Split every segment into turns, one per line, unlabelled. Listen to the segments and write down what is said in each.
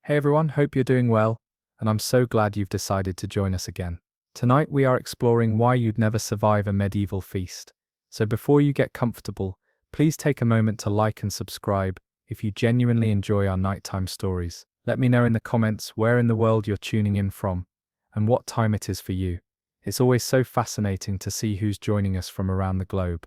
Hey everyone, hope you're doing well, and I'm so glad you've decided to join us again. Tonight we are exploring why you'd never survive a medieval feast. So before you get comfortable, please take a moment to like and subscribe if you genuinely enjoy our nighttime stories. Let me know in the comments where in the world you're tuning in from, and what time it is for you. It's always so fascinating to see who's joining us from around the globe.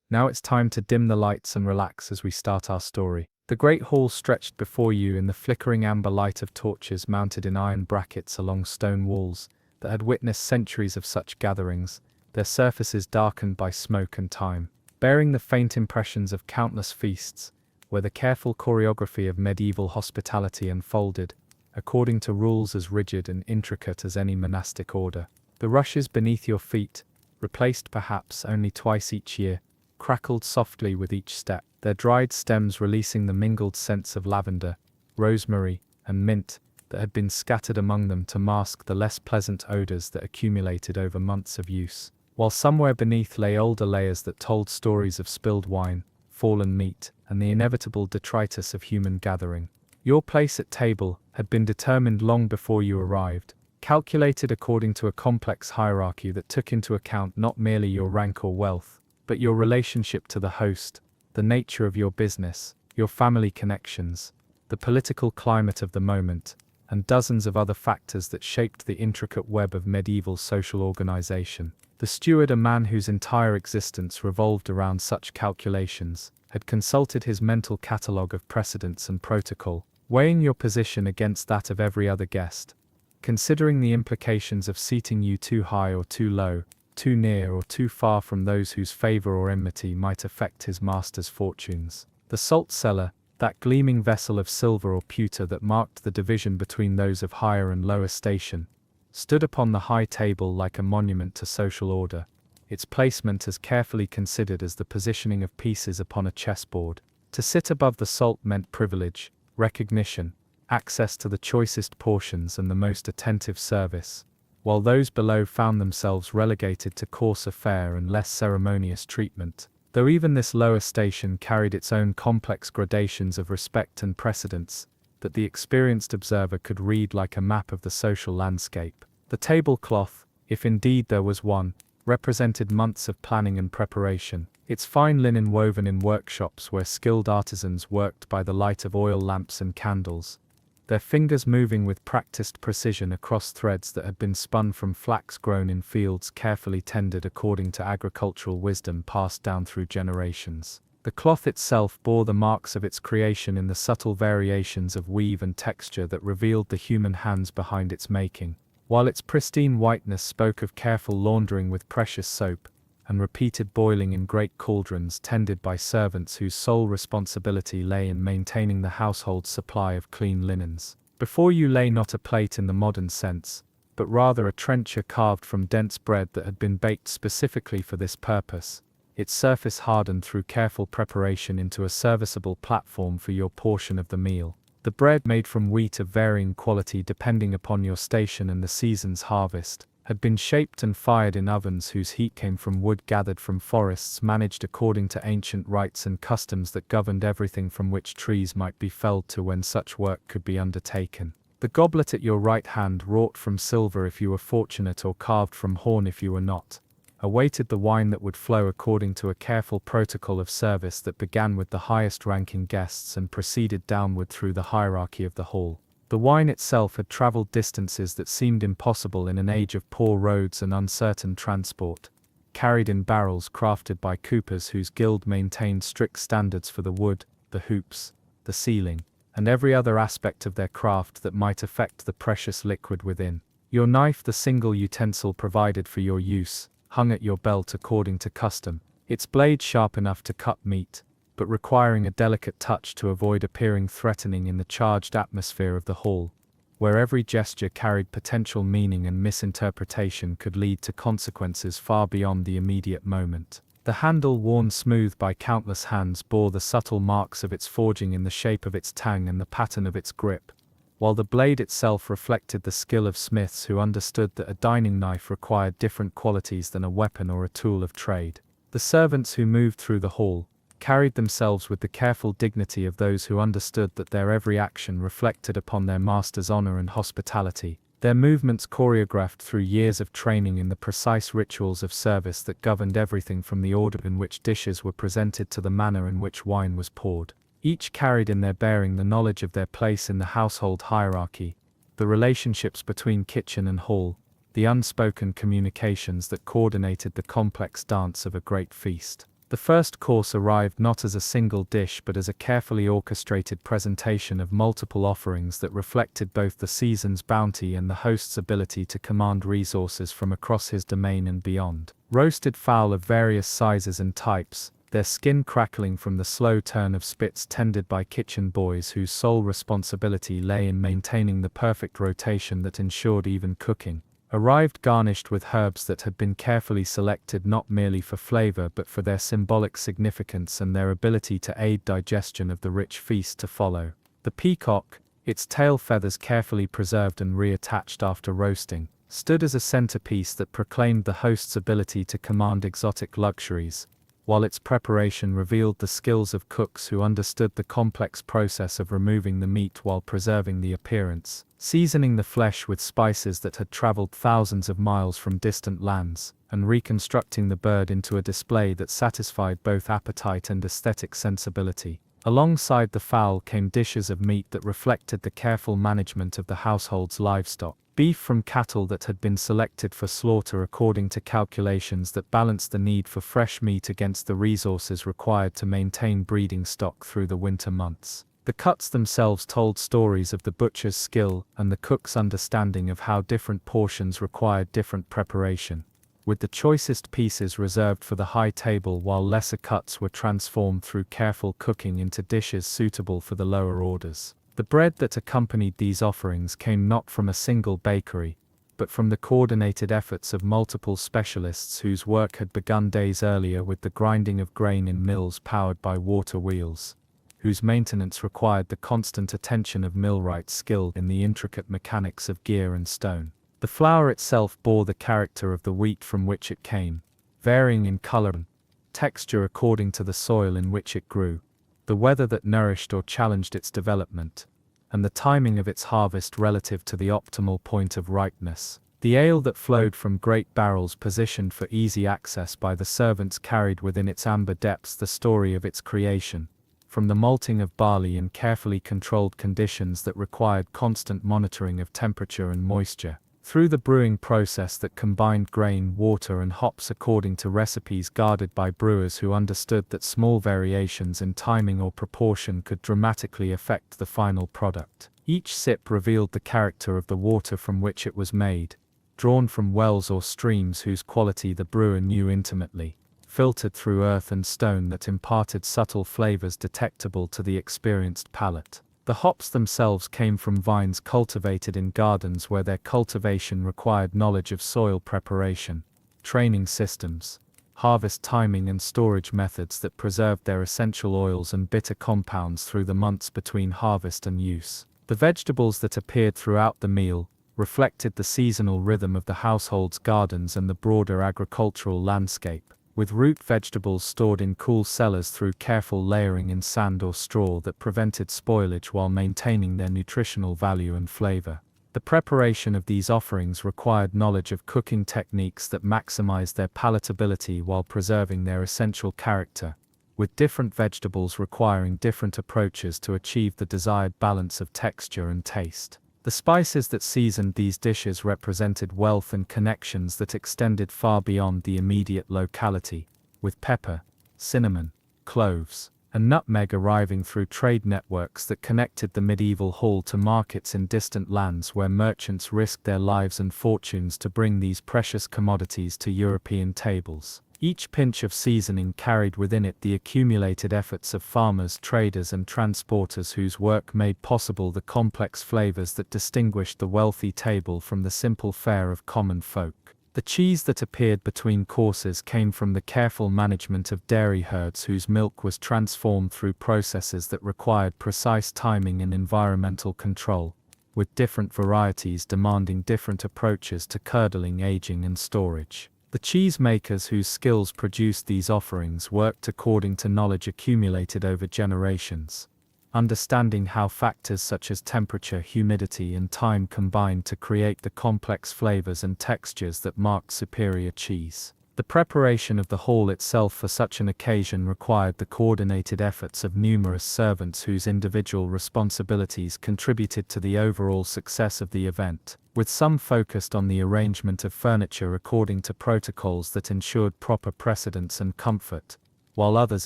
Now it's time to dim the lights and relax as we start our story. The great hall stretched before you in the flickering amber light of torches mounted in iron brackets along stone walls that had witnessed centuries of such gatherings, their surfaces darkened by smoke and time, bearing the faint impressions of countless feasts, where the careful choreography of medieval hospitality unfolded, according to rules as rigid and intricate as any monastic order. The rushes beneath your feet, replaced perhaps only twice each year, crackled softly with each step, their dried stems releasing the mingled scents of lavender, rosemary, and mint that had been scattered among them to mask the less pleasant odors that accumulated over months of use, while somewhere beneath lay older layers that told stories of spilled wine, fallen meat, and the inevitable detritus of human gathering. Your place at table had been determined long before you arrived, calculated according to a complex hierarchy that took into account not merely your rank or wealth, but your relationship to the host, the nature of your business, your family connections, the political climate of the moment, and dozens of other factors that shaped the intricate web of medieval social organization. The steward, a man whose entire existence revolved around such calculations, had consulted his mental catalogue of precedents and protocol, weighing your position against that of every other guest, considering the implications of seating you too high or too low, too near or too far from those whose favor or enmity might affect his master's fortunes. The salt cellar, that gleaming vessel of silver or pewter that marked the division between those of higher and lower station, stood upon the high table like a monument to social order, its placement as carefully considered as the positioning of pieces upon a chessboard. To sit above the salt meant privilege, recognition, access to the choicest portions and the most attentive service, while those below found themselves relegated to coarser fare and less ceremonious treatment, though even this lower station carried its own complex gradations of respect and precedence that the experienced observer could read like a map of the social landscape. The tablecloth, if indeed there was one, represented months of planning and preparation, its fine linen woven in workshops where skilled artisans worked by the light of oil lamps and candles, their fingers moving with practiced precision across threads that had been spun from flax grown in fields carefully tended according to agricultural wisdom passed down through generations. The cloth itself bore the marks of its creation in the subtle variations of weave and texture that revealed the human hands behind its making, while its pristine whiteness spoke of careful laundering with precious soap, and repeated boiling in great cauldrons tended by servants whose sole responsibility lay in maintaining the household's supply of clean linens. Before you lay not a plate in the modern sense, but rather a trencher carved from dense bread that had been baked specifically for this purpose, its surface hardened through careful preparation into a serviceable platform for your portion of the meal. The bread, made from wheat of varying quality depending upon your station and the season's harvest, had been shaped and fired in ovens whose heat came from wood gathered from forests managed according to ancient rites and customs that governed everything from which trees might be felled to when such work could be undertaken. The goblet at your right hand, wrought from silver if you were fortunate or carved from horn if you were not, awaited the wine that would flow according to a careful protocol of service that began with the highest-ranking guests and proceeded downward through the hierarchy of the hall. The wine itself had traveled distances that seemed impossible in an age of poor roads and uncertain transport, carried in barrels crafted by coopers whose guild maintained strict standards for the wood, the hoops, the ceiling, and every other aspect of their craft that might affect the precious liquid within. Your knife, the single utensil provided for your use, hung at your belt according to custom, its blade sharp enough to cut meat, but requiring a delicate touch to avoid appearing threatening in the charged atmosphere of the hall, where every gesture carried potential meaning and misinterpretation could lead to consequences far beyond the immediate moment. The handle, worn smooth by countless hands, bore the subtle marks of its forging in the shape of its tang and the pattern of its grip, while the blade itself reflected the skill of smiths who understood that a dining knife required different qualities than a weapon or a tool of trade. The servants who moved through the hall, carried themselves with the careful dignity of those who understood that their every action reflected upon their master's honor and hospitality, their movements choreographed through years of training in the precise rituals of service that governed everything from the order in which dishes were presented to the manner in which wine was poured. Each carried in their bearing the knowledge of their place in the household hierarchy, the relationships between kitchen and hall, the unspoken communications that coordinated the complex dance of a great feast. The first course arrived not as a single dish but as a carefully orchestrated presentation of multiple offerings that reflected both the season's bounty and the host's ability to command resources from across his domain and beyond. Roasted fowl of various sizes and types, their skin crackling from the slow turn of spits tended by kitchen boys whose sole responsibility lay in maintaining the perfect rotation that ensured even cooking, arrived garnished with herbs that had been carefully selected not merely for flavor but for their symbolic significance and their ability to aid digestion of the rich feast to follow. The peacock, its tail feathers carefully preserved and reattached after roasting, stood as a centerpiece that proclaimed the host's ability to command exotic luxuries, while its preparation revealed the skills of cooks who understood the complex process of removing the meat while preserving the appearance, seasoning the flesh with spices that had traveled thousands of miles from distant lands, and reconstructing the bird into a display that satisfied both appetite and aesthetic sensibility. Alongside the fowl came dishes of meat that reflected the careful management of the household's livestock. Beef from cattle that had been selected for slaughter according to calculations that balanced the need for fresh meat against the resources required to maintain breeding stock through the winter months. The cuts themselves told stories of the butcher's skill and the cook's understanding of how different portions required different preparation, with the choicest pieces reserved for the high table while lesser cuts were transformed through careful cooking into dishes suitable for the lower orders. The bread that accompanied these offerings came not from a single bakery, but from the coordinated efforts of multiple specialists whose work had begun days earlier with the grinding of grain in mills powered by water wheels, whose maintenance required the constant attention of millwrights skilled in the intricate mechanics of gear and stone. The flour itself bore the character of the wheat from which it came, varying in color and texture according to the soil in which it grew, the weather that nourished or challenged its development, and the timing of its harvest relative to the optimal point of ripeness. The ale that flowed from great barrels positioned for easy access by the servants carried within its amber depths the story of its creation, from the malting of barley in carefully controlled conditions that required constant monitoring of temperature and moisture, through the brewing process that combined grain, water and hops according to recipes guarded by brewers who understood that small variations in timing or proportion could dramatically affect the final product. Each sip revealed the character of the water from which it was made, drawn from wells or streams whose quality the brewer knew intimately, filtered through earth and stone that imparted subtle flavors detectable to the experienced palate. The hops themselves came from vines cultivated in gardens where their cultivation required knowledge of soil preparation, training systems, harvest timing and storage methods that preserved their essential oils and bitter compounds through the months between harvest and use. The vegetables that appeared throughout the meal reflected the seasonal rhythm of the household's gardens and the broader agricultural landscape, with root vegetables stored in cool cellars through careful layering in sand or straw that prevented spoilage while maintaining their nutritional value and flavor. The preparation of these offerings required knowledge of cooking techniques that maximized their palatability while preserving their essential character, with different vegetables requiring different approaches to achieve the desired balance of texture and taste. The spices that seasoned these dishes represented wealth and connections that extended far beyond the immediate locality, with pepper, cinnamon, cloves, and nutmeg arriving through trade networks that connected the medieval hall to markets in distant lands where merchants risked their lives and fortunes to bring these precious commodities to European tables. Each pinch of seasoning carried within it the accumulated efforts of farmers, traders and transporters whose work made possible the complex flavors that distinguished the wealthy table from the simple fare of common folk. The cheese that appeared between courses came from the careful management of dairy herds whose milk was transformed through processes that required precise timing and environmental control, with different varieties demanding different approaches to curdling, aging and storage. The cheesemakers whose skills produced these offerings worked according to knowledge accumulated over generations, understanding how factors such as temperature, humidity, and time combined to create the complex flavors and textures that marked superior cheese. The preparation of the hall itself for such an occasion required the coordinated efforts of numerous servants whose individual responsibilities contributed to the overall success of the event, with some focused on the arrangement of furniture according to protocols that ensured proper precedence and comfort, while others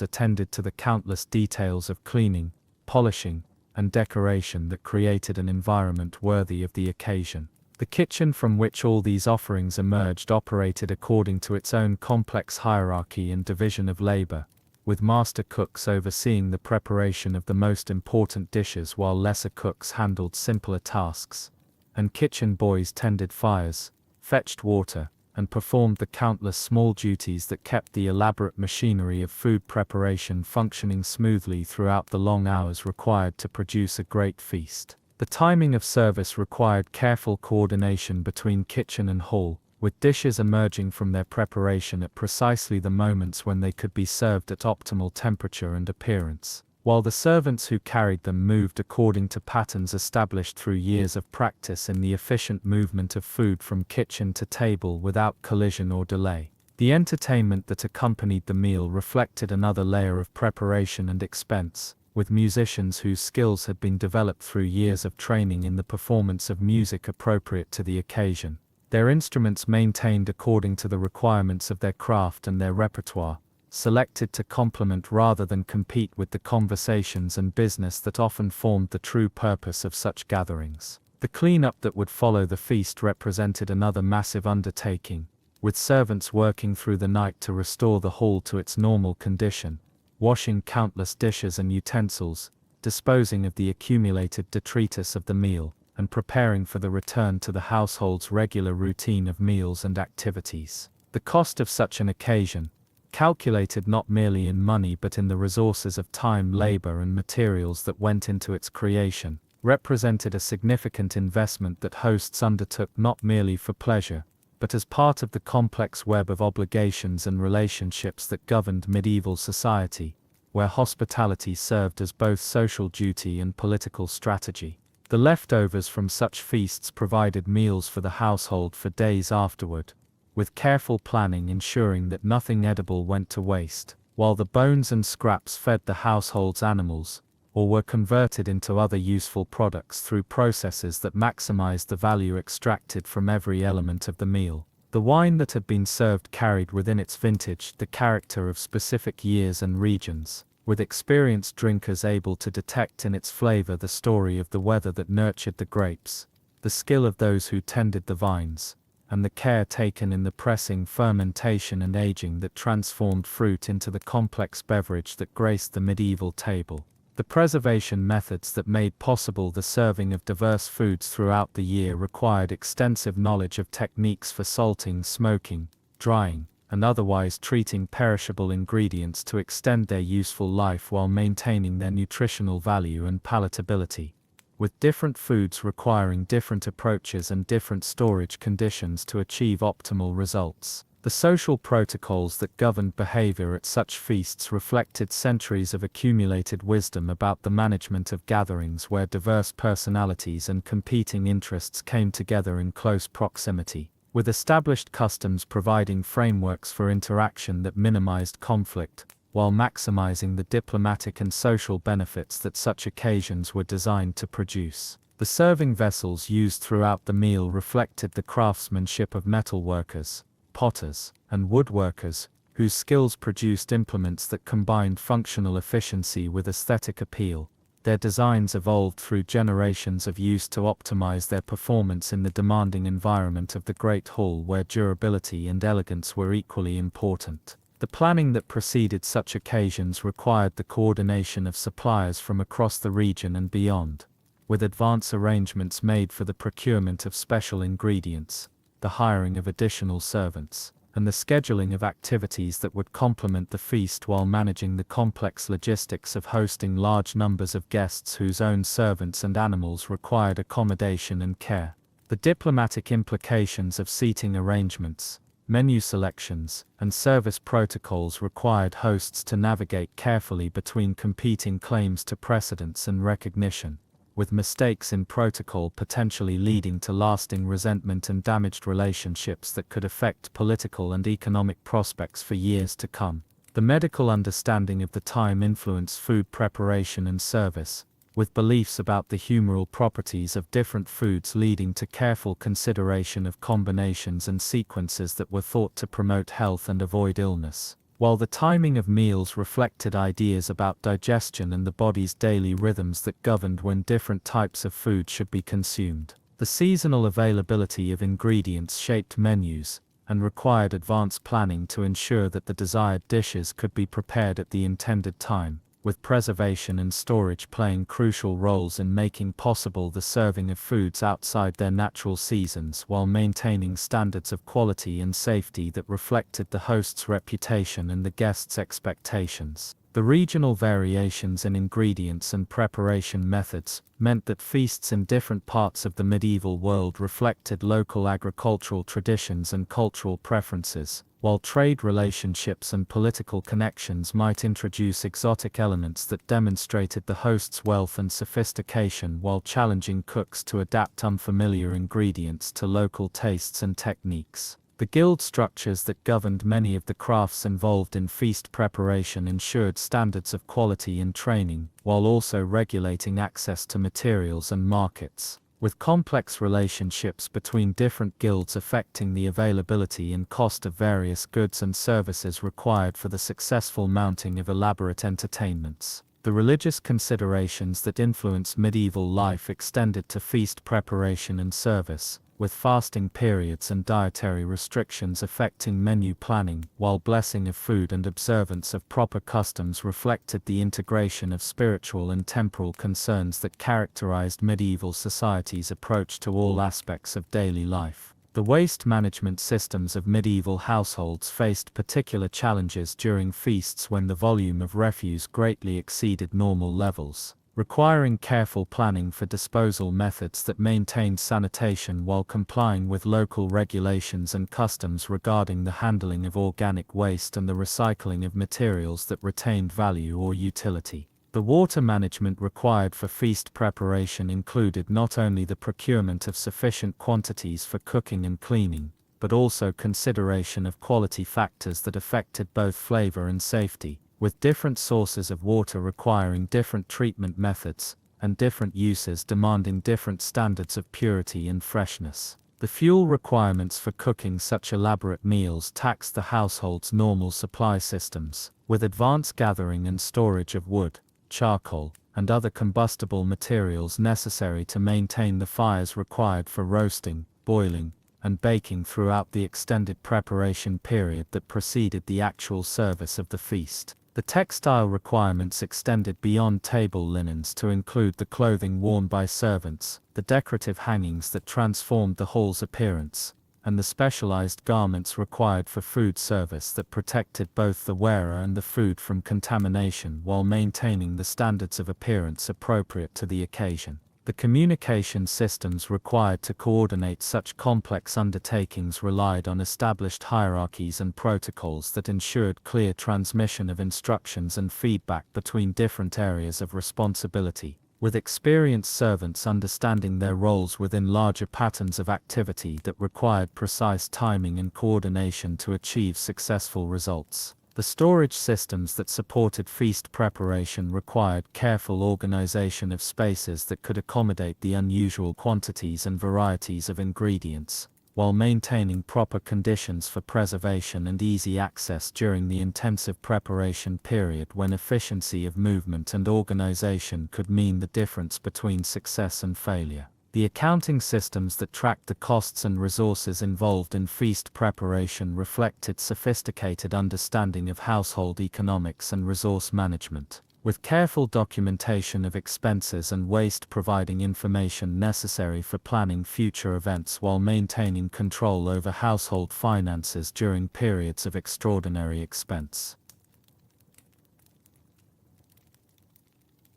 attended to the countless details of cleaning, polishing, and decoration that created an environment worthy of the occasion. The kitchen from which all these offerings emerged operated according to its own complex hierarchy and division of labor, with master cooks overseeing the preparation of the most important dishes while lesser cooks handled simpler tasks, and kitchen boys tended fires, fetched water, and performed the countless small duties that kept the elaborate machinery of food preparation functioning smoothly throughout the long hours required to produce a great feast. The timing of service required careful coordination between kitchen and hall, with dishes emerging from their preparation at precisely the moments when they could be served at optimal temperature and appearance, while the servants who carried them moved according to patterns established through years of practice in the efficient movement of food from kitchen to table without collision or delay. The entertainment that accompanied the meal reflected another layer of preparation and expense, with musicians whose skills had been developed through years of training in the performance of music appropriate to the occasion, their instruments maintained according to the requirements of their craft and their repertoire, selected to complement rather than compete with the conversations and business that often formed the true purpose of such gatherings. The cleanup that would follow the feast represented another massive undertaking, with servants working through the night to restore the hall to its normal condition, washing countless dishes and utensils, disposing of the accumulated detritus of the meal, and preparing for the return to the household's regular routine of meals and activities. The cost of such an occasion, calculated not merely in money but in the resources of time, labor, and materials that went into its creation, represented a significant investment that hosts undertook not merely for pleasure, but as part of the complex web of obligations and relationships that governed medieval society, where hospitality served as both social duty and political strategy. The leftovers from such feasts provided meals for the household for days afterward, with careful planning ensuring that nothing edible went to waste, while the bones and scraps fed the household's animals, or were converted into other useful products through processes that maximized the value extracted from every element of the meal. The wine that had been served carried within its vintage the character of specific years and regions, with experienced drinkers able to detect in its flavor the story of the weather that nurtured the grapes, the skill of those who tended the vines, and the care taken in the pressing, fermentation, and aging that transformed fruit into the complex beverage that graced the medieval table. The preservation methods that made possible the serving of diverse foods throughout the year required extensive knowledge of techniques for salting, smoking, drying, and otherwise treating perishable ingredients to extend their useful life while maintaining their nutritional value and palatability, with different foods requiring different approaches and different storage conditions to achieve optimal results. The social protocols that governed behavior at such feasts reflected centuries of accumulated wisdom about the management of gatherings where diverse personalities and competing interests came together in close proximity, with established customs providing frameworks for interaction that minimized conflict, while maximizing the diplomatic and social benefits that such occasions were designed to produce. The serving vessels used throughout the meal reflected the craftsmanship of metalworkers, potters, and woodworkers, whose skills produced implements that combined functional efficiency with aesthetic appeal. Their designs evolved through generations of use to optimize their performance in the demanding environment of the Great Hall where durability and elegance were equally important. The planning that preceded such occasions required the coordination of suppliers from across the region and beyond, with advance arrangements made for the procurement of special ingredients, the hiring of additional servants, and the scheduling of activities that would complement the feast while managing the complex logistics of hosting large numbers of guests whose own servants and animals required accommodation and care. The diplomatic implications of seating arrangements, menu selections, and service protocols required hosts to navigate carefully between competing claims to precedence and recognition, with mistakes in protocol potentially leading to lasting resentment and damaged relationships that could affect political and economic prospects for years to come. The medical understanding of the time influenced food preparation and service, with beliefs about the humoral properties of different foods leading to careful consideration of combinations and sequences that were thought to promote health and avoid illness. While the timing of meals reflected ideas about digestion and the body's daily rhythms that governed when different types of food should be consumed, the seasonal availability of ingredients shaped menus, and required advanced planning to ensure that the desired dishes could be prepared at the intended time, with preservation and storage playing crucial roles in making possible the serving of foods outside their natural seasons while maintaining standards of quality and safety that reflected the host's reputation and the guest's expectations. The regional variations in ingredients and preparation methods meant that feasts in different parts of the medieval world reflected local agricultural traditions and cultural preferences, while trade relationships and political connections might introduce exotic elements that demonstrated the host's wealth and sophistication while challenging cooks to adapt unfamiliar ingredients to local tastes and techniques. The guild structures that governed many of the crafts involved in feast preparation ensured standards of quality and training, while also regulating access to materials and markets, with complex relationships between different guilds affecting the availability and cost of various goods and services required for the successful mounting of elaborate entertainments. The religious considerations that influenced medieval life extended to feast preparation and service, with fasting periods and dietary restrictions affecting menu planning, while blessing of food and observance of proper customs reflected the integration of spiritual and temporal concerns that characterized medieval society's approach to all aspects of daily life. The waste management systems of medieval households faced particular challenges during feasts when the volume of refuse greatly exceeded normal levels, requiring careful planning for disposal methods that maintained sanitation while complying with local regulations and customs regarding the handling of organic waste and the recycling of materials that retained value or utility. The water management required for feast preparation included not only the procurement of sufficient quantities for cooking and cleaning, but also consideration of quality factors that affected both flavor and safety, with different sources of water requiring different treatment methods, and different uses demanding different standards of purity and freshness. The fuel requirements for cooking such elaborate meals taxed the household's normal supply systems, with advanced gathering and storage of wood, charcoal, and other combustible materials necessary to maintain the fires required for roasting, boiling, and baking throughout the extended preparation period that preceded the actual service of the feast. The textile requirements extended beyond table linens to include the clothing worn by servants, the decorative hangings that transformed the hall's appearance, and the specialized garments required for food service that protected both the wearer and the food from contamination while maintaining the standards of appearance appropriate to the occasion. The communication systems required to coordinate such complex undertakings relied on established hierarchies and protocols that ensured clear transmission of instructions and feedback between different areas of responsibility, with experienced servants understanding their roles within larger patterns of activity that required precise timing and coordination to achieve successful results. The storage systems that supported feast preparation required careful organization of spaces that could accommodate the unusual quantities and varieties of ingredients, while maintaining proper conditions for preservation and easy access during the intensive preparation period when efficiency of movement and organization could mean the difference between success and failure. The accounting systems that tracked the costs and resources involved in feast preparation reflected sophisticated understanding of household economics and resource management, with careful documentation of expenses and waste providing information necessary for planning future events while maintaining control over household finances during periods of extraordinary expense.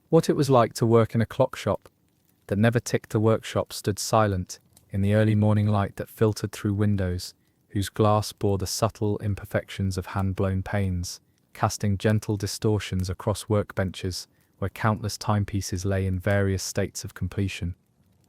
What it was like to work in a clock shop that never ticked. The workshop stood silent in the early morning light that filtered through windows,
whose glass bore the subtle imperfections of hand-blown panes, casting gentle distortions across workbenches where countless timepieces lay in various states of completion,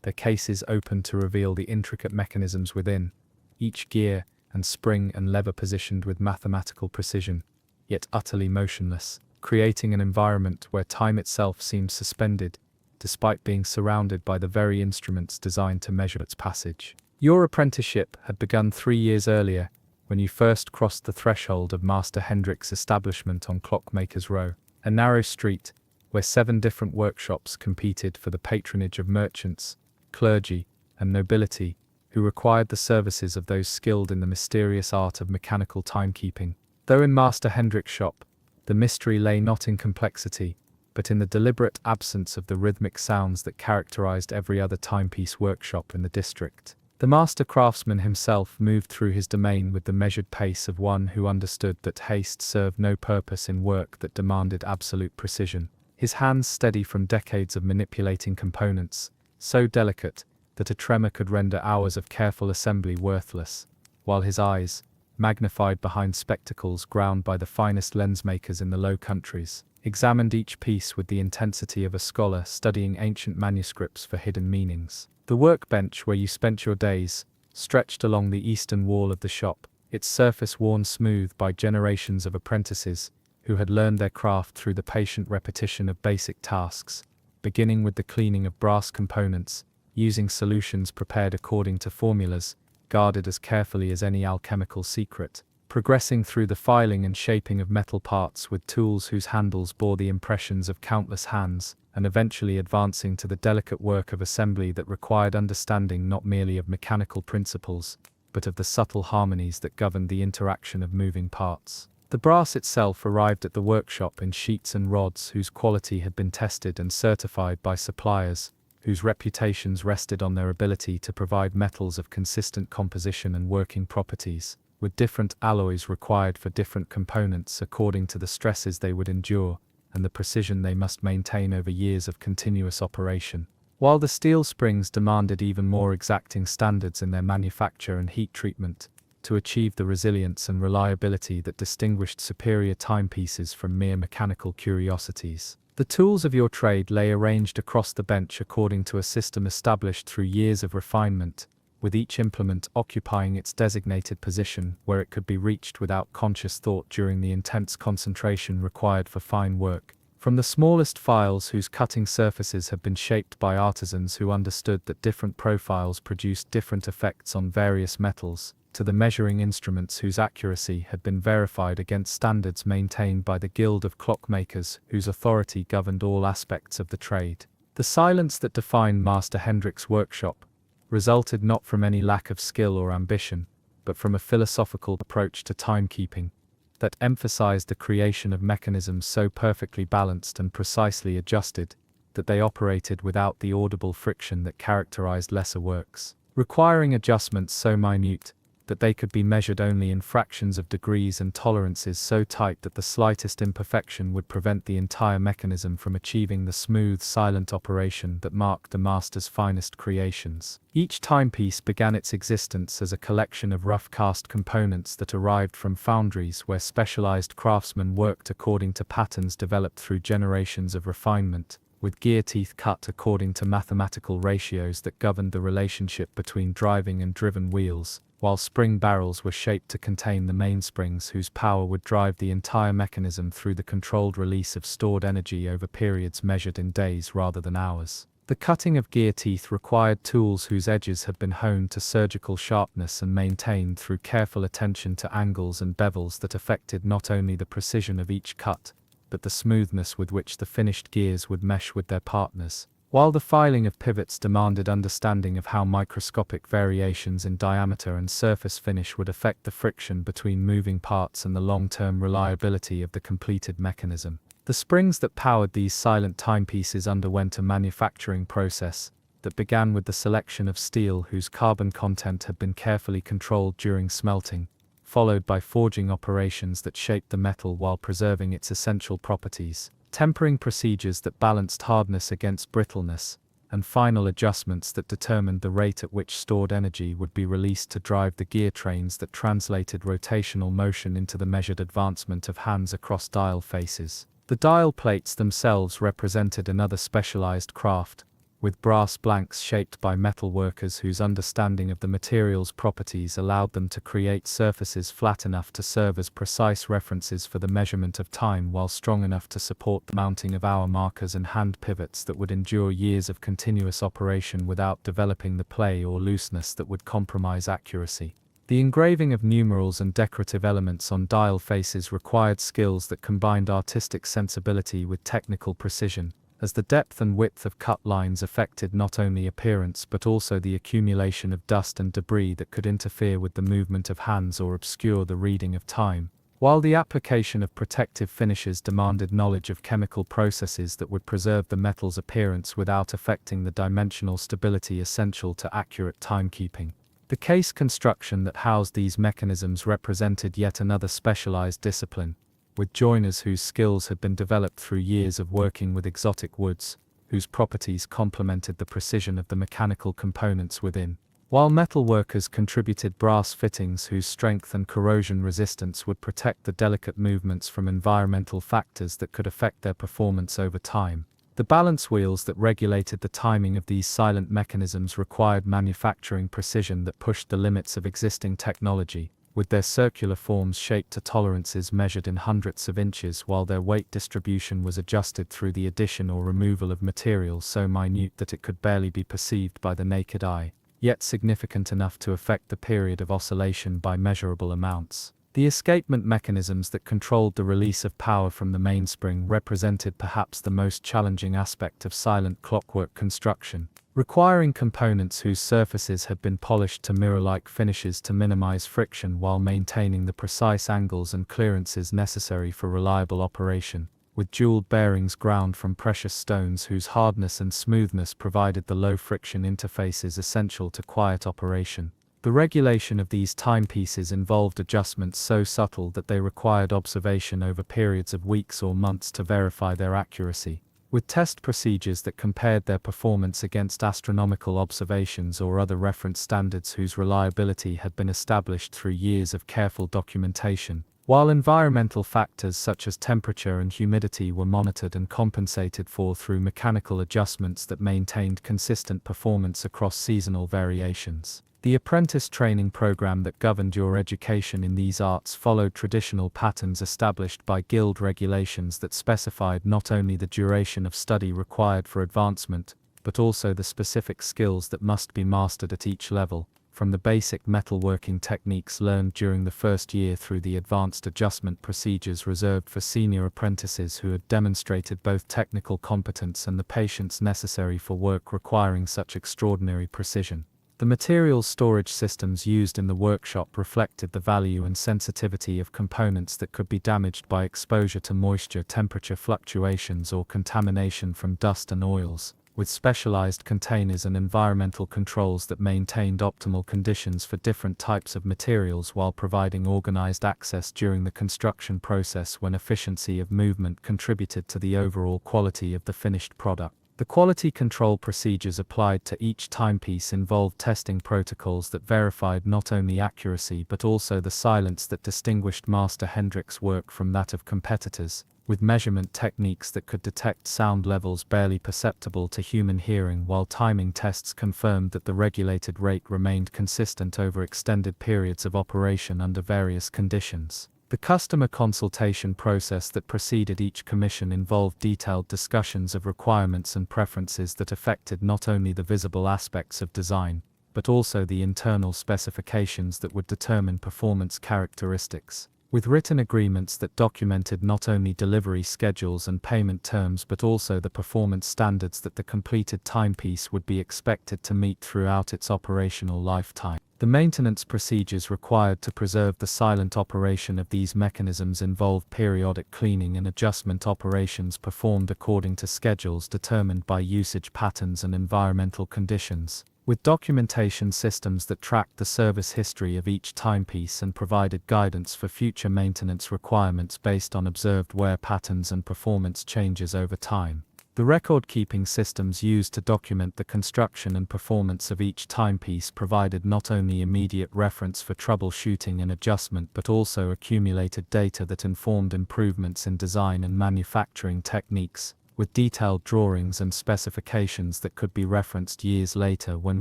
their cases open to reveal the intricate mechanisms within, each gear and spring and lever positioned with mathematical precision, yet utterly motionless, creating an environment where time itself seems suspended, despite being surrounded by the very instruments designed to measure its passage. Your apprenticeship had begun 3 years earlier, when you first crossed the threshold of Master Hendrick's establishment on Clockmaker's Row, a narrow street where 7 different workshops competed for the patronage of merchants, clergy, and nobility, who required the services of those skilled in the mysterious art of mechanical timekeeping. Though in Master Hendrick's shop, the mystery lay not in complexity, but in the deliberate absence of the rhythmic sounds that characterized every other timepiece workshop in the district. The master craftsman himself moved through his domain with the measured pace of one who understood that haste served no purpose in work that demanded absolute precision. His hands steady from decades of manipulating components, so delicate that a tremor could render hours of careful assembly worthless, while his eyes, magnified behind spectacles ground by the finest lensmakers in the Low Countries, examined each piece with the intensity of a scholar studying ancient manuscripts for hidden meanings. The workbench where you spent your days stretched along the eastern wall of the shop, its surface worn smooth by generations of apprentices who had learned their craft through the patient repetition of basic tasks, beginning with the cleaning of brass components, using solutions prepared according to formulas, guarded as carefully as any alchemical secret, progressing through the filing and shaping of metal parts with tools whose handles bore the impressions of countless hands, and eventually advancing to the delicate work of assembly that required understanding not merely of mechanical principles, but of the subtle harmonies that governed the interaction of moving parts. The brass itself arrived at the workshop in sheets and rods whose quality had been tested and certified by suppliers, whose reputations rested on their ability to provide metals of consistent composition and working properties, with different alloys required for different components according to the stresses they would endure and the precision they must maintain over years of continuous operation. While the steel springs demanded even more exacting standards in their manufacture and heat treatment, to achieve the resilience and reliability that distinguished superior timepieces from mere mechanical curiosities. The tools of your trade lay arranged across the bench according to a system established through years of refinement, with each implement occupying its designated position where it could be reached without conscious thought during the intense concentration required for fine work. From the smallest files whose cutting surfaces had been shaped by artisans who understood that different profiles produced different effects on various metals, to the measuring instruments whose accuracy had been verified against standards maintained by the Guild of Clockmakers whose authority governed all aspects of the trade. The silence that defined Master Hendrick's workshop resulted not from any lack of skill or ambition, but from a philosophical approach to timekeeping that emphasized the creation of mechanisms so perfectly balanced and precisely adjusted that they operated without the audible friction that characterized lesser works, requiring adjustments so minute that they could be measured only in fractions of degrees and tolerances so tight that the slightest imperfection would prevent the entire mechanism from achieving the smooth, silent operation that marked the master's finest creations. Each timepiece began its existence as a collection of rough cast components that arrived from foundries where specialized craftsmen worked according to patterns developed through generations of refinement, with gear teeth cut according to mathematical ratios that governed the relationship between driving and driven wheels, while spring barrels were shaped to contain the mainsprings whose power would drive the entire mechanism through the controlled release of stored energy over periods measured in days rather than hours. The cutting of gear teeth required tools whose edges had been honed to surgical sharpness and maintained through careful attention to angles and bevels that affected not only the precision of each cut, but the smoothness with which the finished gears would mesh with their partners, while the filing of pivots demanded understanding of how microscopic variations in diameter and surface finish would affect the friction between moving parts and the long-term reliability of the completed mechanism. The springs that powered these silent timepieces underwent a manufacturing process that began with the selection of steel whose carbon content had been carefully controlled during smelting, followed by forging operations that shaped the metal while preserving its essential properties, tempering procedures that balanced hardness against brittleness, and final adjustments that determined the rate at which stored energy would be released to drive the gear trains that translated rotational motion into the measured advancement of hands across dial faces. The dial plates themselves represented another specialized craft, with brass blanks shaped by metal workers whose understanding of the material's properties allowed them to create surfaces flat enough to serve as precise references for the measurement of time while strong enough to support the mounting of hour markers and hand pivots that would endure years of continuous operation without developing the play or looseness that would compromise accuracy. The engraving of numerals and decorative elements on dial faces required skills that combined artistic sensibility with technical precision, as the depth and width of cut lines affected not only appearance but also the accumulation of dust and debris that could interfere with the movement of hands or obscure the reading of time. While the application of protective finishes demanded knowledge of chemical processes that would preserve the metal's appearance without affecting the dimensional stability essential to accurate timekeeping. The case construction that housed these mechanisms represented yet another specialized discipline, with joiners whose skills had been developed through years of working with exotic woods, whose properties complemented the precision of the mechanical components within, while metal workers contributed brass fittings whose strength and corrosion resistance would protect the delicate movements from environmental factors that could affect their performance over time. The balance wheels that regulated the timing of these silent mechanisms required manufacturing precision that pushed the limits of existing technology, with their circular forms shaped to tolerances measured in hundredths of inches while their weight distribution was adjusted through the addition or removal of material so minute that it could barely be perceived by the naked eye, yet significant enough to affect the period of oscillation by measurable amounts. The escapement mechanisms that controlled the release of power from the mainspring represented perhaps the most challenging aspect of silent clockwork construction, requiring components whose surfaces had been polished to mirror-like finishes to minimize friction while maintaining the precise angles and clearances necessary for reliable operation, with jeweled bearings ground from precious stones whose hardness and smoothness provided the low-friction interfaces essential to quiet operation. The regulation of these timepieces involved adjustments so subtle that they required observation over periods of weeks or months to verify their accuracy, with test procedures that compared their performance against astronomical observations or other reference standards whose reliability had been established through years of careful documentation, while environmental factors such as temperature and humidity were monitored and compensated for through mechanical adjustments that maintained consistent performance across seasonal variations. The apprentice training program that governed your education in these arts followed traditional patterns established by guild regulations that specified not only the duration of study required for advancement, but also the specific skills that must be mastered at each level, from the basic metalworking techniques learned during the first year through the advanced adjustment procedures reserved for senior apprentices who had demonstrated both technical competence and the patience necessary for work requiring such extraordinary precision. The materials storage systems used in the workshop reflected the value and sensitivity of components that could be damaged by exposure to moisture, temperature fluctuations, or contamination from dust and oils, with specialized containers and environmental controls that maintained optimal conditions for different types of materials while providing organized access during the construction process when efficiency of movement contributed to the overall quality of the finished product. The quality control procedures applied to each timepiece involved testing protocols that verified not only accuracy but also the silence that distinguished Master Hendrick's work from that of competitors, with measurement techniques that could detect sound levels barely perceptible to human hearing while timing tests confirmed that the regulated rate remained consistent over extended periods of operation under various conditions. The customer consultation process that preceded each commission involved detailed discussions of requirements and preferences that affected not only the visible aspects of design, but also the internal specifications that would determine performance characteristics, with written agreements that documented not only delivery schedules and payment terms but also the performance standards that the completed timepiece would be expected to meet throughout its operational lifetime. The maintenance procedures required to preserve the silent operation of these mechanisms involved periodic cleaning and adjustment operations performed according to schedules determined by usage patterns and environmental conditions, with documentation systems that tracked the service history of each timepiece and provided guidance for future maintenance requirements based on observed wear patterns and performance changes over time. The record-keeping systems used to document the construction and performance of each timepiece provided not only immediate reference for troubleshooting and adjustment but also accumulated data that informed improvements in design and manufacturing techniques, with detailed drawings and specifications that could be referenced years later when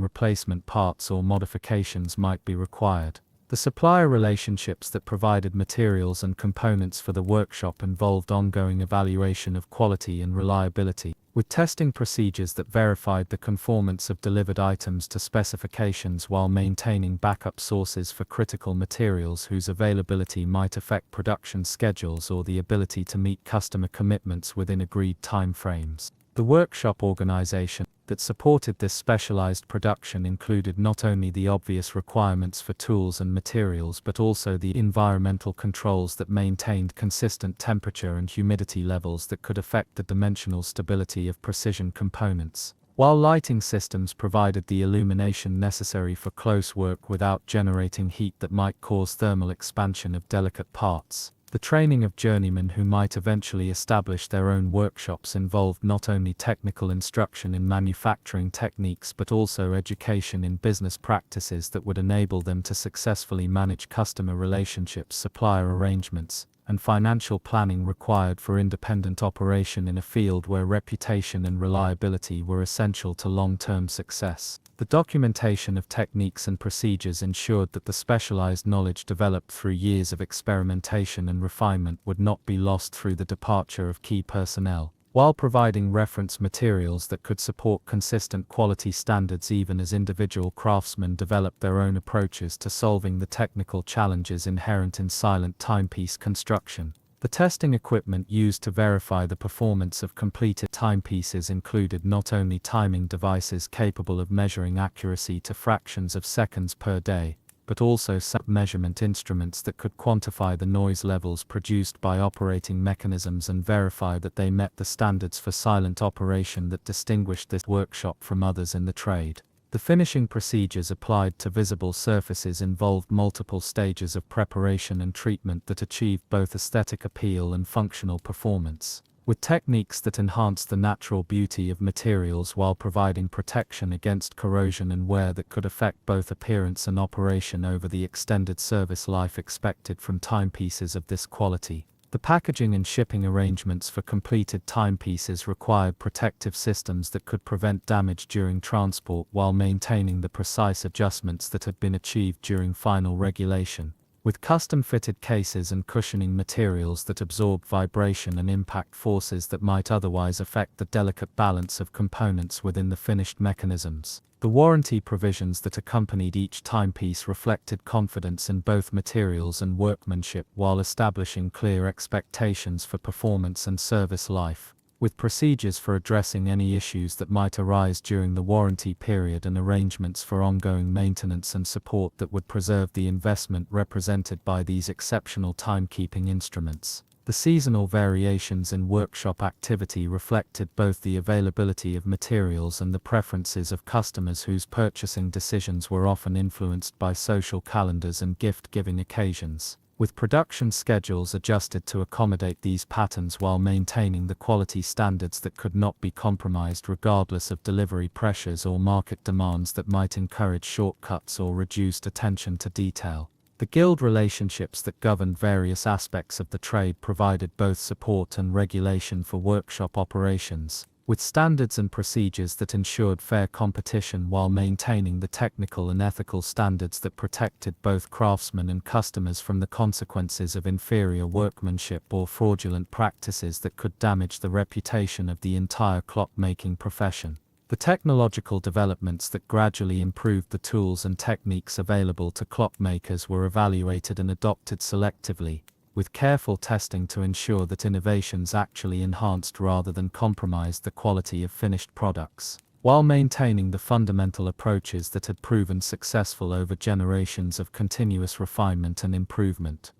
replacement parts or modifications might be required. The supplier relationships that provided materials and components for the workshop involved ongoing evaluation of quality and reliability, with testing procedures that verified the conformance of delivered items to specifications while maintaining backup sources for critical materials whose availability might affect production schedules or the ability to meet customer commitments within agreed time frames. The workshop organization that supported this specialized production included not only the obvious requirements for tools and materials but also the environmental controls that maintained consistent temperature and humidity levels that could affect the dimensional stability of precision components, while lighting systems provided the illumination necessary for close work without generating heat that might cause thermal expansion of delicate parts. The training of journeymen who might eventually establish their own workshops involved not only technical instruction in manufacturing techniques but also education in business practices that would enable them to successfully manage customer relationships, supplier arrangements, and financial planning required for independent operation in a field where reputation and reliability were essential to long-term success. The documentation of techniques and procedures ensured that the specialized knowledge developed through years of experimentation and refinement would not be lost through the departure of key personnel, while providing reference materials that could support consistent quality standards even as individual craftsmen developed their own approaches to solving the technical challenges inherent in silent timepiece construction. The testing equipment used to verify the performance of completed timepieces included not only timing devices capable of measuring accuracy to fractions of seconds per day, but also measurement instruments that could quantify the noise levels produced by operating mechanisms and verify that they met the standards for silent operation that distinguished this workshop from others in the trade. The finishing procedures applied to visible surfaces involved multiple stages of preparation and treatment that achieved both aesthetic appeal and functional performance, with techniques that enhanced the natural beauty of materials while providing protection against corrosion and wear that could affect both appearance and operation over the extended service life expected from timepieces of this quality. The packaging and shipping arrangements for completed timepieces required protective systems that could prevent damage during transport while maintaining the precise adjustments that had been achieved during final regulation, with custom-fitted cases and cushioning materials that absorbed vibration and impact forces that might otherwise affect the delicate balance of components within the finished mechanisms. The warranty provisions that accompanied each timepiece reflected confidence in both materials and workmanship while establishing clear expectations for performance and service life, with procedures for addressing any issues that might arise during the warranty period and arrangements for ongoing maintenance and support that would preserve the investment represented by these exceptional timekeeping instruments. The seasonal variations in workshop activity reflected both the availability of materials and the preferences of customers whose purchasing decisions were often influenced by social calendars and gift-giving occasions, with production schedules adjusted to accommodate these patterns while maintaining the quality standards that could not be compromised regardless of delivery pressures or market demands that might encourage shortcuts or reduced attention to detail. The guild relationships that governed various aspects of the trade provided both support and regulation for workshop operations, with standards and procedures that ensured fair competition while maintaining the technical and ethical standards that protected both craftsmen and customers from the consequences of inferior workmanship or fraudulent practices that could damage the reputation of the entire clockmaking profession. The technological developments that gradually improved the tools and techniques available to clockmakers were evaluated and adopted selectively, with careful testing to ensure that innovations actually enhanced rather than compromised the quality of finished products, while maintaining the fundamental approaches that had proven successful over generations of continuous refinement and improvement.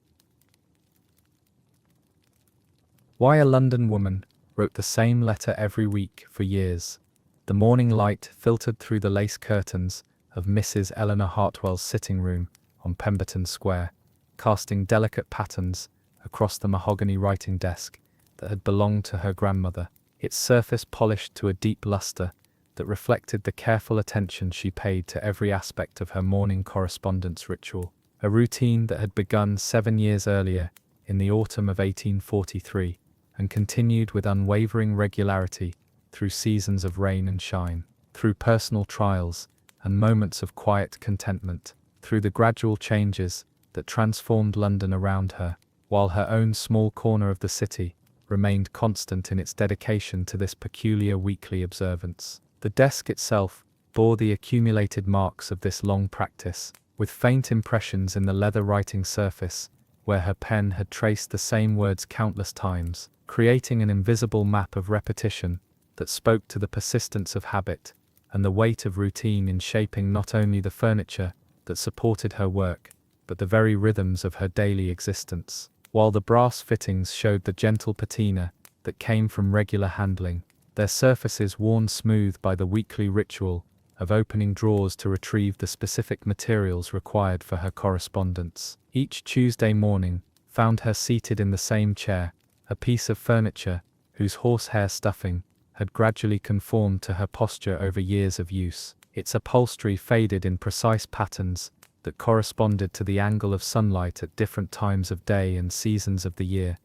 Why a London woman wrote the same letter every week for years. The morning light filtered through the lace curtains of Mrs. Eleanor Hartwell's sitting room on Pemberton Square, casting delicate patterns across the mahogany writing desk that had belonged to her grandmother its surface polished to a deep luster that reflected the careful attention she paid to every aspect of her morning correspondence ritual, a routine that had begun 7 years earlier, in the autumn of 1843, and continued with unwavering regularity through seasons of rain and shine, through personal trials and moments of quiet contentment, through the gradual changes that transformed London around her, while her own small corner of the city remained constant in its dedication to this peculiar weekly observance. The desk itself bore the accumulated marks of this long practice, with faint impressions in the leather writing surface, where her pen had traced the same words countless times, creating an invisible map of repetition that spoke to the persistence of habit and the weight of routine in shaping not only the furniture that supported her work, but the very rhythms of her daily existence. While the brass fittings showed the gentle patina that came from regular handling, their surfaces worn smooth by the weekly ritual of opening drawers to retrieve the specific materials required for her correspondence. Each Tuesday morning found her seated in the same chair, a piece of furniture whose horsehair stuffing had gradually conformed to her posture over years of use. Its upholstery faded in precise patterns that corresponded to the angle of sunlight at different times of day and seasons of the year,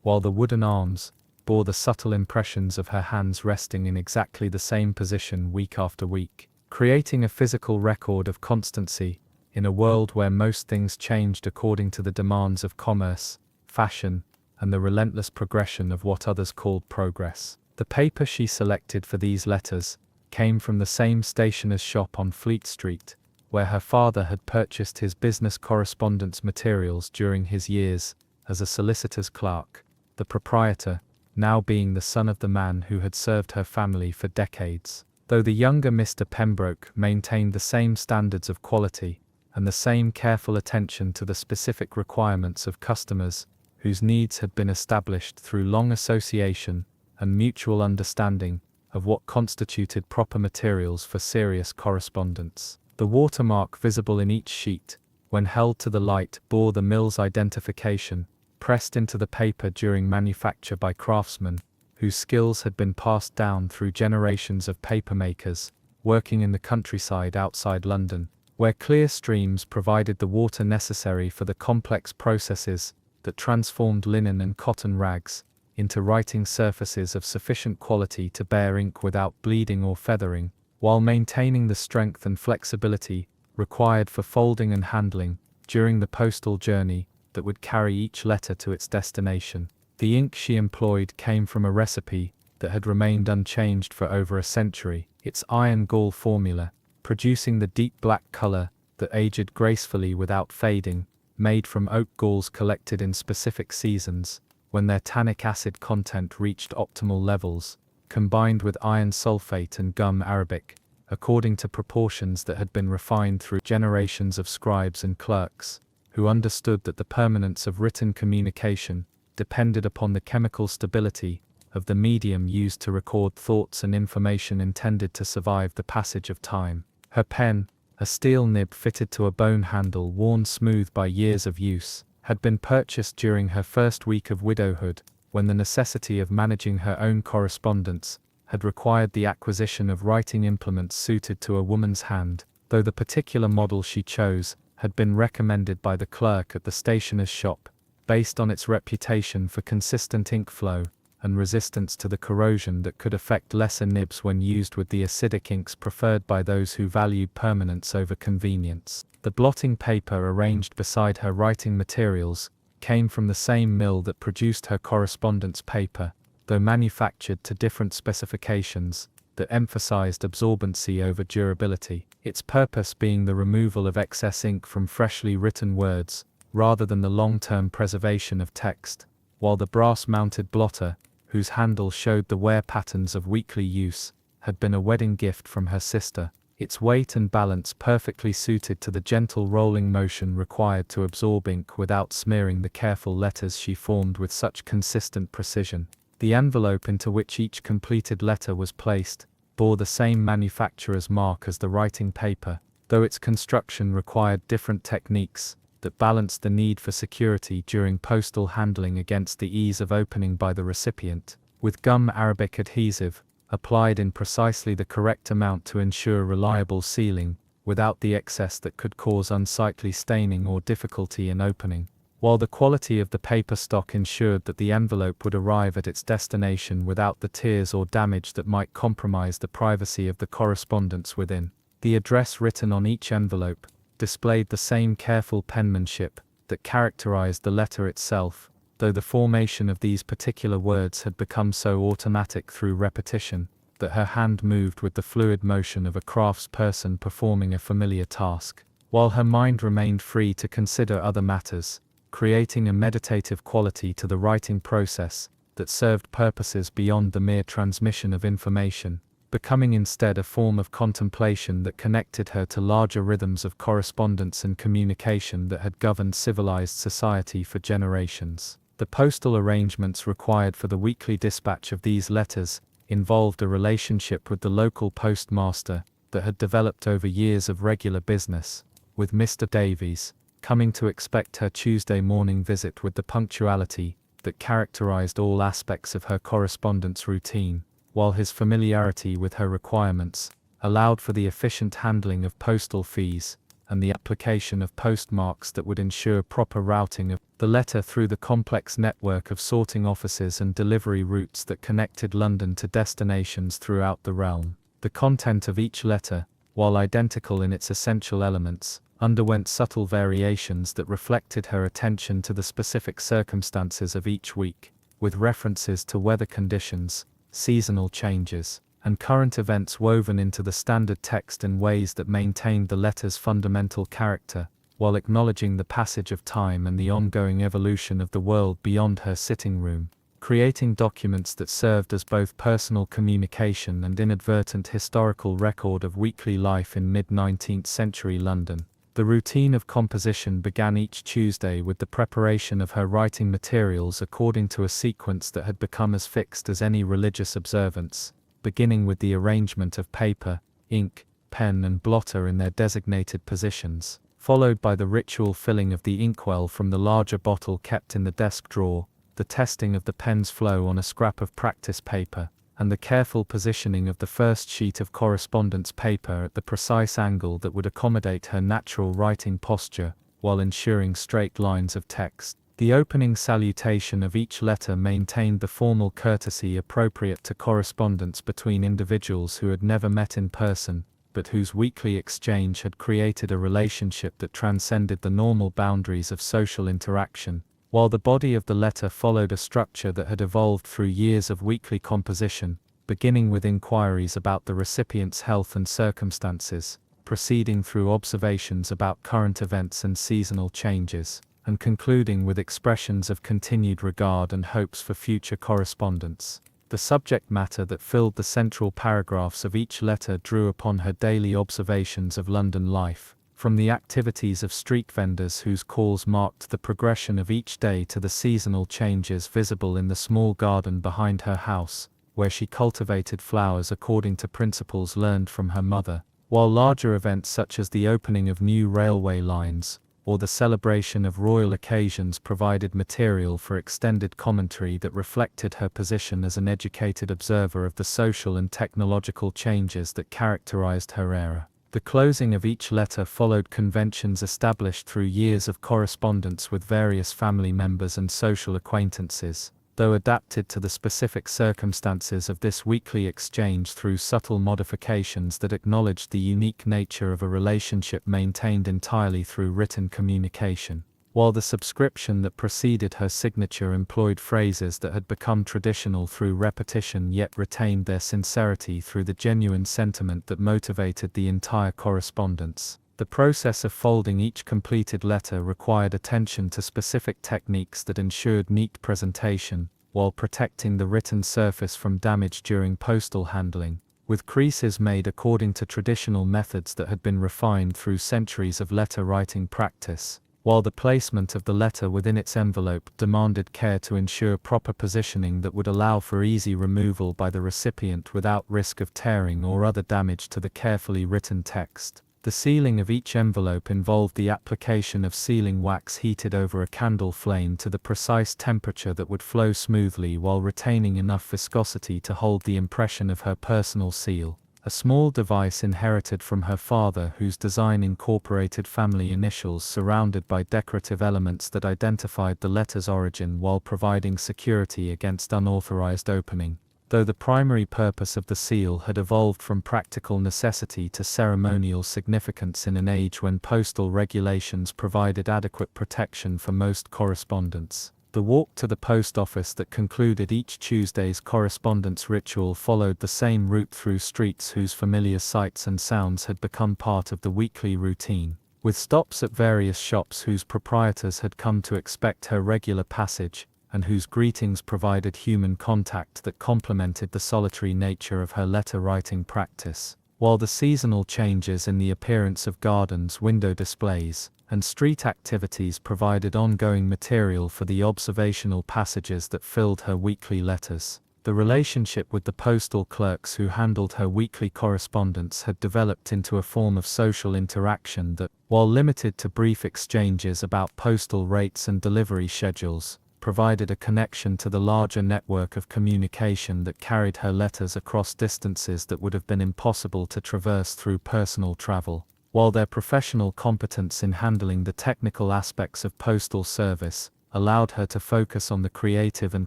while the wooden arms bore the subtle impressions of her hands resting in exactly the same position week after week, creating a physical record of constancy in a world where most things changed according to the demands of commerce, fashion, and the relentless progression of what others called progress. The paper she selected for these letters came from the same stationer's shop on Fleet Street, where her father had purchased his business correspondence materials during his years as a solicitor's clerk, the proprietor now being the son of the man who had served her family for decades. Though the younger Mr. Pembroke maintained the same standards of quality and the same careful attention to the specific requirements of customers whose needs had been established through long association and mutual understanding of what constituted proper materials for serious correspondence. The watermark visible in each sheet, when held to the light, bore the mill's identification, pressed into the paper during manufacture by craftsmen whose skills had been passed down through generations of papermakers working in the countryside outside London, where clear streams provided the water necessary for the complex processes that transformed linen and cotton rags into writing surfaces of sufficient quality to bear ink without bleeding or feathering, while maintaining the strength and flexibility required for folding and handling during the postal journey that would carry each letter to its destination. The ink she employed came from a recipe that had remained unchanged for over a century, its iron gall formula, producing the deep black color that aged gracefully without fading, made from oak galls collected in specific seasons, when their tannic acid content reached optimal levels, combined with iron sulfate and gum arabic, according to proportions that had been refined through generations of scribes and clerks, who understood that the permanence of written communication depended upon the chemical stability of the medium used to record thoughts and information intended to survive the passage of time. Her pen, a steel nib fitted to a bone handle worn smooth by years of use, had been purchased during her first week of widowhood, when the necessity of managing her own correspondence had required the acquisition of writing implements suited to a woman's hand, though the particular model she chose had been recommended by the clerk at the stationer's shop, based on its reputation for consistent ink flow and resistance to the corrosion that could affect lesser nibs when used with the acidic inks preferred by those who valued permanence over convenience. The blotting paper arranged beside her writing materials came from the same mill that produced her correspondence paper, though manufactured to different specifications that emphasized absorbency over durability, its purpose being the removal of excess ink from freshly written words, rather than the long-term preservation of text, while the brass-mounted blotter, whose handle showed the wear patterns of weekly use, had been a wedding gift from her sister, its weight and balance perfectly suited to the gentle rolling motion required to absorb ink without smearing the careful letters she formed with such consistent precision. The envelope into which each completed letter was placed bore the same manufacturer's mark as the writing paper, though its construction required different techniques that balanced the need for security during postal handling against the ease of opening by the recipient.
with gum arabic adhesive, applied in precisely the correct amount to ensure reliable sealing, without the excess that could cause unsightly staining or difficulty in opening, while the quality of the paper stock ensured that the envelope would arrive at its destination without the tears or damage that might compromise the privacy of the correspondence within. The address written on each envelope displayed the same careful penmanship that characterized the letter itself, though the formation of these particular words had become so automatic through repetition that her hand moved with the fluid motion of a craftsperson performing a familiar task, while her mind remained free to consider other matters, creating a meditative quality to the writing process that served purposes beyond the mere transmission of information, becoming instead a form of contemplation that connected her to larger rhythms of correspondence and communication that had governed civilized society for generations. The postal arrangements required for the weekly dispatch of these letters involved a relationship with the local postmaster that had developed over years of regular business, with Mr. Davies coming to expect her Tuesday morning visit with the punctuality that characterized all aspects of her correspondence routine, while his familiarity with her requirements allowed for the efficient handling of postal fees and the application of postmarks that would ensure proper routing of the letter through the complex network of sorting offices and delivery routes that connected London to destinations throughout the realm. The content of each letter, while identical in its essential elements, underwent subtle variations that reflected her attention to the specific circumstances of each week, with references to weather conditions, seasonal changes, and current events woven into the standard text in ways that maintained the letter's fundamental character, while acknowledging the passage of time and the ongoing evolution of the world beyond her sitting room, creating documents that served as both personal communication and inadvertent historical record of weekly life in mid-19th century London. The routine of composition began each Tuesday with the preparation of her writing materials according to a sequence that had become as fixed as any religious observance, beginning with the arrangement of paper, ink, pen and blotter in their designated positions, followed by the ritual filling of the inkwell from the larger bottle kept in the desk drawer, the testing of the pen's flow on a scrap of practice paper, and the careful positioning of the first sheet of correspondence paper at the precise angle that would accommodate her natural writing posture, while ensuring straight lines of text. The opening salutation of each letter maintained the formal courtesy appropriate to correspondence between individuals who had never met in person, but whose weekly exchange had created a relationship that transcended the normal boundaries of social interaction, while the body of the letter followed a structure that had evolved through years of weekly composition, beginning with inquiries about the recipient's health and circumstances, proceeding through observations about current events and seasonal changes, and concluding with expressions of continued regard and hopes for future correspondence. The subject matter that filled the central paragraphs of each letter drew upon her daily observations of London life, from the activities of street vendors whose calls marked the progression of each day to the seasonal changes visible in the small garden behind her house, where she cultivated flowers according to principles learned from her mother, while larger events such as the opening of new railway lines, or the celebration of royal occasions provided material for extended commentary that reflected her position as an educated observer of the social and technological changes that characterized her era. The closing of each letter followed conventions established through years of correspondence with various family members and social acquaintances, though adapted to the specific circumstances of this weekly exchange through subtle modifications that acknowledged the unique nature of a relationship maintained entirely through written communication, while the subscription that preceded her signature employed phrases that had become traditional through repetition yet retained their sincerity through the genuine sentiment that motivated the entire correspondence. The process of folding each completed letter required attention to specific techniques that ensured neat presentation, while protecting the written surface from damage during postal handling, with creases made according to traditional methods that had been refined through centuries of letter writing practice, while the placement of the letter within its envelope demanded care to ensure proper positioning that would allow for easy removal by the recipient without risk of tearing or other damage to the carefully written text.
The sealing of each envelope involved the application of sealing wax heated over a candle flame to the precise temperature that would flow smoothly while retaining enough viscosity to hold the impression of her personal seal. A small device inherited from her father whose design incorporated family initials surrounded by decorative elements that identified the letter's origin while providing security against unauthorized opening. Though the primary purpose of the seal had evolved from practical necessity to ceremonial significance in an age when postal regulations provided adequate protection for most correspondence. The walk to the post office that concluded each Tuesday's correspondence ritual followed the same route through streets whose familiar sights and sounds had become part of the weekly routine, with stops at various shops whose proprietors had come to expect her regular passage, and whose greetings provided human contact that complemented the solitary nature of her letter-writing practice, while the seasonal changes in the appearance of gardens, window displays, and street activities provided ongoing material for the observational passages that filled her weekly letters. The relationship with the postal clerks who handled her weekly correspondence had developed into a form of social interaction that, while limited to brief exchanges about postal rates and delivery schedules, provided a connection to the larger network of communication that carried her letters across distances that would have been impossible to traverse through personal travel. While their professional competence in handling the technical aspects of postal service allowed her to focus on the creative and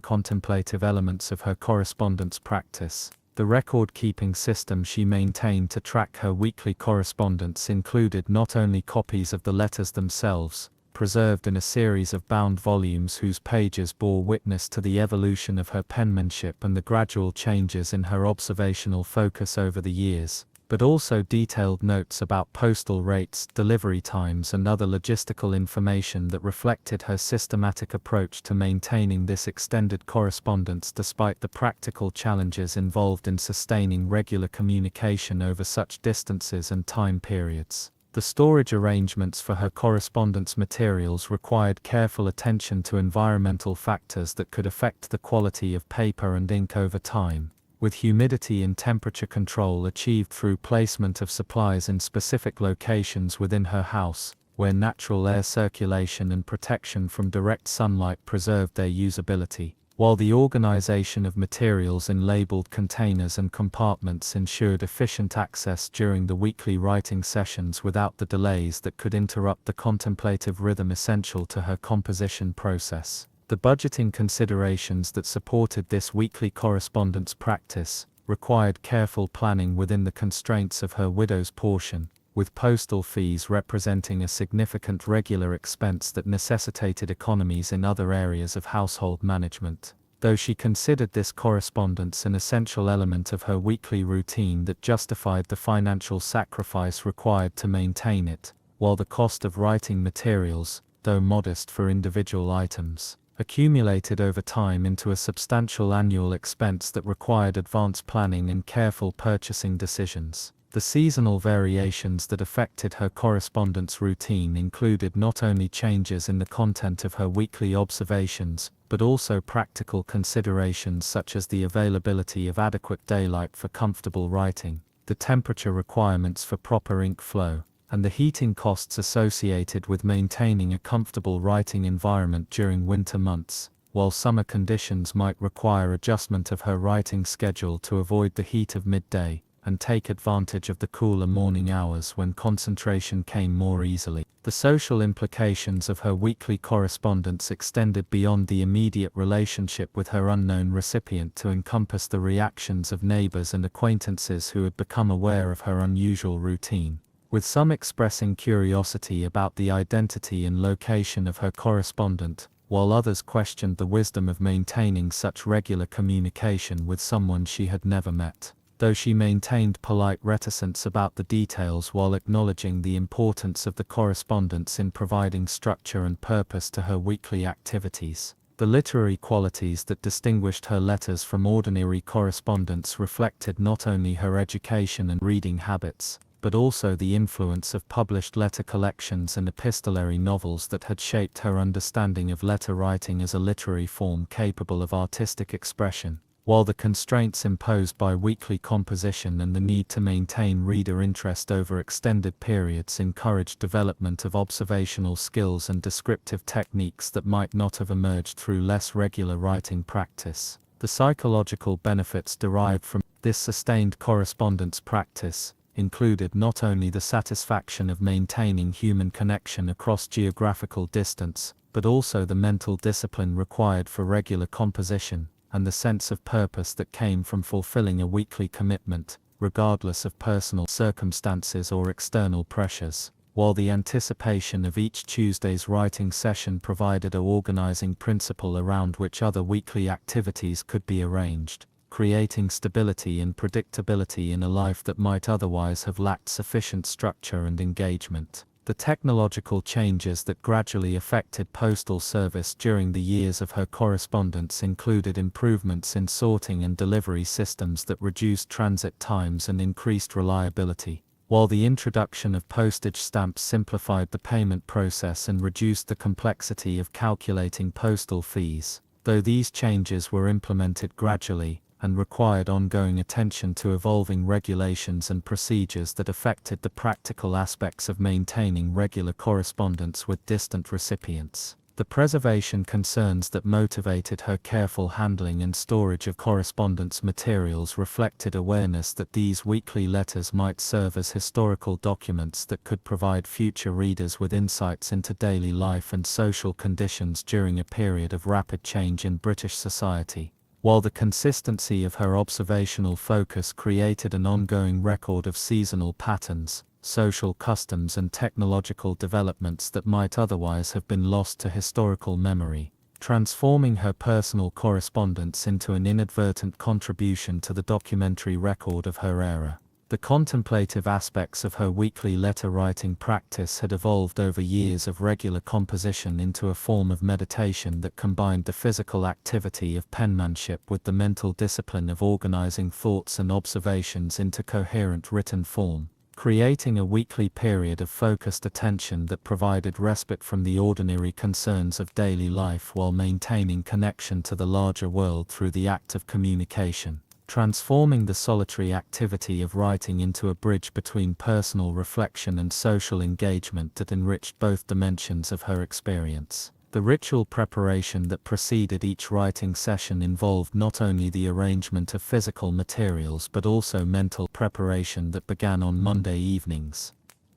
contemplative elements of her correspondence practice, the record-keeping system she maintained to track her weekly correspondence included not only copies of the letters themselves, preserved in a series of bound volumes whose pages bore witness to the evolution of her penmanship and the gradual changes in her observational focus over the years, but also detailed notes about postal rates, delivery times and other logistical information that reflected her systematic approach to maintaining this extended correspondence despite the practical challenges involved in sustaining regular communication over such distances and time periods. The storage arrangements for her correspondence materials required careful attention to environmental factors that could affect the quality of paper and ink over time, with humidity and temperature control achieved through placement of supplies in specific locations within her house, where natural air circulation and protection from direct sunlight preserved their usability, while the organization of materials in labeled containers and compartments ensured efficient access during the weekly writing sessions without the delays that could interrupt the contemplative rhythm essential to her composition process. The budgeting considerations that supported this weekly correspondence practice required careful planning within the constraints of her widow's portion, with postal fees representing a significant regular expense that necessitated economies in other areas of household management. Though she considered this correspondence an essential element of her weekly routine that justified the financial sacrifice required to maintain it, while the cost of writing materials, though modest for individual items, accumulated over time into a substantial annual expense that required advanced planning and careful purchasing decisions. The seasonal variations that affected her correspondence routine included not only changes in the content of her weekly observations, but also practical considerations such as the availability of adequate daylight for comfortable writing, the temperature requirements for proper ink flow, and the heating costs associated with maintaining a comfortable writing environment during winter months, while summer conditions might require adjustment of her writing schedule to avoid the heat of midday and take advantage of the cooler morning hours when concentration came more easily. The social implications of her weekly correspondence extended beyond the immediate relationship with her unknown recipient to encompass the reactions of neighbors and acquaintances who had become aware of her unusual routine, with some expressing curiosity about the identity and location of her correspondent, while others questioned the wisdom of maintaining such regular communication with someone she had never met. Though she maintained polite reticence about the details while acknowledging the importance of the correspondence in providing structure and purpose to her weekly activities. The literary qualities that distinguished her letters from ordinary correspondence reflected not only her education and reading habits, but also the influence of published letter collections and epistolary novels that had shaped her understanding of letter writing as a literary form capable of artistic expression. while the constraints imposed by weekly composition and the need to maintain reader interest over extended periods encouraged development of observational skills and descriptive techniques that might not have emerged through less regular writing practice. The psychological benefits derived from this sustained correspondence practice included not only the satisfaction of maintaining human connection across geographical distance, but also the mental discipline required for regular composition, and the sense of purpose that came from fulfilling a weekly commitment, regardless of personal circumstances or external pressures. While the anticipation of each Tuesday's writing session provided an organizing principle around which other weekly activities could be arranged, creating stability and predictability in a life that might otherwise have lacked sufficient structure and engagement. The technological changes that gradually affected postal service during the years of her correspondence included improvements in sorting and delivery systems that reduced transit times and increased reliability, while the introduction of postage stamps simplified the payment process and reduced the complexity of calculating postal fees. Though these changes were implemented gradually, and required ongoing attention to evolving regulations and procedures that affected the practical aspects of maintaining regular correspondence with distant recipients. The preservation concerns that motivated her careful handling and storage of correspondence materials reflected awareness that these weekly letters might serve as historical documents that could provide future readers with insights into daily life and social conditions during a period of rapid change in British society. While the consistency of her observational focus created an ongoing record of seasonal patterns, social customs and technological developments that might otherwise have been lost to historical memory, transforming her personal correspondence into an inadvertent contribution to the documentary record of her era. The contemplative aspects of her weekly letter-writing practice had evolved over years of regular composition into a form of meditation that combined the physical activity of penmanship with the mental discipline of organizing thoughts and observations into coherent written form, creating a weekly period of focused attention that provided respite from the ordinary concerns of daily life while maintaining connection to the larger world through the act of communication, transforming the solitary activity of writing into a bridge between personal reflection and social engagement that enriched both dimensions of her experience. The ritual preparation that preceded each writing session involved not only the arrangement of physical materials but also mental preparation that began on Monday evenings,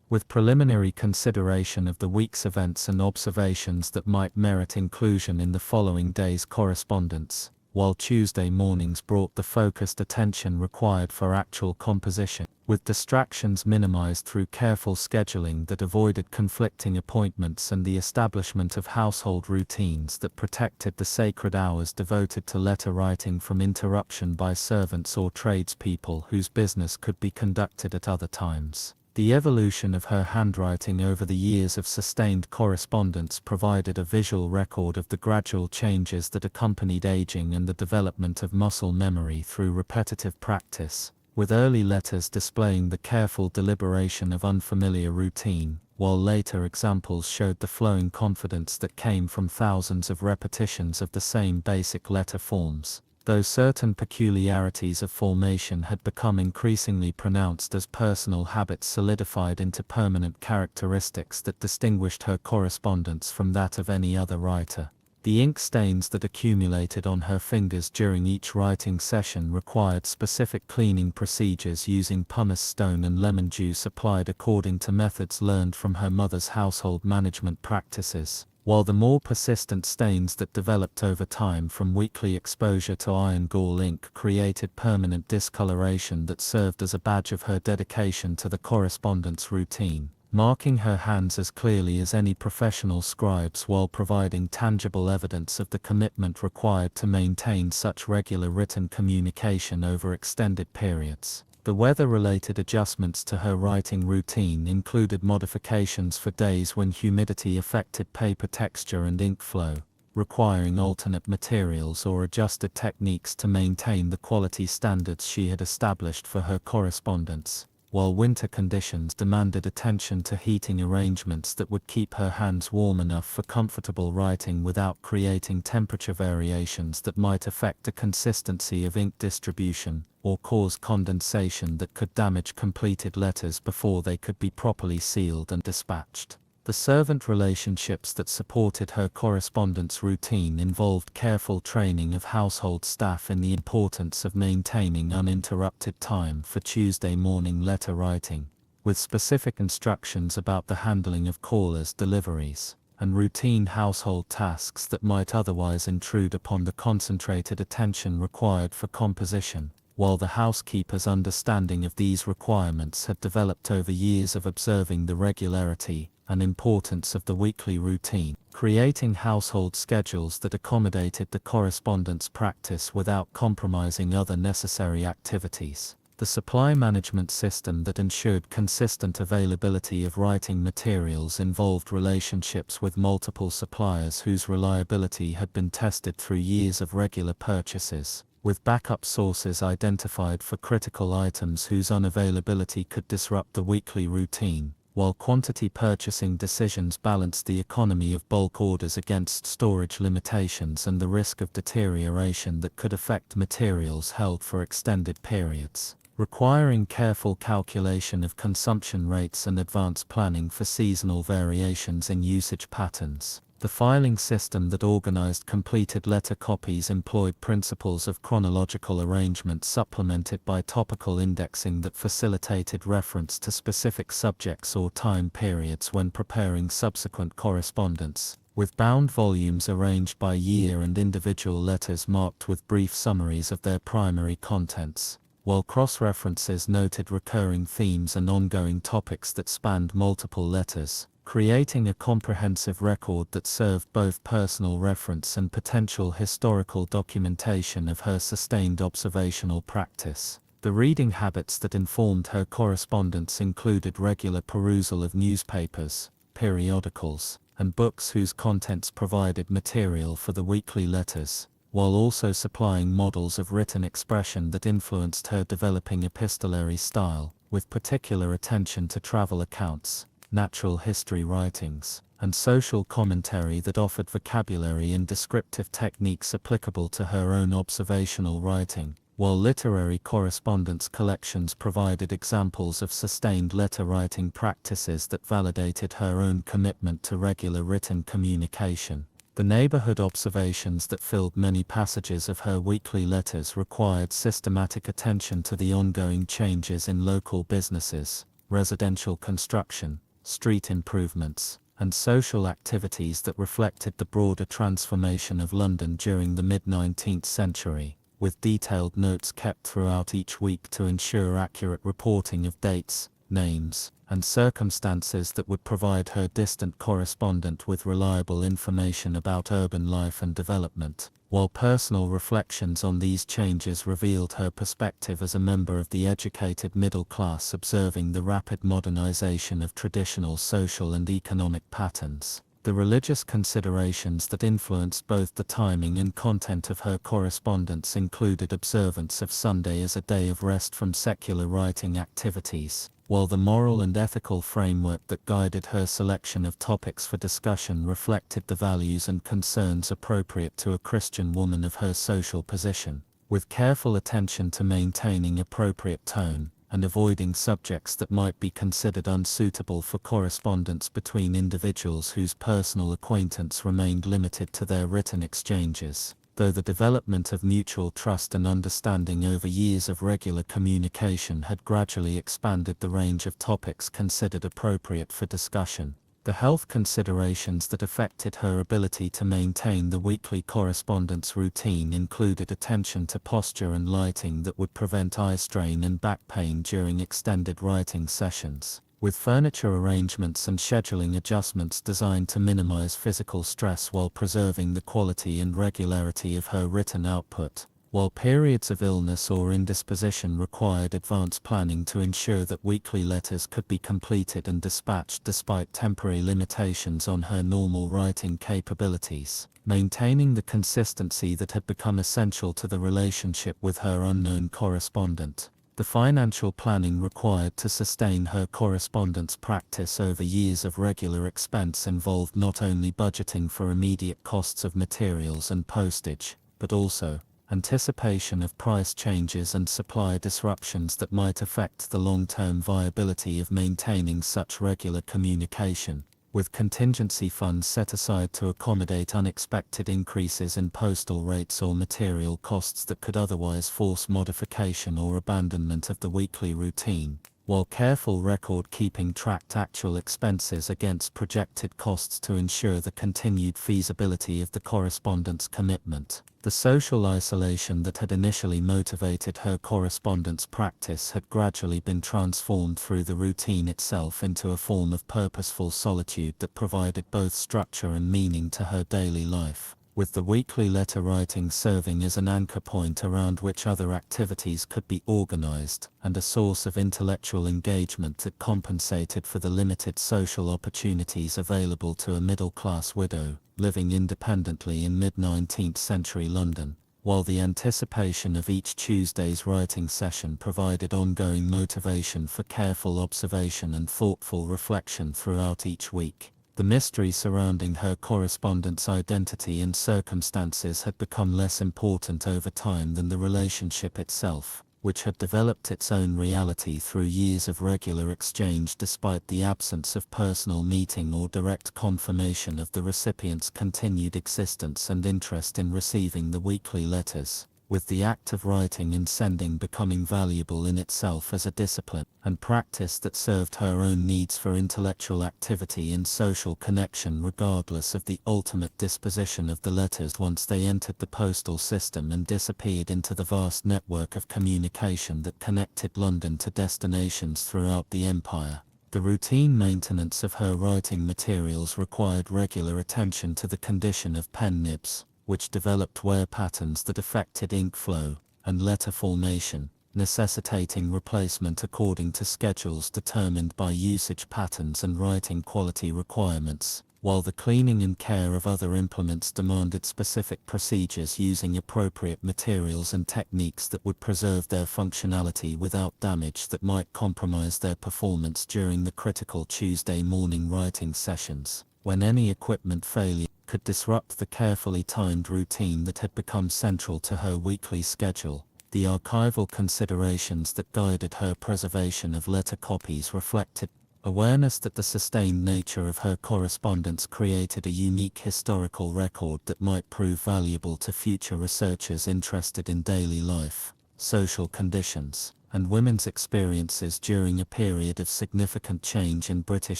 with preliminary consideration of the week's events and observations that might merit inclusion in the following day's correspondence, while Tuesday mornings brought the focused attention required for actual composition, with distractions minimized through careful scheduling that avoided conflicting appointments and the establishment of household routines that protected the sacred hours devoted to letter writing from interruption by servants or tradespeople whose business could be conducted at other times. The evolution of her handwriting over the years of sustained correspondence provided a visual record of the gradual changes that accompanied aging and the development of muscle memory through repetitive practice, with early letters displaying the careful deliberation of unfamiliar routine, while later examples showed the flowing confidence that came from thousands of repetitions of the same basic letter forms. Though certain peculiarities of formation had become increasingly pronounced as personal habits solidified into permanent characteristics that distinguished her correspondence from that of any other writer, the ink stains that accumulated on her fingers during each writing session required specific cleaning procedures using pumice stone and lemon juice applied according to methods learned from her mother's household management practices, while the more persistent stains that developed over time from weekly exposure to iron gall ink created permanent discoloration that served as a badge of her dedication to the correspondence routine, marking her hands as clearly as any professional scribe's while providing tangible evidence of the commitment required to maintain such regular written communication over extended periods. The weather-related adjustments to her writing routine included modifications for days when humidity affected paper texture and ink flow, requiring alternate materials or adjusted techniques to maintain the quality standards she had established for her correspondence. while winter conditions demanded attention to heating arrangements that would keep her hands warm enough for comfortable writing without creating temperature variations that might affect the consistency of ink distribution, or cause condensation that could damage completed letters before they could be properly sealed and dispatched. The servant relationships that supported her correspondence routine involved careful training of household staff in the importance of maintaining uninterrupted time for Tuesday morning letter writing, with specific instructions about the handling of callers' deliveries, and routine household tasks that might otherwise intrude upon the concentrated attention required for composition. While the housekeeper's understanding of these requirements had developed over years of observing the regularity and importance of the weekly routine, creating household schedules that accommodated the correspondence practice without compromising other necessary activities. The supply management system that ensured consistent availability of writing materials involved relationships with multiple suppliers whose reliability had been tested through years of regular purchases, with backup sources identified for critical items whose unavailability could disrupt the weekly routine, while quantity purchasing decisions balanced the economy of bulk orders against storage limitations and the risk of deterioration that could affect materials held for extended periods, requiring careful calculation of consumption rates and advanced planning for seasonal variations in usage patterns. The filing system that organized completed letter copies employed principles of chronological arrangement supplemented by topical indexing that facilitated reference to specific subjects or time periods when preparing subsequent correspondence, with bound volumes arranged by year and individual letters marked with brief summaries of their primary contents, while cross-references noted recurring themes and ongoing topics that spanned multiple letters, creating a comprehensive record that served both personal reference and potential historical documentation of her sustained observational practice. The reading habits that informed her correspondence included regular perusal of newspapers, periodicals, and books whose contents provided material for the weekly letters, while also supplying models of written expression that influenced her developing epistolary style, with particular attention to travel accounts, natural history writings, and social commentary that offered vocabulary and descriptive techniques applicable to her own observational writing, while literary correspondence collections provided examples of sustained letter writing practices that validated her own commitment to regular written communication. The neighborhood observations that filled many passages of her weekly letters required systematic attention to the ongoing changes in local businesses, residential construction, street improvements, and social activities that reflected the broader transformation of London during the mid-19th century, with detailed notes kept throughout each week to ensure accurate reporting of dates, names, and circumstances that would provide her distant correspondent with reliable information about urban life and development, while personal reflections on these changes revealed her perspective as a member of the educated middle class observing the rapid modernization of traditional social and economic patterns. The religious considerations that influenced both the timing and content of her correspondence included observance of Sunday as a day of rest from secular writing activities, while the moral and ethical framework that guided her selection of topics for discussion reflected the values and concerns appropriate to a Christian woman of her social position, with careful attention to maintaining appropriate tone, and avoiding subjects that might be considered unsuitable for correspondence between individuals whose personal acquaintance remained limited to their written exchanges. Though the development of mutual trust and understanding over years of regular communication had gradually expanded the range of topics considered appropriate for discussion, the health considerations that affected her ability to maintain the weekly correspondence routine included attention to posture and lighting that would prevent eye strain and back pain during extended writing sessions, with furniture arrangements and scheduling adjustments designed to minimize physical stress while preserving the quality and regularity of her written output, while periods of illness or indisposition required advanced planning to ensure that weekly letters could be completed and dispatched despite temporary limitations on her normal writing capabilities, maintaining the consistency that had become essential to the relationship with her unknown correspondent.
The financial planning required to sustain her correspondence practice over years of regular expense involved not only budgeting for immediate costs of materials and postage, but also anticipation of price changes and supply disruptions that might affect the long-term viability of maintaining such regular communication, with contingency funds set aside to accommodate unexpected increases in postal rates or material costs that could otherwise force modification or abandonment of the weekly routine, while careful record-keeping tracked actual expenses against projected costs to ensure the continued feasibility of the correspondence commitment. The social isolation that had initially motivated her correspondence practice had gradually been transformed through the routine itself into a form of purposeful solitude that provided both structure and meaning to her daily life, with the weekly letter writing serving as an anchor point around which other activities could be organized, and a source of intellectual engagement that compensated for the limited social opportunities available to a middle-class widow living independently in mid-19th century London, while the anticipation of each Tuesday's writing session provided ongoing motivation for careful observation and thoughtful reflection throughout each week. The mystery surrounding her correspondence identity and circumstances had become less important over time than the relationship itself, which had developed its own reality through years of regular exchange despite the absence of personal meeting or direct confirmation of the recipient's continued existence and interest in receiving the weekly letters, with the act of writing and sending becoming valuable in itself as a discipline and practice that served her own needs for intellectual activity and social connection regardless of the ultimate disposition of the letters once they entered the postal system and disappeared into the vast network of communication that connected London to destinations throughout the empire. The routine maintenance of her writing materials required regular attention to the condition of pen nibs, which developed wear patterns that affected ink flow and letter formation, necessitating replacement according to schedules determined by usage patterns and writing quality requirements, while the cleaning and care of other implements demanded specific procedures using appropriate materials and techniques that would preserve their functionality without damage that might compromise their performance during the critical Tuesday morning writing sessions, when any equipment failure could disrupt the carefully timed routine that had become central to her weekly schedule. The archival considerations that guided her preservation of letter copies reflected awareness that the sustained nature of her correspondence created a unique historical record that might prove valuable to future researchers interested in daily life, social conditions, and women's experiences during a period of significant change in British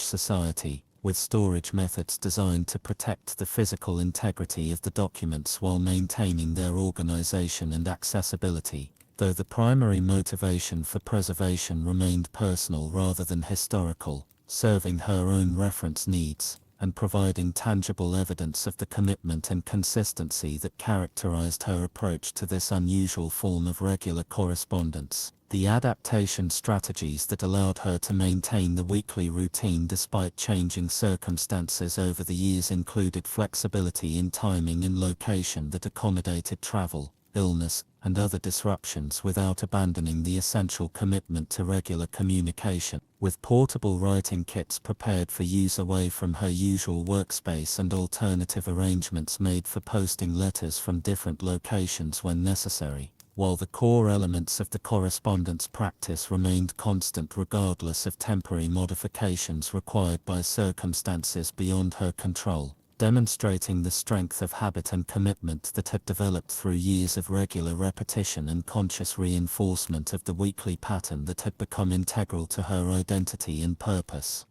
society, with storage methods designed to protect the physical integrity of the documents while maintaining their organization and accessibility, though the primary motivation for preservation remained personal rather than historical, serving her own reference needs, and providing tangible evidence of the commitment and consistency that characterized her approach to this unusual form of regular correspondence. The adaptation strategies that allowed her to maintain the weekly routine despite changing circumstances over the years included flexibility in timing and location that accommodated travel, illness, and other disruptions without abandoning the essential commitment to regular communication, with portable writing kits prepared for use away from her usual workspace and alternative arrangements made for posting letters from different locations when necessary, while the core elements of the correspondence practice remained constant regardless of temporary modifications required by circumstances beyond her control, demonstrating the strength of habit and commitment that had developed through years of regular repetition and conscious reinforcement of the weekly pattern that had become integral to her identity and purpose.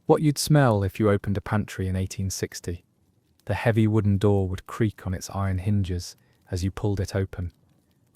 What you'd smell if you opened a pantry in 1860. The heavy wooden door would creak on its iron hinges as you pulled it open,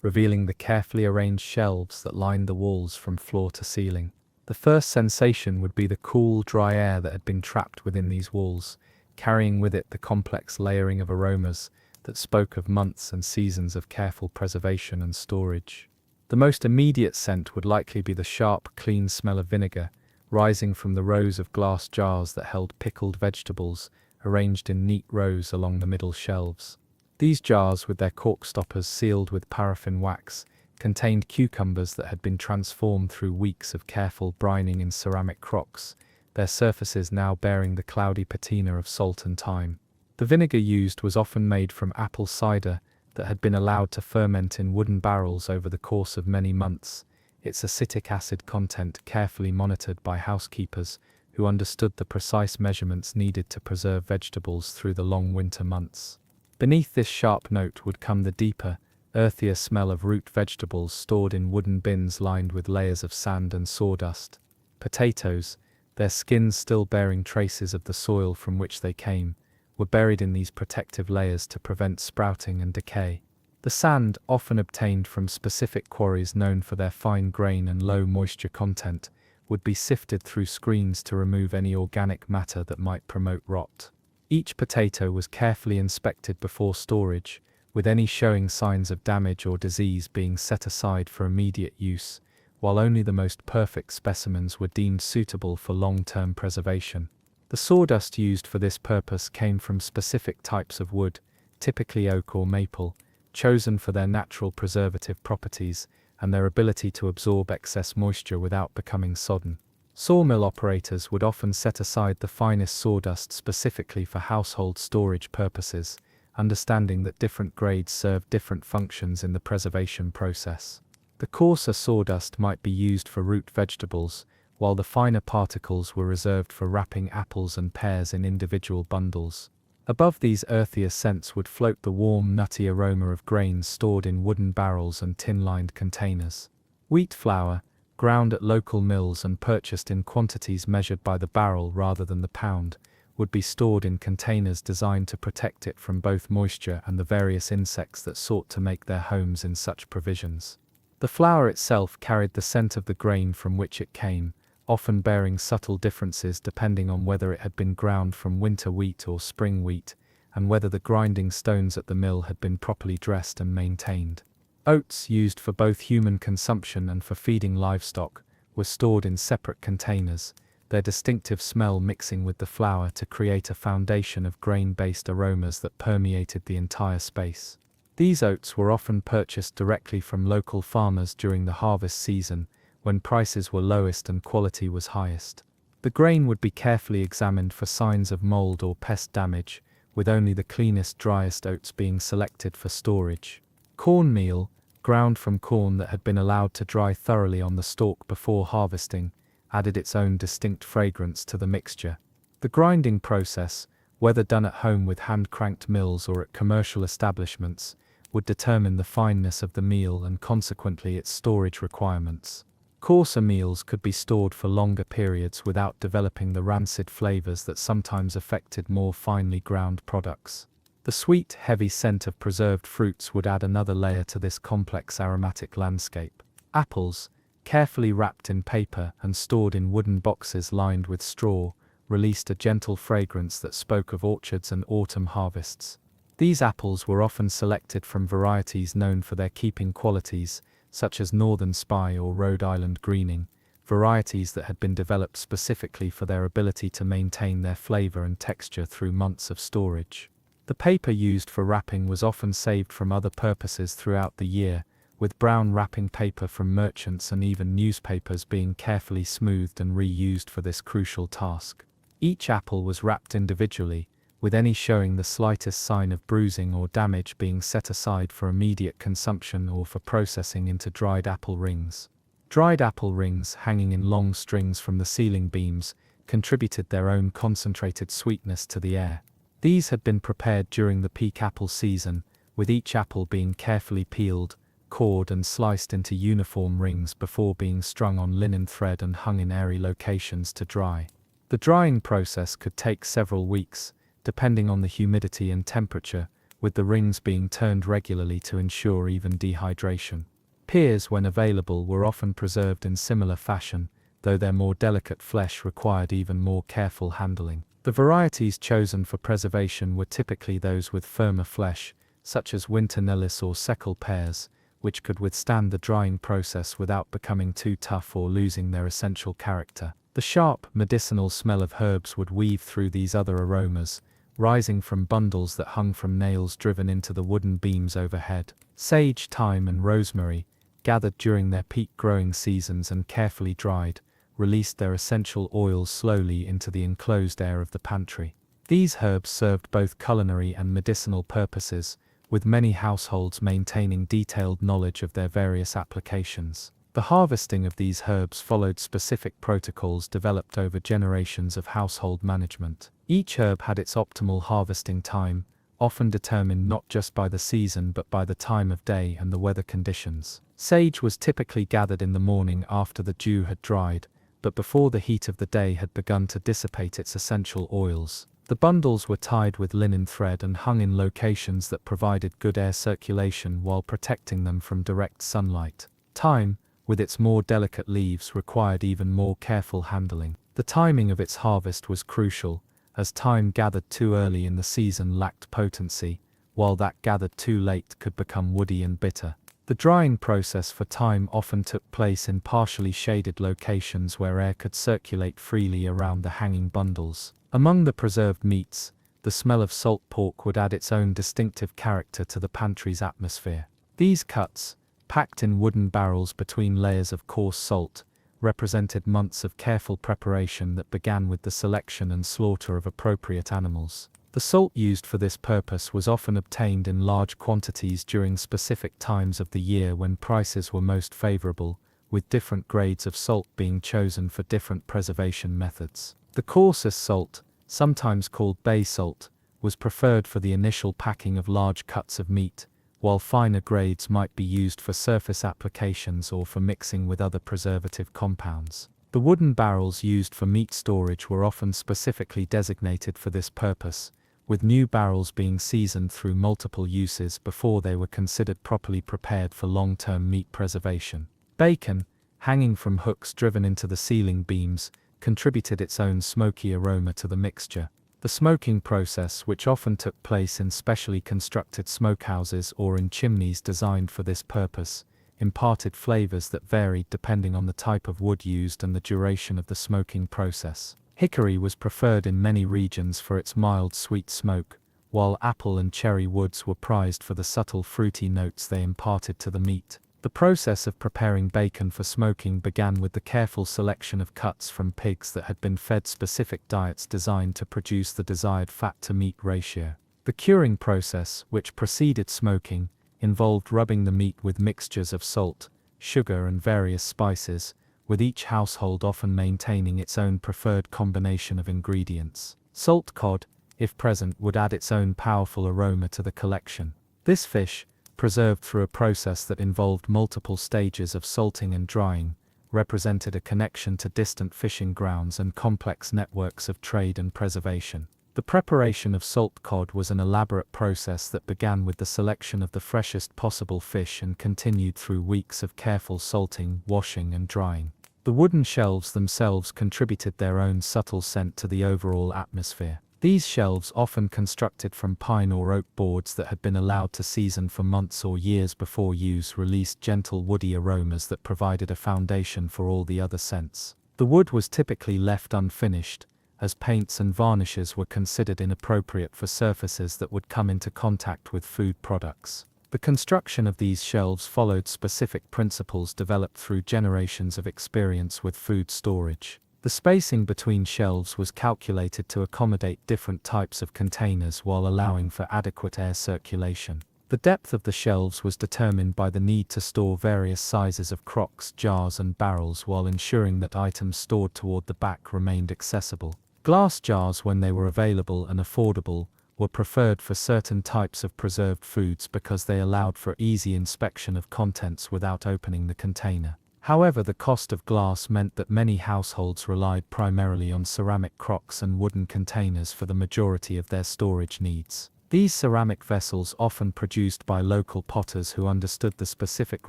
revealing the carefully arranged shelves that lined the walls from floor to ceiling. The first sensation would be the cool, dry air that had been trapped within these walls, carrying with it the complex layering of aromas that spoke of months and seasons of careful preservation and storage. The most immediate scent would likely be the sharp, clean smell of vinegar, rising from the rows of glass jars that held pickled vegetables arranged in neat rows along the middle shelves. These jars, with their cork stoppers sealed with paraffin wax, contained cucumbers that had been transformed through weeks of careful brining in ceramic crocks, their surfaces now bearing the cloudy patina of salt and thyme. The vinegar used was often made from apple cider that had been allowed to ferment in wooden barrels over the course of many months, its acetic acid content carefully monitored by housekeepers who understood the precise measurements needed to preserve vegetables through the long winter months. Beneath this sharp note would come the deeper, earthier smell of root vegetables stored in wooden bins lined with layers of sand and sawdust. Potatoes, their skins still bearing traces of the soil from which they came, were buried in these protective layers to prevent sprouting and decay. The sand, often obtained from specific quarries known for their fine grain and low moisture content, would be sifted through screens to remove any organic matter that might promote rot. Each potato was carefully inspected before storage, with any showing signs of damage or disease being set aside for immediate use, while only the most perfect specimens were deemed suitable for long-term preservation. The sawdust used for this purpose came from specific types of wood, typically oak or maple, chosen for their natural preservative properties and their ability to absorb excess moisture without becoming sodden. Sawmill operators would often set aside the finest sawdust specifically for household storage purposes, understanding that different grades serve different functions in the preservation process. The coarser sawdust might be used for root vegetables, while the finer particles were reserved for wrapping apples and pears in individual bundles. Above these earthier scents would float the warm, nutty aroma of grains stored in wooden barrels and tin-lined containers. Wheat flour, ground at local mills and purchased in quantities measured by the barrel rather than the pound, would be stored in containers designed to protect it from both moisture and the various insects that sought to make their homes in such provisions. The flour itself carried the scent of the grain from which it came, often bearing subtle differences depending on whether it had been ground from winter wheat or spring wheat, and whether the grinding stones at the mill had been properly dressed and maintained. Oats, used for both human consumption and for feeding livestock, were stored in separate containers, their distinctive smell mixing with the flour to create a foundation of grain-based aromas that permeated the entire space. These oats were often purchased directly from local farmers during the harvest season, when prices were lowest and quality was highest. The grain would be carefully examined for signs of mold or pest damage, with only the cleanest, driest oats being selected for storage. Cornmeal, ground from corn that had been allowed to dry thoroughly on the stalk before harvesting, added its own distinct fragrance to the mixture. The grinding process, whether done at home with hand-cranked mills or at commercial establishments, would determine the fineness of the meal and consequently its storage requirements. Coarser meals could be stored for longer periods without developing the rancid flavors that sometimes affected more finely ground products. The sweet, heavy scent of preserved fruits would add another layer to this complex aromatic landscape. Apples, carefully wrapped in paper and stored in wooden boxes lined with straw, released a gentle fragrance that spoke of orchards and autumn harvests. These apples were often selected from varieties known for their keeping qualities, such as Northern Spy or Rhode Island Greening, varieties that had been developed specifically for their ability to maintain their flavor and texture through months of storage. The paper used for wrapping was often saved from other purposes throughout the year, with brown wrapping paper from merchants and even newspapers being carefully smoothed and reused for this crucial task. Each apple was wrapped individually, with any showing the slightest sign of bruising or damage being set aside for immediate consumption or for processing into dried apple rings. Dried apple rings, hanging in long strings from the ceiling beams, contributed their own concentrated sweetness to the air. These had been prepared during the peak apple season, with each apple being carefully peeled, cored and sliced into uniform rings before being strung on linen thread and hung in airy locations to dry. The drying process could take several weeks, depending on the humidity and temperature, with the rings being turned regularly to ensure even dehydration. Pears, when available, were often preserved in similar fashion, though their more delicate flesh required even more careful handling. The varieties chosen for preservation were typically those with firmer flesh, such as winter Nellis or Seckel pears, which could withstand the drying process without becoming too tough or losing their essential character. The sharp, medicinal smell of herbs would weave through these other aromas,
rising from bundles that hung from nails driven into the wooden beams overhead. Sage, thyme, and rosemary, gathered during their peak growing seasons and carefully dried, released their essential oils slowly into the enclosed air of the pantry. These herbs served both culinary and medicinal purposes, with many households maintaining detailed knowledge of their various applications. The harvesting of these herbs followed specific protocols developed over generations of household management. Each herb had its optimal harvesting time, often determined not just by the season but by the time of day and the weather conditions. Sage was typically gathered in the morning after the dew had dried, but before the heat of the day had begun to dissipate its essential oils. The bundles were tied with linen thread and hung in locations that provided good air circulation while protecting them from direct sunlight. Thyme, with its more delicate leaves, required even more careful handling. The timing of its harvest was crucial, as thyme gathered too early in the season lacked potency, while that gathered too late could become woody and bitter. The drying process for thyme often took place in partially shaded locations where air could circulate freely around the hanging bundles. Among the preserved meats, the smell of salt pork would add its own distinctive character to the pantry's atmosphere. These cuts, packed in wooden barrels between layers of coarse salt, represented months of careful preparation that began with the selection and slaughter of appropriate animals. The salt used for this purpose was often obtained in large quantities during specific times of the year when prices were most favorable, with different grades of salt being chosen for different preservation methods. The coarsest salt, sometimes called bay salt, was preferred for the initial packing of large cuts of meat, while finer grades might be used for surface applications or for mixing with other preservative compounds. The wooden barrels used for meat storage were often specifically designated for this purpose, with new barrels being seasoned through multiple uses before they were considered properly prepared for long-term meat preservation. Bacon, hanging from hooks driven into the ceiling beams, contributed its own smoky aroma to the mixture. The smoking process, which often took place in specially constructed smokehouses or in chimneys designed for this purpose, imparted flavors that varied depending on the type of wood used and the duration of the smoking process. Hickory was preferred in many regions for its mild sweet smoke, while apple and cherry woods were prized for the subtle fruity notes they imparted to the meat. The process of preparing bacon for smoking began with the careful selection of cuts from pigs that had been fed specific diets designed to produce the desired fat-to-meat ratio. The curing process, which preceded smoking, involved rubbing the meat with mixtures of salt, sugar, and various spices, with each household often maintaining its own preferred combination of ingredients. Salt cod, if present, would add its own powerful aroma to the collection. This fish, preserved through a process that involved multiple stages of salting and drying, represented a connection to distant fishing grounds and complex networks of trade and preservation. The preparation of salt cod was an elaborate process that began with the selection of the freshest possible fish and continued through weeks of careful salting, washing, and drying. The wooden shelves themselves contributed their own subtle scent to the overall atmosphere. These shelves, often constructed from pine or oak boards that had been allowed to season for months or years before use, released gentle woody aromas that provided a foundation for all the other scents. The wood was typically left unfinished, as paints and varnishes were considered inappropriate for surfaces that would come into contact with food products. The construction of these shelves followed specific principles developed through generations of experience with food storage. The spacing between shelves was calculated to accommodate different types of containers while allowing for adequate air circulation. The depth of the shelves was determined by the need to store various sizes of crocks, jars, and barrels while ensuring that items stored toward the back remained accessible. Glass jars, when they were available and affordable, were preferred for certain types of preserved foods because they allowed for easy inspection of contents without opening the container. However, the cost of glass meant that many households relied primarily on ceramic crocks and wooden containers for the majority of their storage needs. These ceramic vessels, often produced by local potters who understood the specific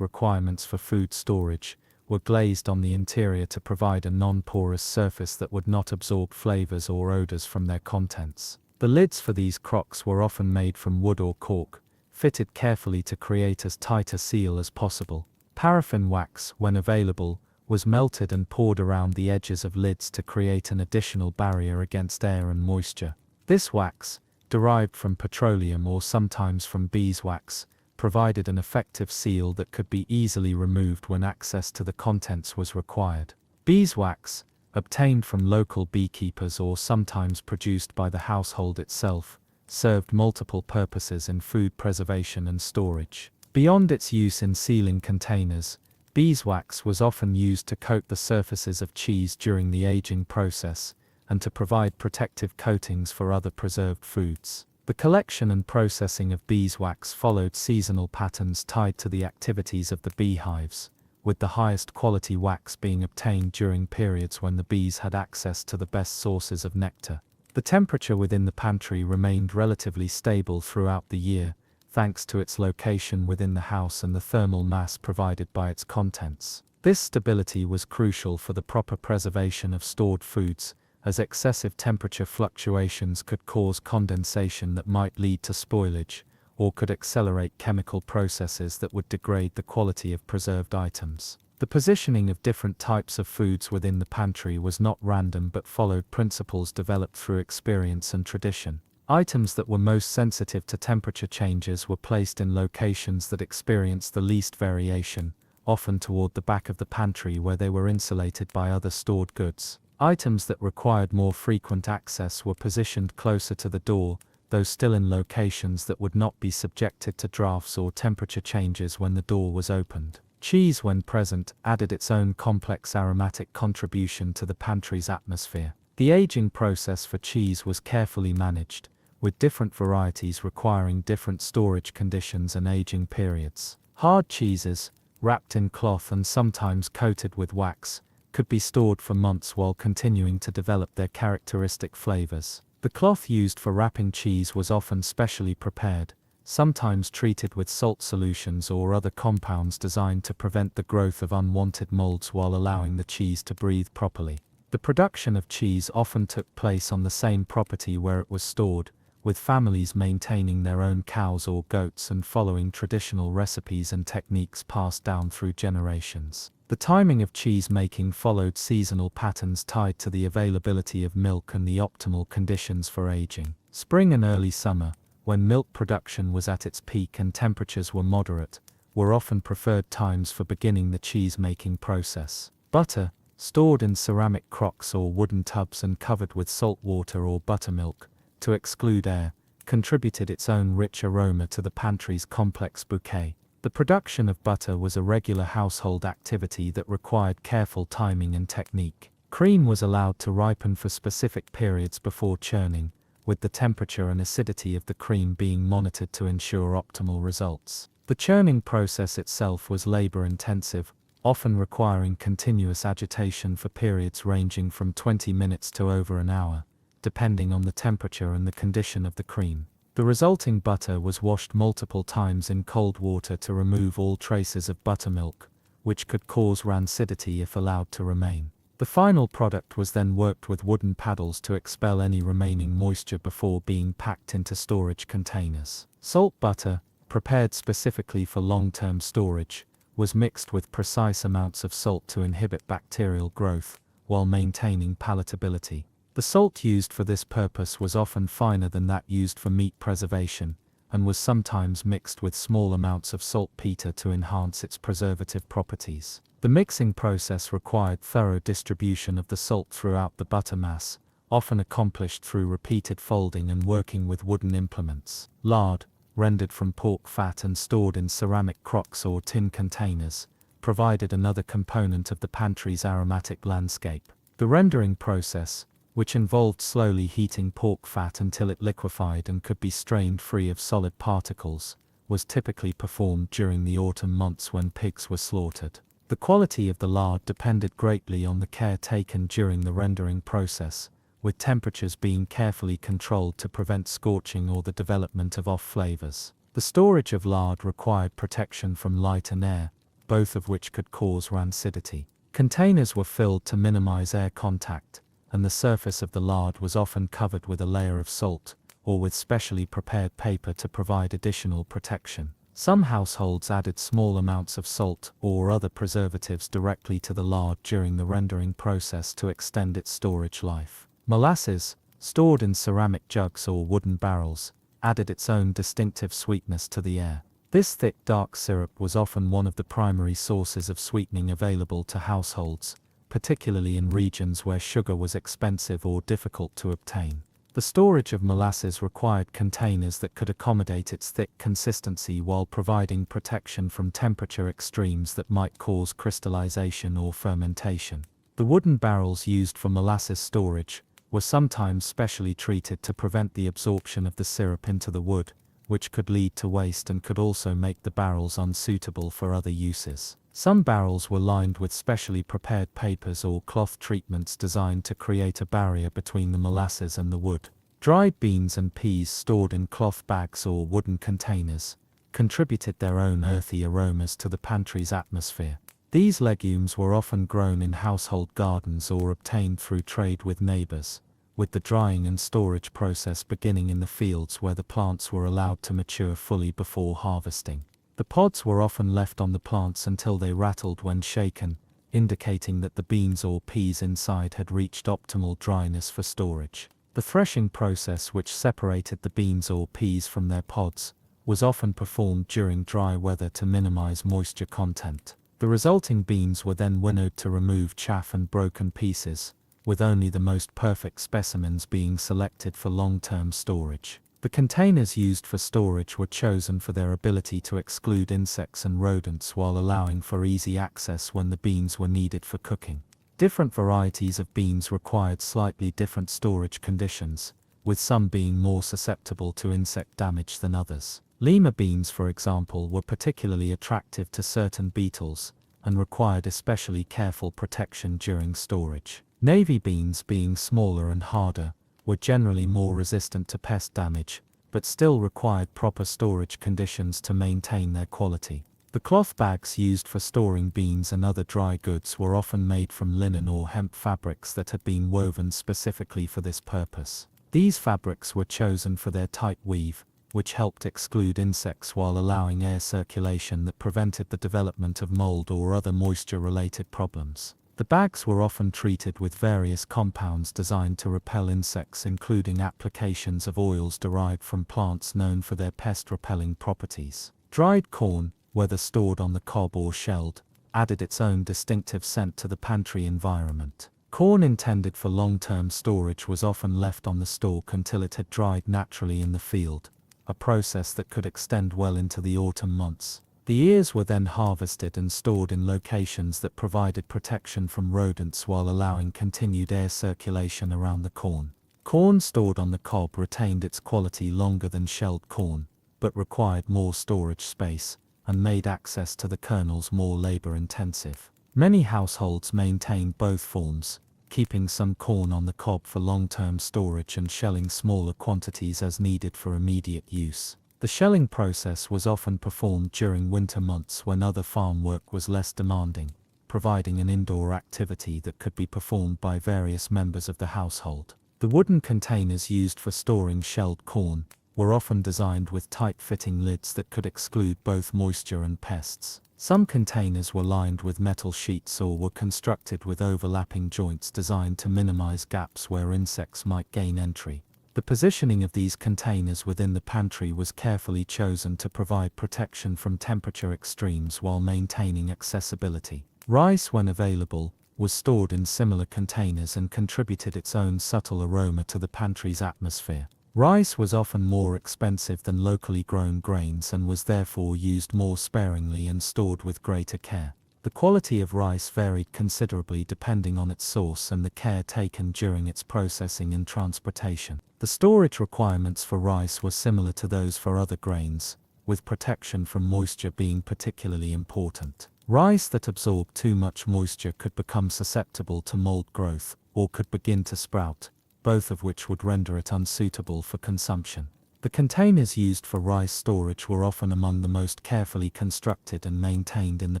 requirements for food storage, were glazed on the interior to provide a non-porous surface that would not absorb flavors or odors from their contents. The lids for these crocks were often made from wood or cork, fitted carefully to create as tight a seal as possible. Paraffin wax, when available, was melted and poured around the edges of lids to create an additional barrier against air and moisture. This wax, derived from petroleum or sometimes from beeswax, provided an effective seal that could be easily removed when access to the contents was required. Beeswax, obtained from local beekeepers or sometimes produced by the household itself, served multiple purposes in food preservation and storage. Beyond its use in sealing containers, beeswax was often used to coat the surfaces of cheese during the aging process, and to provide protective coatings for other preserved foods. The collection and processing of beeswax followed seasonal patterns tied to the activities of the beehives, with the highest quality wax being obtained during periods when the bees had access to the best sources of nectar. The temperature within the pantry remained relatively stable throughout the year, thanks to its location within the house and the thermal mass provided by its contents. This stability was crucial for the proper preservation of stored foods, as excessive temperature fluctuations could cause condensation that might lead to spoilage, or could accelerate chemical processes that would degrade the quality of preserved items. The positioning of different types of foods within the pantry was not random but followed principles developed through experience and tradition. Items that were most sensitive to temperature changes were placed in locations that experienced the least variation, often toward the back of the pantry where they were insulated by other stored goods. Items that required more frequent access were positioned closer to the door, though still in locations that would not be subjected to drafts or temperature changes when the door was opened. Cheese, when present, added its own complex aromatic contribution to the pantry's atmosphere. The aging process for cheese was carefully managed, with different varieties requiring different storage conditions and aging periods. Hard cheeses, wrapped in cloth and sometimes coated with wax, could be stored for months while continuing to develop their characteristic flavors. The cloth used for wrapping cheese was often specially prepared, sometimes treated with salt solutions or other compounds designed to prevent the growth of unwanted molds while allowing the cheese to breathe properly. The production of cheese often took place on the same property where it was stored, with families maintaining their own cows or goats and following traditional recipes and techniques passed down through generations. The timing of cheese making followed seasonal patterns tied to the availability of milk and the optimal conditions for aging. Spring and early summer, when milk production was at its peak and temperatures were moderate, were often preferred times for beginning the cheese-making process. Butter, stored in ceramic crocks or wooden tubs and covered with salt water or buttermilk, to exclude air, contributed its own rich aroma to the pantry's complex bouquet. The production of butter was a regular household activity that required careful timing and technique. Cream was allowed to ripen for specific periods before churning, with the temperature and acidity of the cream being monitored to ensure optimal results. The churning process itself was labor-intensive, often requiring continuous agitation for periods ranging from 20 minutes to over an hour, depending on the temperature and the condition of the cream. The resulting butter was washed multiple times in cold water to remove all traces of buttermilk, which could cause rancidity if allowed to remain. The final product was then worked with wooden paddles to expel any remaining moisture before being packed into storage containers. Salt butter, prepared specifically for long-term storage, was mixed with precise amounts of salt to inhibit bacterial growth, while maintaining palatability. The salt used for this purpose was often finer than that used for meat preservation, and was sometimes mixed with small amounts of saltpeter to enhance its preservative properties. The mixing process required thorough distribution of the salt throughout the butter mass, often accomplished through repeated folding and working with wooden implements. Lard, rendered from pork fat and stored in ceramic crocks or tin containers, provided another component of the pantry's aromatic landscape. The rendering process, which involved slowly heating pork fat until it liquefied and could be strained free of solid particles, was typically performed during the autumn months when pigs were slaughtered. The quality of the lard depended greatly on the care taken during the rendering process, with temperatures being carefully controlled to prevent scorching or the development of off flavors. The storage of lard required protection from light and air, both of which could cause rancidity. Containers were filled to minimize air contact, and the surface of the lard was often covered with a layer of salt, or with specially prepared paper to provide additional protection. Some households added small amounts of salt or other preservatives directly to the lard during the rendering process to extend its storage life. Molasses,
stored in ceramic jugs or wooden barrels, added its own distinctive sweetness to the air. This thick dark syrup was often one of the primary sources of sweetening available to households, particularly in regions where sugar was expensive or difficult to obtain. The storage of molasses required containers that could accommodate its thick consistency while providing protection from temperature extremes that might cause crystallization or fermentation. The wooden barrels used for molasses storage were sometimes specially treated to prevent the absorption of the syrup into the wood, which could lead to waste and could also make the barrels unsuitable for other uses. Some barrels were lined with specially prepared papers or cloth treatments designed to create a barrier between the molasses and the wood. Dried beans and peas stored in cloth bags or wooden containers contributed their own earthy aromas to the pantry's atmosphere. These legumes were often grown in household gardens or obtained through trade with neighbors, with the drying and storage process beginning in the fields where the plants were allowed to mature fully before harvesting. The pods were often left on the plants until they rattled when shaken, indicating that the beans or peas inside had reached optimal dryness for storage. The threshing process, which separated the beans or peas from their pods, was often performed during dry weather to minimize moisture content. The resulting beans were then winnowed to remove chaff and broken pieces, with only the most perfect specimens being selected for long-term storage. The containers used for storage were chosen for their ability to exclude insects and rodents while allowing for easy access when the beans were needed for cooking. Different varieties of beans required slightly different storage conditions, with some being more susceptible to insect damage than others. Lima beans, for example, were particularly attractive to certain beetles and required especially careful protection during storage. Navy beans, being smaller and harder, were generally more resistant to pest damage, but still required proper storage conditions to maintain their quality. The cloth bags used for storing beans and other dry goods were often made from linen or hemp fabrics that had been woven specifically for this purpose. These fabrics were chosen for their tight weave, which helped exclude insects while allowing air circulation that prevented the development of mold or other moisture-related problems. The bags were often treated with various compounds designed to repel insects, including applications of oils derived from plants known for their pest-repelling properties. Dried corn, whether stored on the cob or shelled, added its own distinctive scent to the pantry environment. Corn intended for long-term storage was often left on the stalk until it had dried naturally in the field, a process that could extend well into the autumn months. The ears were then harvested and stored in locations that provided protection from rodents while allowing continued air circulation around the corn. Corn stored on the cob retained its quality longer than shelled corn, but required more storage space and made access to the kernels more labor-intensive. Many households maintained both forms, keeping some corn on the cob for long-term storage and shelling smaller quantities as needed for immediate use. The shelling process was often performed during winter months when other farm work was less demanding, providing an indoor activity that could be performed by various members of the household. The wooden containers used for storing shelled corn were often designed with tight-fitting lids that could exclude both moisture and pests. Some containers were lined with metal sheets or were constructed with overlapping joints designed to minimize gaps where insects might gain entry. The positioning of these containers within the pantry was carefully chosen to provide protection from temperature extremes while maintaining accessibility. Rice, when available, was stored in similar containers and contributed its own subtle aroma to the pantry's atmosphere. Rice was often more expensive than locally grown grains and was therefore used more sparingly and stored with greater care. The quality of rice varied considerably depending on its source and the care taken during its processing and transportation. The storage requirements for rice were similar to those for other grains, with protection from moisture being particularly important. Rice that absorbed too much moisture could become susceptible to mold growth, or could begin to sprout, both of which would render it unsuitable for consumption. The containers used for rice storage were often among the most carefully constructed and maintained in the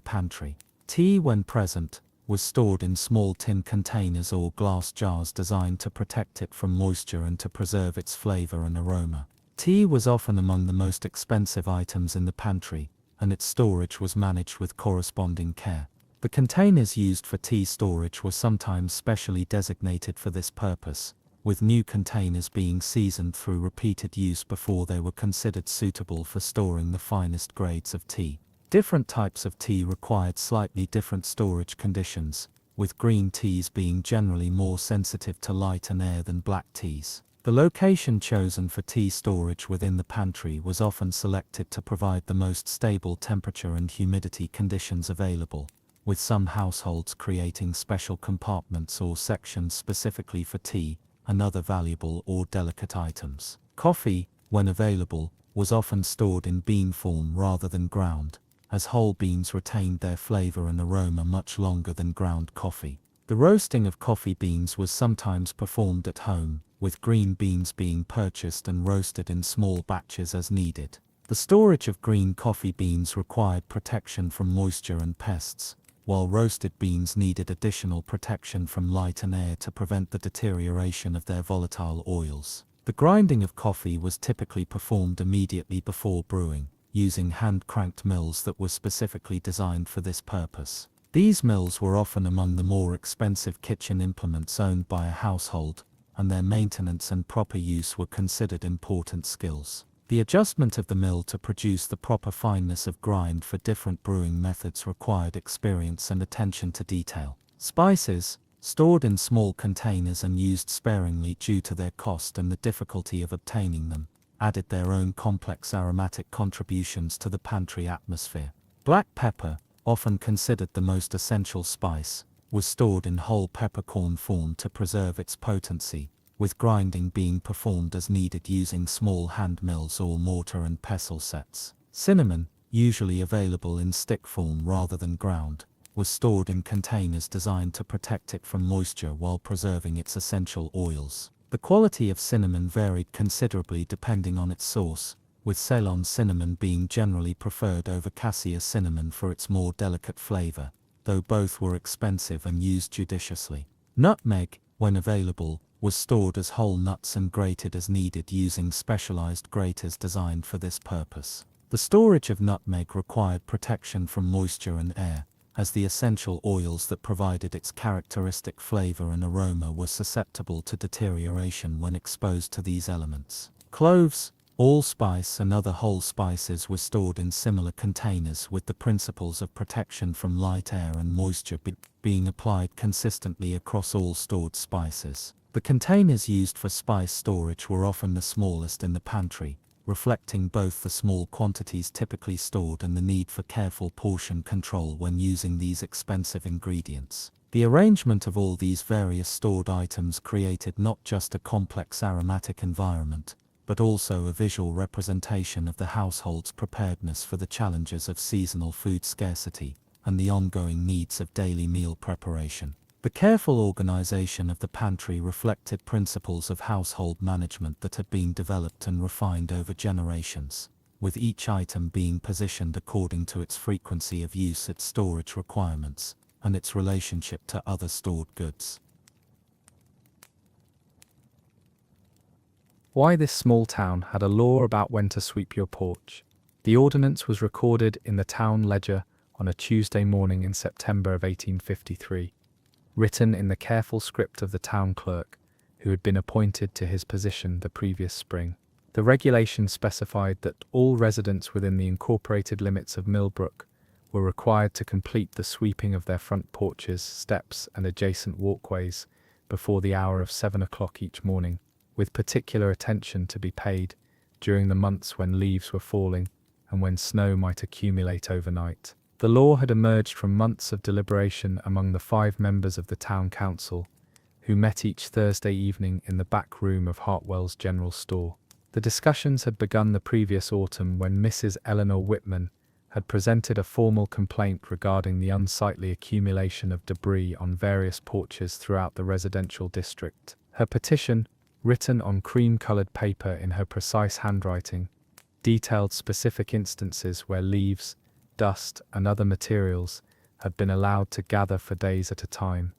pantry. Tea, when present, was stored in small tin containers or glass jars designed to protect it from moisture and to preserve its flavor and aroma. Tea was often among the most expensive items in the pantry, and its storage was managed with corresponding care. The containers used for tea storage were sometimes specially designated for this purpose, with new containers being seasoned through repeated use before they were considered suitable for storing the finest grades of tea. Different types of tea required slightly different storage conditions, with green teas being generally more sensitive to light and air than black teas. The location chosen for tea storage within the pantry was often selected to provide the most stable temperature and humidity conditions available, with some households creating special compartments or sections specifically for tea and other valuable or delicate items. Coffee, when available, was often stored in bean form rather than ground, as whole beans retained their flavor and aroma much longer than ground coffee. The roasting of coffee beans was sometimes performed at home, with green beans being purchased and roasted in small batches as needed. The storage of green coffee beans required protection from moisture and pests, while roasted beans needed additional protection from light and air to prevent the deterioration of their volatile oils. The grinding of coffee was typically performed immediately before brewing, using hand-cranked mills that were specifically designed for this purpose. These mills were often among the more expensive kitchen implements owned by a household, and their maintenance and proper use were considered important skills. The adjustment of the mill to produce the proper fineness of grind for different brewing methods required experience and attention to detail. Spices, stored in small containers and used sparingly due to their cost and the difficulty of obtaining them, added their own complex aromatic contributions to the pantry atmosphere. Black pepper, often considered the most essential spice, was stored in whole peppercorn form to preserve its potency, with grinding being performed as needed using small hand mills or mortar and pestle sets. Cinnamon, usually available in stick form rather than ground, was stored in containers designed to protect it from moisture while preserving its essential oils. The quality of cinnamon varied considerably depending on its source, with Ceylon cinnamon being generally preferred over cassia cinnamon for its more delicate flavor, though both were expensive and used judiciously. Nutmeg, when available, was stored as whole nuts and grated as needed using specialized graters designed for this purpose. The storage of nutmeg required protection from moisture and air, as the essential oils that provided its characteristic flavor and aroma were susceptible to deterioration when exposed to these elements. Cloves, allspice and other whole spices were stored in similar containers with the principles of protection from light, air and moisture being applied consistently across all stored spices. The containers used for spice storage were often the smallest in the pantry, reflecting both the small quantities typically stored and the need for careful portion control when using these expensive ingredients. The arrangement of all these various stored items created not just a complex aromatic environment, but also a visual representation of the household's preparedness for the challenges of seasonal food scarcity and the ongoing needs of daily meal preparation. The careful organization of the pantry reflected principles of household management that had been developed and refined over generations, with each item being positioned according to its frequency of use, its storage requirements, and its relationship to other stored goods.
Why this small town had a law about when to sweep your porch. The ordinance was recorded in the town ledger on a Tuesday morning in September of 1853. Written in the careful script of the town clerk, who had been appointed to his position the previous spring. The regulation specified that all residents within the incorporated limits of Millbrook were required to complete the sweeping of their front porches, steps, and adjacent walkways before the hour of 7 o'clock each morning, with particular attention to be paid during the months when leaves were falling and when snow might accumulate overnight. The law had emerged from months of deliberation among the 5 members of the town council, who met each Thursday evening in the back room of Hartwell's General Store. The discussions had begun the previous autumn when Mrs. Eleanor Whitman had presented a formal complaint regarding the unsightly accumulation of debris on various porches throughout the residential district. Her petition, written on cream-colored paper in her precise handwriting, detailed specific instances where leaves, dust, and other materials had been allowed to gather for days at a time,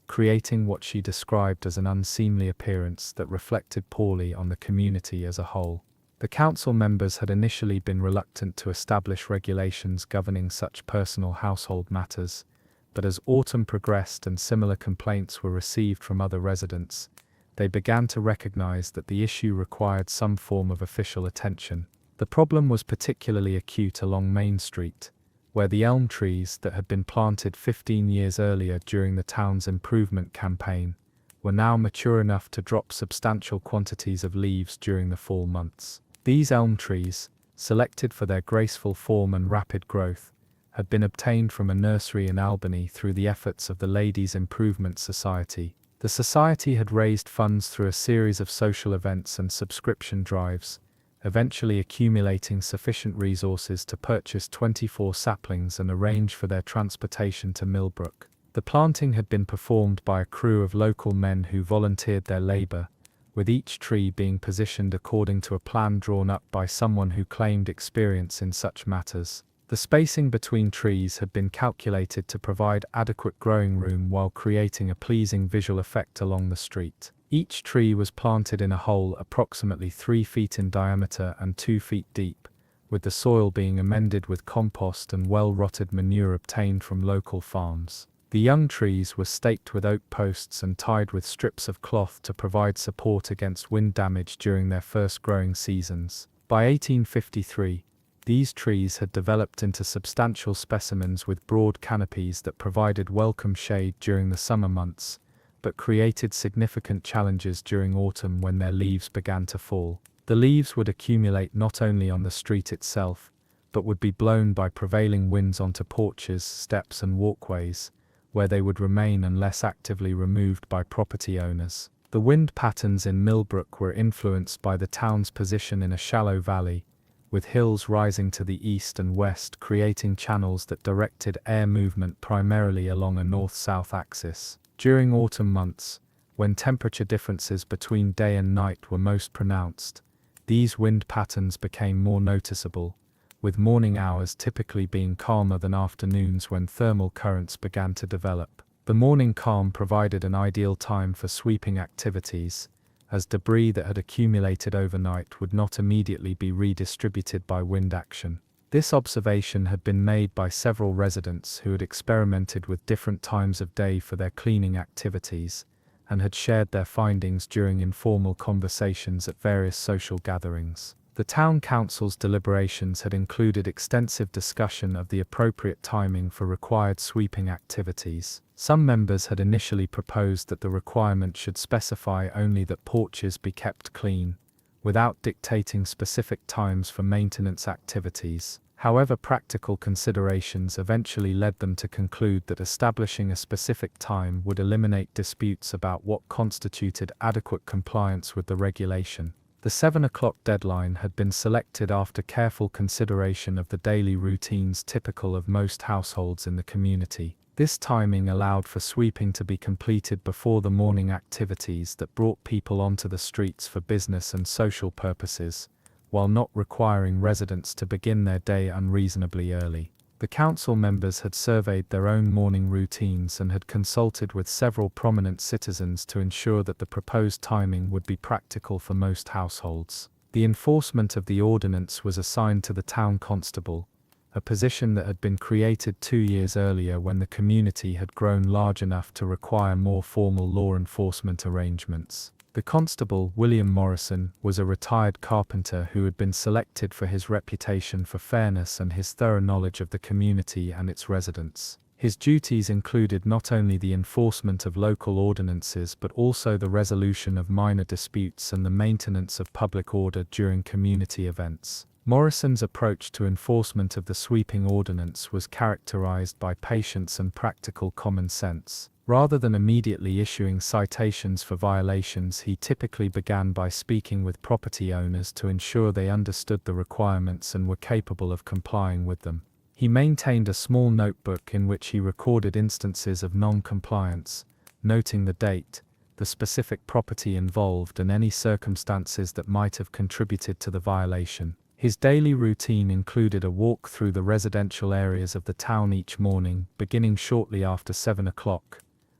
creating what she described as an unseemly appearance that reflected poorly on the community as a whole. The council members had initially been reluctant to establish regulations governing such personal household matters, but as autumn progressed and similar complaints were received from other residents, they began to recognize that the issue required some form of official attention. The problem was particularly acute along Main Street, where the elm trees that had been planted 15 years earlier during the town's improvement campaign were now mature enough to drop substantial quantities of leaves during the fall months. These elm trees, selected for their graceful form and rapid growth, had been obtained from a nursery in Albany through the efforts of the Ladies' Improvement Society. The society had raised funds through a series of social events and subscription drives, eventually accumulating sufficient resources to purchase 24 saplings and arrange for their transportation to Millbrook. The planting had been performed by a crew of local men who volunteered their labor, with each tree being positioned according to a plan drawn up by someone who claimed experience in such matters. The spacing between trees had been calculated to provide adequate growing room while creating a pleasing visual effect along the street. Each tree was planted in a hole approximately 3 feet in diameter and 2 feet deep, with the soil being amended with compost and well-rotted manure obtained from local farms. The young trees were staked with oak posts and tied with strips of cloth to provide support against wind damage during their first growing seasons. By 1853, these trees had developed into substantial specimens with broad canopies that provided welcome shade during the summer months, but created significant challenges during autumn when their leaves began to fall. The leaves would accumulate not only on the street itself, but would be blown by prevailing winds onto porches, steps and walkways, where they would remain unless actively removed by property owners. The wind patterns in Millbrook were influenced by the town's position in a shallow valley, with hills rising to the east and west creating channels that directed air movement primarily along a north-south axis. During autumn months, when temperature differences between day and night were most pronounced, these wind patterns became more noticeable, with morning hours typically being calmer than afternoons when thermal currents began to develop. The morning calm provided an ideal time for sweeping activities, as debris that had accumulated overnight would not immediately be redistributed by wind action. This observation had been made by several residents who had experimented with different times of day for their cleaning activities, and had shared their findings during informal conversations at various social gatherings. The town council's deliberations had included extensive discussion of the appropriate timing for required sweeping activities. Some members had initially proposed that the requirement should specify only that porches be kept clean, without dictating specific times for maintenance activities. However, practical considerations eventually led them to conclude that establishing a specific time would eliminate disputes about what constituted adequate compliance with the regulation. The 7 o'clock deadline had been selected after careful consideration of the daily routines typical of most households in the community. This timing allowed for sweeping to be completed before the morning activities that brought people onto the streets for business and social purposes, while not requiring residents to begin their day unreasonably early. The council members had surveyed their own morning routines and had consulted with several prominent citizens to ensure that the proposed timing would be practical for most households. The enforcement of the ordinance was assigned to the town constable, a position that had been created 2 years earlier when the community had grown large enough to require more formal law enforcement arrangements. The constable, William Morrison, was a retired carpenter who had been selected for his reputation for fairness and his thorough knowledge of the community and its residents. His duties included not only the enforcement of local ordinances but also the resolution of minor disputes and the maintenance of public order during community events. Morrison's approach to enforcement of the sweeping ordinance was characterized by patience and practical common sense. Rather than immediately issuing citations for violations, he typically began by speaking with property owners to ensure they understood the requirements and were capable of complying with them. He maintained a small notebook in which he recorded instances of non-compliance, noting the date, the specific property involved and any circumstances that might have contributed to the violation. His daily routine included a walk through the residential areas of the town each morning, beginning shortly after 7 o'clock,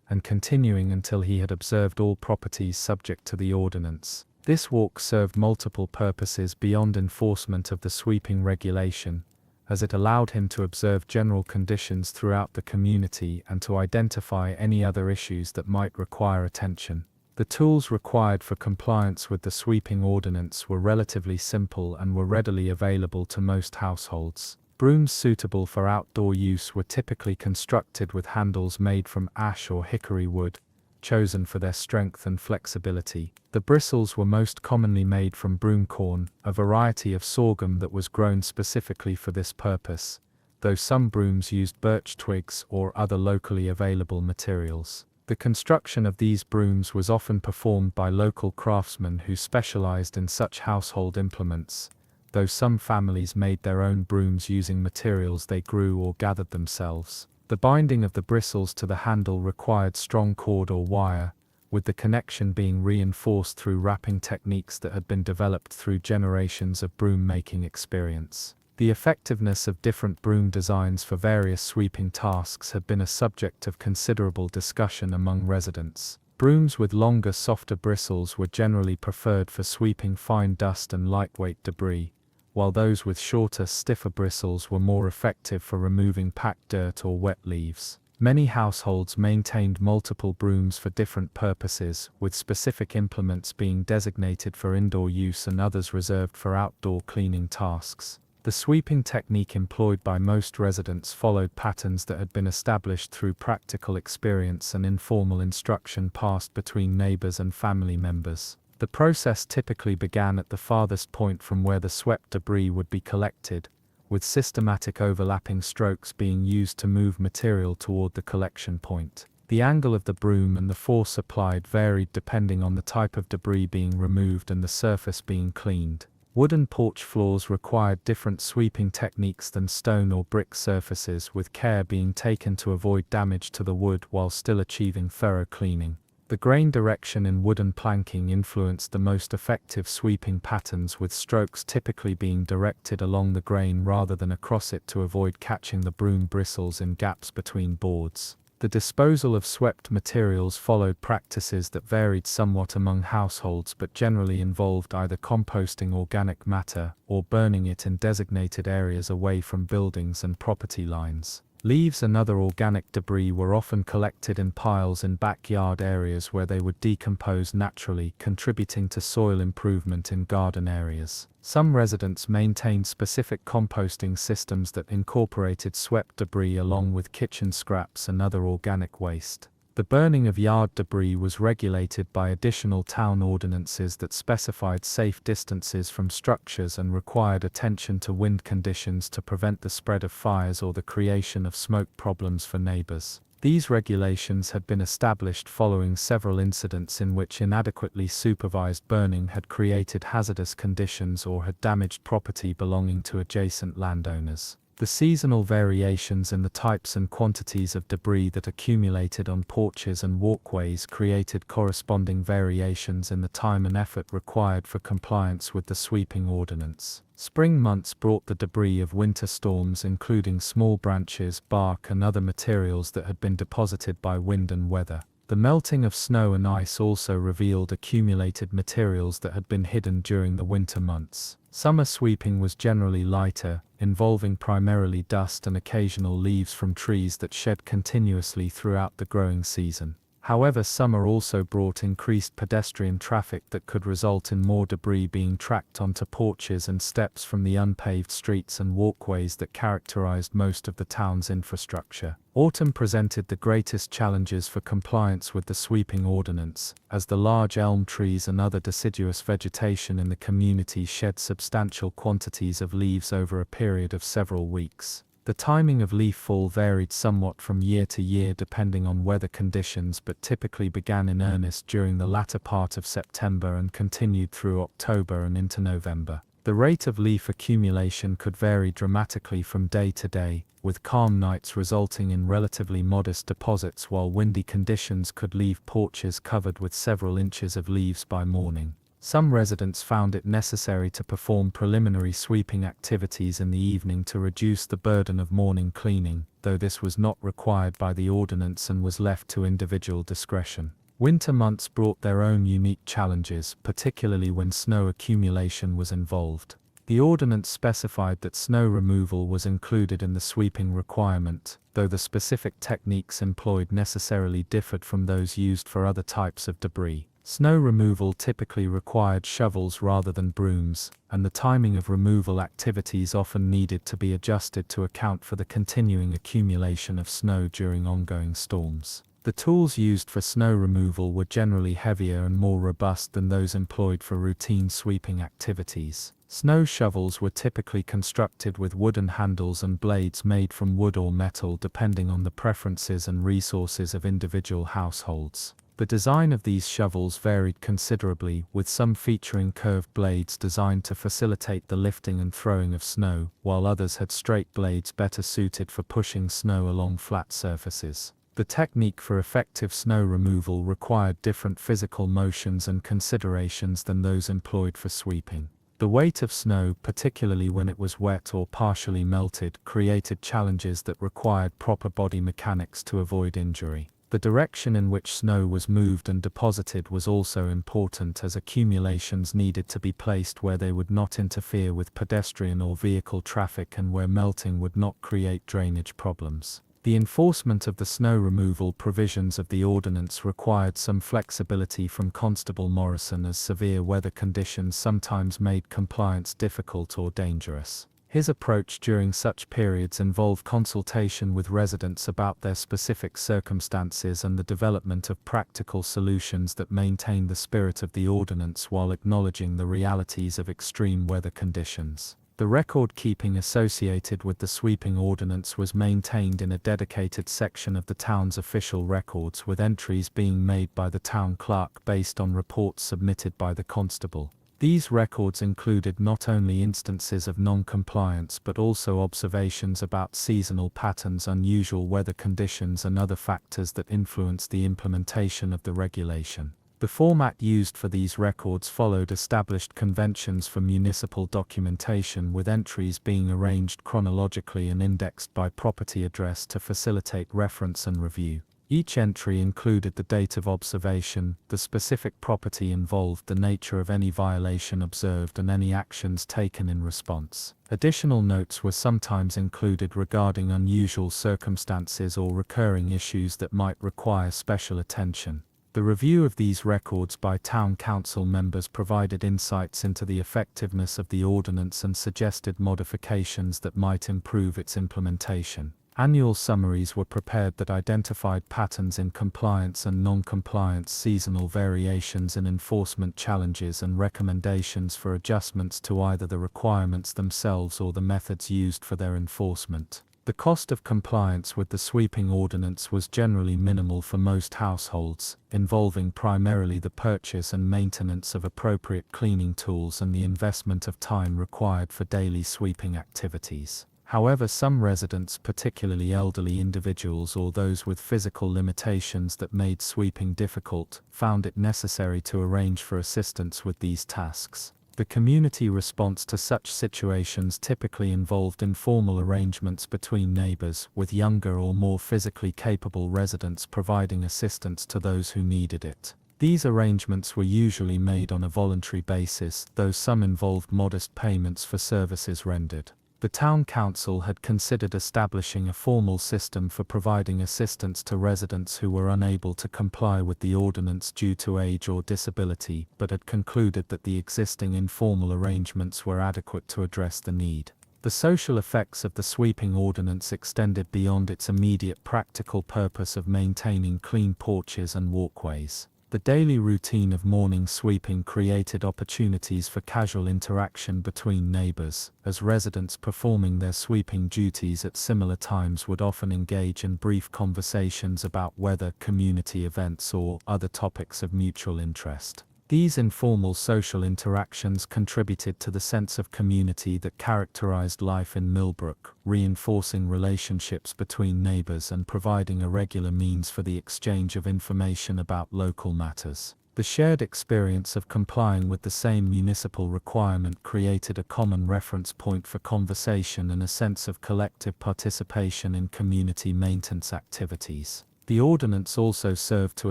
and continuing until he had observed all properties subject to the ordinance. This walk served multiple purposes beyond enforcement of the sweeping regulation, as it allowed him to observe general conditions throughout the community and to identify any other issues that might require attention. The tools required for compliance with the sweeping ordinance were relatively simple and were readily available to most households. Brooms suitable for outdoor use were typically constructed with handles made from ash or hickory wood, chosen for their strength and flexibility. The bristles were most commonly made from broom corn, a variety of sorghum that was grown specifically for this purpose, though some brooms used birch twigs or other locally available materials. The construction of these brooms was often performed by local craftsmen who specialized in such household implements, though some families made their own brooms using materials they grew or gathered themselves. The binding of the bristles to the handle required strong cord or wire, with the connection being reinforced through wrapping techniques that had been developed through generations of broom-making experience. The effectiveness of different broom designs for various sweeping tasks had been a subject of considerable discussion among residents. Brooms with longer, softer bristles were generally preferred for sweeping fine dust and lightweight debris, while those with shorter, stiffer bristles were more effective for removing packed dirt or wet leaves. Many households maintained multiple brooms for different purposes, with specific implements being designated for indoor use and others reserved for outdoor cleaning tasks. The sweeping technique employed by most residents followed patterns that had been established through practical experience and informal instruction passed between neighbors and family members. The process typically began at the farthest point from where the swept debris would be collected, with systematic overlapping strokes being used to move material toward the collection point. The angle of the broom and the force applied varied depending on the type of debris being removed and the surface being cleaned. Wooden porch floors required different sweeping techniques than stone or brick surfaces, with care being taken to avoid damage to the wood while still achieving thorough cleaning. The grain direction in wooden planking influenced the most effective sweeping patterns, with strokes typically being directed along the grain rather than across it to avoid catching the broom bristles in gaps between boards. The disposal of swept materials followed practices that varied somewhat among households but generally involved either composting organic matter or burning it in designated areas away from buildings and property lines. Leaves and other organic debris were often collected in piles in backyard areas where they would decompose naturally, contributing to soil improvement in garden areas. Some residents maintained specific composting systems that incorporated swept debris along with kitchen scraps and other organic waste. The burning of yard debris was regulated by additional town ordinances that specified safe distances from structures and required attention to wind conditions to prevent the spread of fires or the creation of smoke problems for neighbors. These regulations had been established following several incidents in which inadequately supervised burning had created hazardous conditions or had damaged property belonging to adjacent landowners. The seasonal variations in the types and quantities of debris that accumulated on porches and walkways created corresponding variations in the time and effort required for compliance with the sweeping ordinance. Spring months brought the debris of winter storms, including small branches, bark, and other materials that had been deposited by wind and weather. The melting of snow and ice also revealed accumulated materials that had been hidden during the winter months. Summer sweeping was generally lighter, involving primarily dust and occasional leaves from trees that shed continuously throughout the growing season. However, summer also brought increased pedestrian traffic that could result in more debris being tracked onto porches and steps from the unpaved streets and walkways that characterized most of the town's infrastructure. Autumn presented the greatest challenges for compliance with the sweeping ordinance, as the large elm trees and other deciduous vegetation in the community shed substantial quantities of leaves over a period of several weeks. The timing of leaf fall varied somewhat from year to year depending on weather conditions, but typically began in earnest during the latter part of September and continued through October and into November. The rate of leaf accumulation could vary dramatically from day to day, with calm nights resulting in relatively modest deposits, while windy conditions could leave porches covered with several inches of leaves by morning. Some residents found it necessary to perform preliminary sweeping activities in the evening to reduce the burden of morning cleaning, though this was not required by the ordinance and was left to individual discretion. Winter months brought their own unique challenges, particularly when snow accumulation was involved. The ordinance specified that snow removal was included in the sweeping requirement, though the specific techniques employed necessarily differed from those used for other types of debris.
Snow removal typically required shovels rather than brooms, and the timing of removal activities often needed to be adjusted to account for the continuing accumulation of snow during ongoing storms. The tools used for snow removal were generally heavier and more robust than those employed for routine sweeping activities. Snow shovels were typically constructed with wooden handles and blades made from wood or metal depending on the preferences and resources of individual households. The design of these shovels varied considerably, with some featuring curved blades designed to facilitate the lifting and throwing of snow, while others had straight blades better suited for pushing snow along flat surfaces. The technique for effective snow removal required different physical motions and considerations than those employed for sweeping. The weight of snow, particularly when it was wet or partially melted, created challenges that required proper body mechanics to avoid injury. The direction in which snow was moved and deposited was also important, as accumulations needed to be placed where they would not interfere with pedestrian or vehicle traffic and where melting would not create drainage problems. The enforcement of the snow removal provisions of the ordinance required some flexibility from Constable Morrison, as severe weather conditions sometimes made compliance difficult or dangerous. His approach during such periods involved consultation with residents about their specific circumstances and the development of practical solutions that maintain the spirit of the ordinance while acknowledging the realities of extreme weather conditions. The record-keeping associated with the sweeping ordinance was maintained in a dedicated section of the town's official records, with entries being made by the town clerk based on reports submitted by the constable. These records included not only instances of non-compliance but also observations about seasonal patterns, unusual weather conditions, and other factors that influenced the implementation of the regulation. The format used for these records followed established conventions for municipal documentation, with entries being arranged chronologically and indexed by property address to facilitate reference and review. Each entry included the date of observation, the specific property involved, the nature of any violation observed, and any actions taken in response. Additional notes were sometimes included regarding unusual circumstances or recurring issues that might require special attention. The review of these records by town council members provided insights into the effectiveness of the ordinance and suggested modifications that might improve its implementation. Annual summaries were prepared that identified patterns in compliance and non-compliance, seasonal variations in enforcement challenges, and recommendations for adjustments to either the requirements themselves or the methods used for their enforcement. The cost of compliance with the sweeping ordinance was generally minimal for most households, involving primarily the purchase and maintenance of appropriate cleaning tools and the investment of time required for daily sweeping activities. However, some residents, particularly elderly individuals or those with physical limitations that made sweeping difficult, found it necessary to arrange for assistance with these tasks. The community response to such situations typically involved informal arrangements between neighbors, with younger or more physically capable residents providing assistance to those who needed it. These arrangements were usually made on a voluntary basis, though some involved modest payments for services rendered. The town council had considered establishing a formal system for providing assistance to residents who were unable to comply with the ordinance due to age or disability, but had concluded that the existing informal arrangements were adequate to address the need. The social effects of the sweeping ordinance extended beyond its immediate practical purpose of maintaining clean porches and walkways. The daily routine of morning sweeping created opportunities for casual interaction between neighbors, as residents performing their sweeping duties at similar times would often engage in brief conversations about weather, community events, or other topics of mutual interest. These informal social interactions contributed to the sense of community that characterized life in Millbrook, reinforcing relationships between neighbors and providing a regular means for the exchange of information about local matters. The shared experience of complying with the same municipal requirement created a common reference point for conversation and a sense of collective participation in community maintenance activities. The ordinance also served to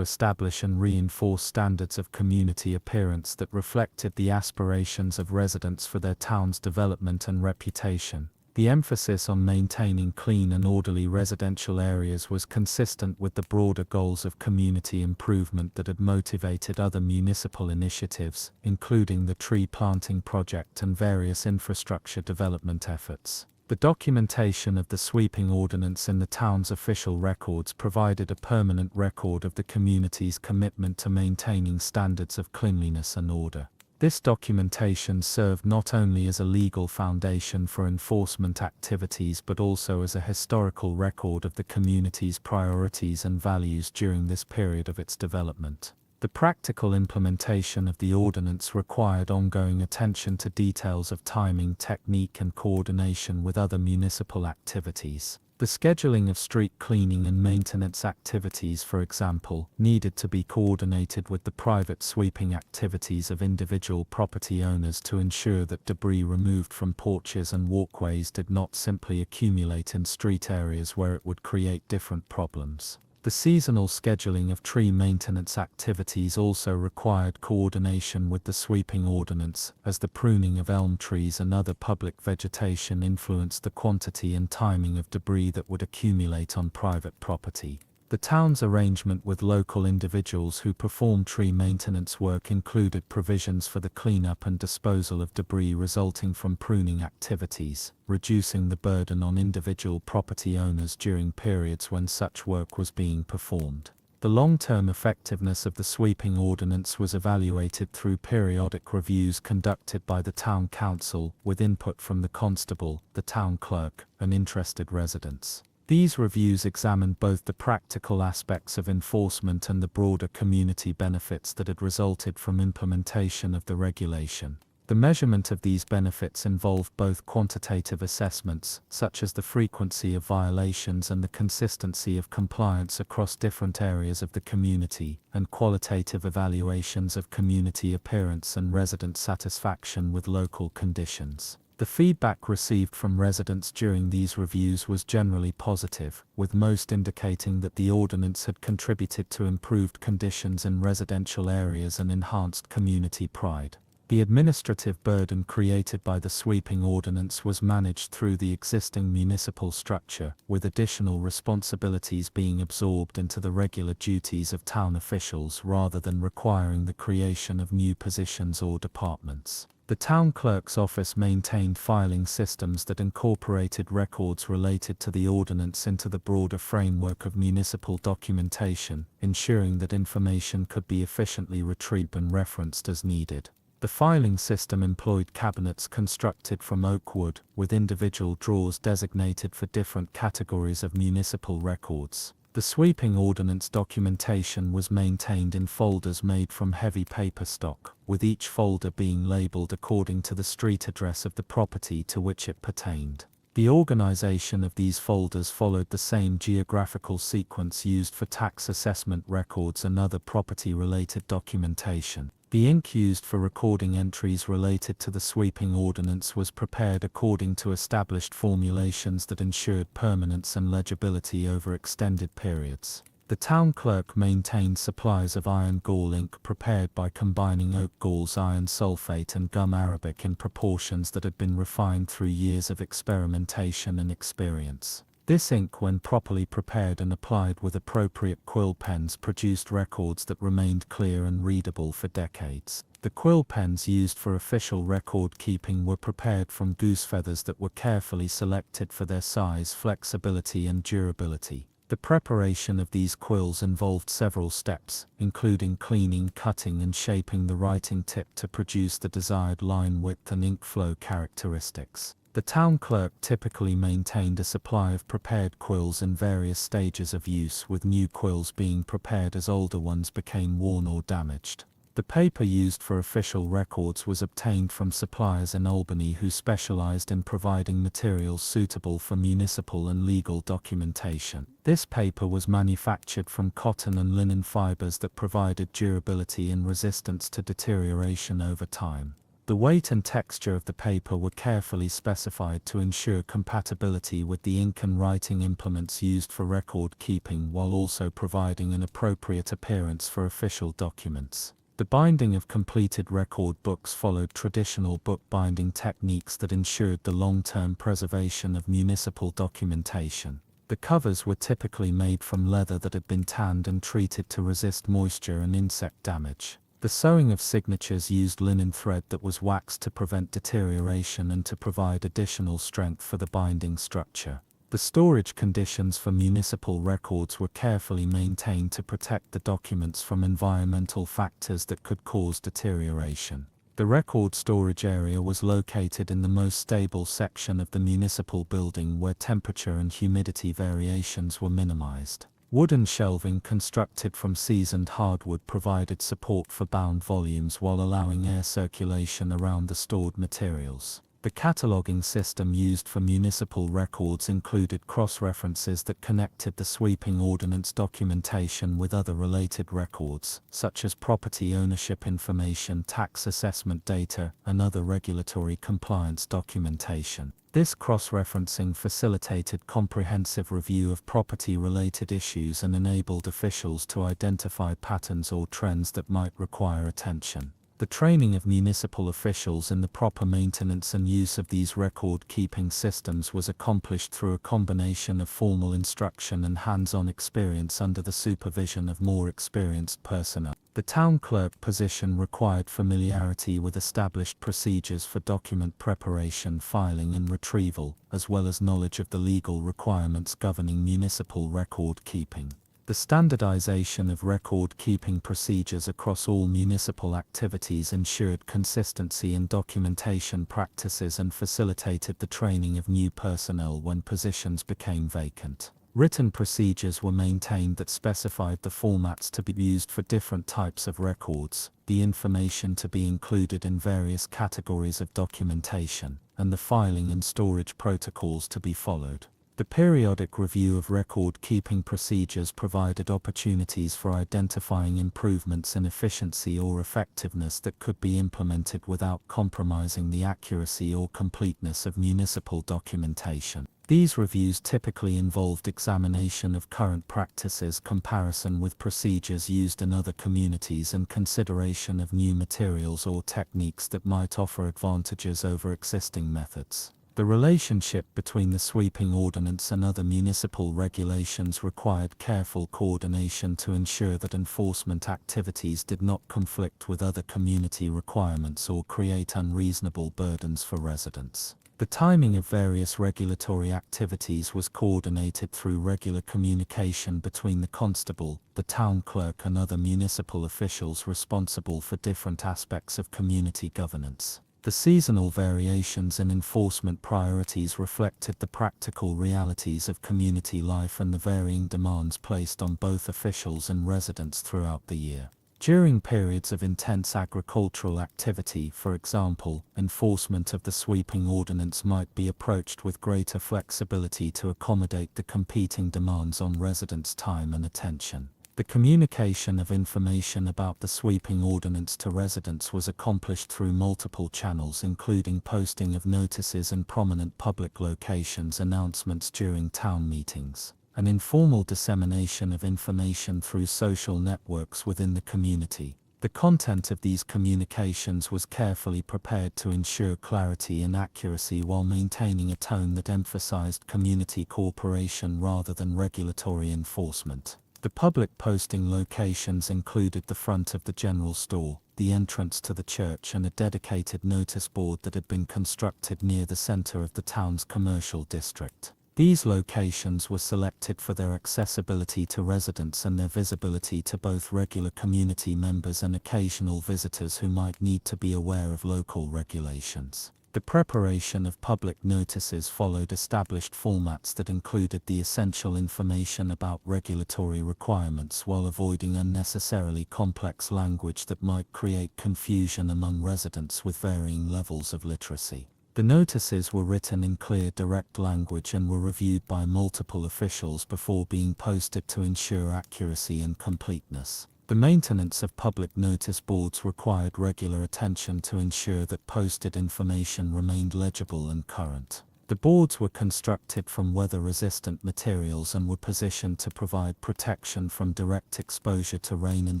establish and reinforce standards of community appearance that reflected the aspirations of residents for their town's development and reputation.
The emphasis on maintaining clean and orderly residential areas was consistent with the broader goals of community improvement that had motivated other municipal initiatives, including the tree planting project and various infrastructure development efforts. The documentation of the sweeping ordinance in the town's official records provided a permanent record of the community's commitment to maintaining standards of cleanliness and order. This documentation served not only as a legal foundation for enforcement activities but also as a historical record of the community's priorities and values during this period of its development. The practical implementation of the ordinance required ongoing attention to details of timing, technique, and coordination with other municipal activities. The scheduling of street cleaning and maintenance activities, for example, needed to be coordinated with the private sweeping activities of individual property owners to ensure that debris removed from porches and walkways did not simply accumulate in street areas where it would create different problems. The seasonal scheduling of tree maintenance activities also required coordination with the sweeping ordinance, as the pruning of elm trees and other public vegetation influenced the quantity and timing of debris that would accumulate on private property. The town's arrangement with local individuals who performed tree maintenance work included provisions for the cleanup and disposal of debris resulting from pruning activities, reducing the burden on individual property owners during periods when such work was being performed. The long-term effectiveness of the sweeping ordinance was evaluated through periodic reviews conducted by the town council, with input from the constable, the town clerk, and interested residents. These reviews examined both the practical aspects of enforcement and the broader community benefits that had resulted from implementation of the regulation. The measurement of these benefits involved both quantitative assessments, such as the frequency of violations and the consistency of compliance across different areas of the community, and qualitative evaluations of community appearance and resident satisfaction with local conditions. The feedback received from residents during these reviews was generally positive, with most indicating that the ordinance had contributed to improved conditions in residential areas and enhanced community pride. The administrative burden created by the sweeping ordinance was managed through the existing municipal structure, with additional responsibilities being absorbed into the regular duties of town officials rather than requiring the creation of new positions or departments. The town clerk's office maintained filing systems that incorporated records related to the ordinance into the broader framework of municipal documentation, ensuring that information could be efficiently retrieved and referenced as needed. The filing system employed cabinets constructed from oak wood, with individual drawers designated for different categories of municipal records. The sweeping ordinance documentation was maintained in folders made from heavy paper stock, with each folder being labeled according to the street address of the property to which it pertained. The organization of these folders followed the same geographical sequence used for tax assessment records and other property-related documentation. The ink used for recording entries related to the sweeping ordinance was prepared according to established formulations that ensured permanence and legibility over extended periods. The town clerk maintained supplies of iron gall ink prepared by combining oak galls, iron sulfate, and gum arabic in proportions that had been refined through years of experimentation and experience. This ink, when properly prepared and applied with appropriate quill pens, produced records that remained clear and readable for decades. The quill pens used for official record keeping were prepared from goose feathers that were carefully selected for their size, flexibility, and durability. The preparation of these quills involved several steps, including cleaning, cutting, and shaping the writing tip to produce the desired line width and ink flow characteristics. The town clerk typically maintained a supply of prepared quills in various stages of use, with new quills being prepared as older ones became worn or damaged. The paper used for official records was obtained from suppliers in Albany who specialized in providing materials suitable for municipal and legal documentation. This paper was manufactured from cotton and linen fibers that provided durability and resistance to deterioration over time. The weight and texture of the paper were carefully specified to ensure compatibility with the ink and writing implements used for record keeping, while also providing an appropriate appearance for official documents. The binding of completed record books followed traditional bookbinding techniques that ensured the long-term preservation of municipal documentation. The covers were typically made from leather that had been tanned and treated to resist moisture and insect damage. The sewing of signatures used linen thread that was waxed to prevent deterioration and to provide additional strength for the binding structure. The storage conditions for municipal records were carefully maintained to protect the documents from environmental factors that could cause deterioration. The record storage area was located in the most stable section of the municipal building where temperature and humidity variations were minimized. Wooden shelving constructed from seasoned hardwood provided support for bound volumes while allowing air circulation around the stored materials. The cataloging system used for municipal records included cross-references that connected the sweeping ordinance documentation with other related records, such as property ownership information, tax assessment data, and other regulatory compliance documentation. This cross-referencing facilitated comprehensive review of property-related issues and enabled officials to identify patterns or trends that might require attention. The training of municipal officials in the proper maintenance and use of these record-keeping systems was accomplished through a combination of formal instruction and hands-on experience under the supervision of more experienced personnel. The town clerk position required familiarity with established procedures for document preparation, filing, and retrieval, as well as knowledge of the legal requirements governing municipal record-keeping. The standardization of record-keeping procedures across all municipal activities ensured consistency in documentation practices and facilitated the training of new personnel when positions became vacant. Written procedures were maintained that specified the formats to be used for different types of records, the information to be included in various categories of documentation, and the filing and storage protocols to be followed. The periodic review of record-keeping procedures provided opportunities for identifying improvements in efficiency or effectiveness that could be implemented without compromising the accuracy or completeness of municipal documentation. These reviews typically involved examination of current practices, comparison with procedures used in other communities, and consideration of new materials or techniques that might offer advantages over existing methods. The relationship between the sweeping ordinance and other municipal regulations required careful coordination to ensure that enforcement activities did not conflict with other community requirements or create unreasonable burdens for residents. The timing of various regulatory activities was coordinated through regular communication between the constable, the town clerk, and other municipal officials responsible for different aspects of community governance. The seasonal variations in enforcement priorities reflected the practical realities of community life and the varying demands placed on both officials and residents throughout the year. During periods of intense agricultural activity, for example, enforcement of the sweeping ordinance might be approached with greater flexibility to accommodate the competing demands on residents' time and attention. The communication of information about the sweeping ordinance to residents was accomplished through multiple channels, including posting of notices in prominent public locations, announcements during town meetings, and informal dissemination of information through social networks within the community. The content of these communications was carefully prepared to ensure clarity and accuracy while maintaining a tone that emphasized community cooperation rather than regulatory enforcement. The public posting locations included the front of the general store, the entrance to the church, and a dedicated notice board that had been constructed near the center of the town's commercial district. These locations were selected for their accessibility to residents and their visibility to both regular community members and occasional visitors who might need to be aware of local regulations. The preparation of public notices followed established formats that included the essential information about regulatory requirements while avoiding unnecessarily complex language that might create confusion among residents with varying levels of literacy. The notices were written in clear, direct language and were reviewed by multiple officials before being posted to ensure accuracy and completeness. The maintenance of public notice boards required regular attention to ensure that posted information remained legible and current. The boards were constructed from weather-resistant materials and were positioned to provide protection from direct exposure to rain and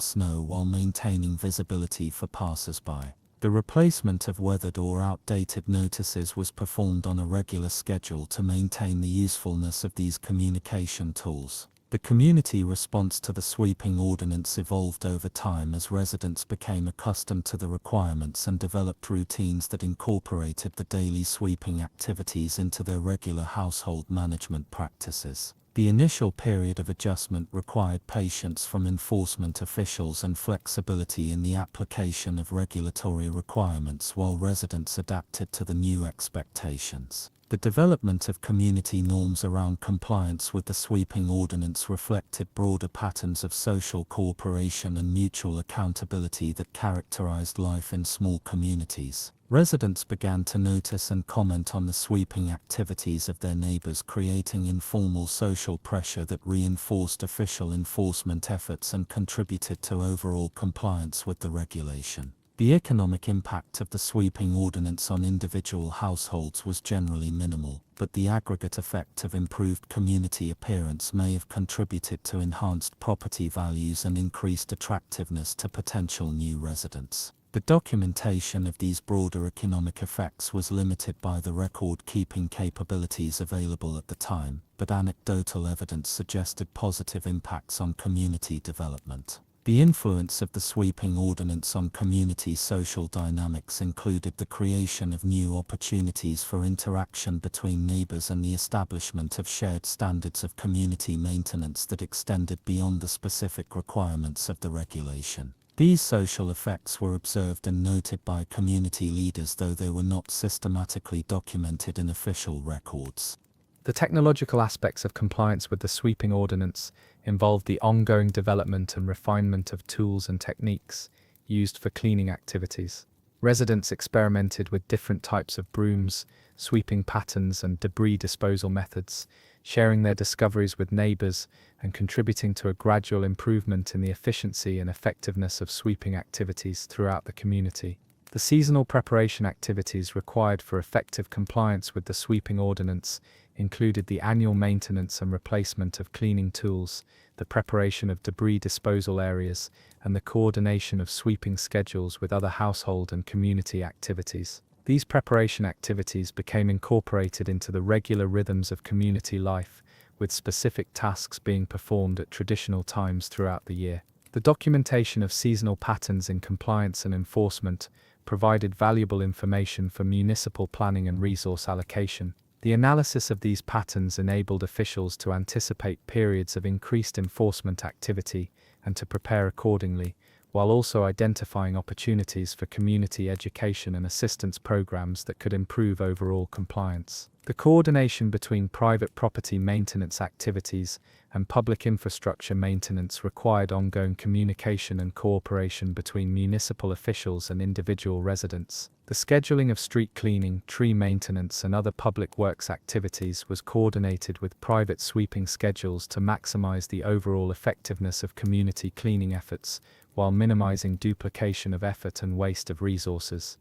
snow while maintaining visibility for passers-by. The replacement of weathered or outdated notices was performed on a regular schedule to maintain the usefulness of these communication tools. The community response to the sweeping ordinance evolved over time as residents became accustomed to the requirements and developed routines that incorporated the daily sweeping activities into their regular household management practices. The initial period of adjustment required patience from enforcement officials and flexibility in the application of regulatory requirements while residents adapted to the new expectations. The development of community norms around compliance with the sweeping ordinance reflected broader patterns of social cooperation and mutual accountability that characterized life in small communities. Residents began to notice and comment on the sweeping activities of their neighbors, creating informal social pressure that reinforced official enforcement efforts and contributed to overall compliance with the regulation. The economic impact of the sweeping ordinance on individual households was generally minimal, but the aggregate effect of improved community appearance may have contributed to enhanced property values and increased attractiveness to potential new residents. The documentation of these broader economic effects was limited by the record-keeping capabilities available at the time, but anecdotal evidence suggested positive impacts on community development. The influence of the sweeping ordinance on community social dynamics included the creation of new opportunities for interaction between neighbors and the establishment of shared standards of community maintenance that extended beyond the specific requirements of the regulation. These social effects were observed and noted by community leaders, though they were not systematically documented in official records.
The technological aspects of compliance with the sweeping ordinance involved the ongoing development and refinement of tools and techniques used for cleaning activities. Residents experimented with different types of brooms, sweeping patterns, and debris disposal methods, sharing their discoveries with neighbors and contributing to a gradual improvement in the efficiency and effectiveness of sweeping activities throughout the community. The seasonal preparation activities required for effective compliance with the sweeping ordinance included the annual maintenance and replacement of cleaning tools, the preparation of debris disposal areas, and the coordination of sweeping schedules with other household and community activities. These preparation activities became incorporated into the regular rhythms of community life, with specific tasks being performed at traditional times throughout the year. The documentation of seasonal patterns in compliance and enforcement provided valuable information for municipal planning and resource allocation. The analysis of these patterns enabled officials to anticipate periods of increased enforcement activity and to prepare accordingly, while also identifying opportunities for community education and assistance programs that could improve overall compliance. The coordination between private property maintenance activities and public infrastructure maintenance required ongoing communication and cooperation between municipal officials and individual residents. The scheduling of street cleaning, tree maintenance, and other public works activities was coordinated with private sweeping schedules to maximize the overall effectiveness of community cleaning efforts, while minimizing duplication of effort and waste of resources.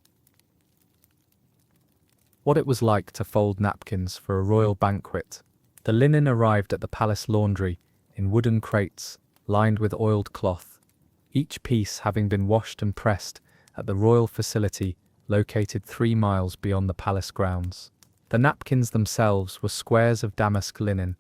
What it was like to fold napkins for a royal banquet. The linen arrived at the palace laundry in wooden crates lined with oiled cloth, each piece having been washed and pressed at the royal facility located 3 miles beyond the palace grounds. The napkins themselves were squares of damask linen,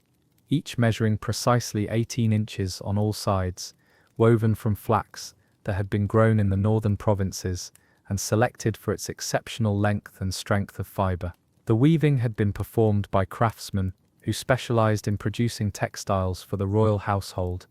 each measuring precisely 18 inches on all sides, woven from flax that had been grown in the northern provinces and selected for its exceptional length and strength of fiber. The weaving had been performed by craftsmen who specialized in producing textiles for the royal household,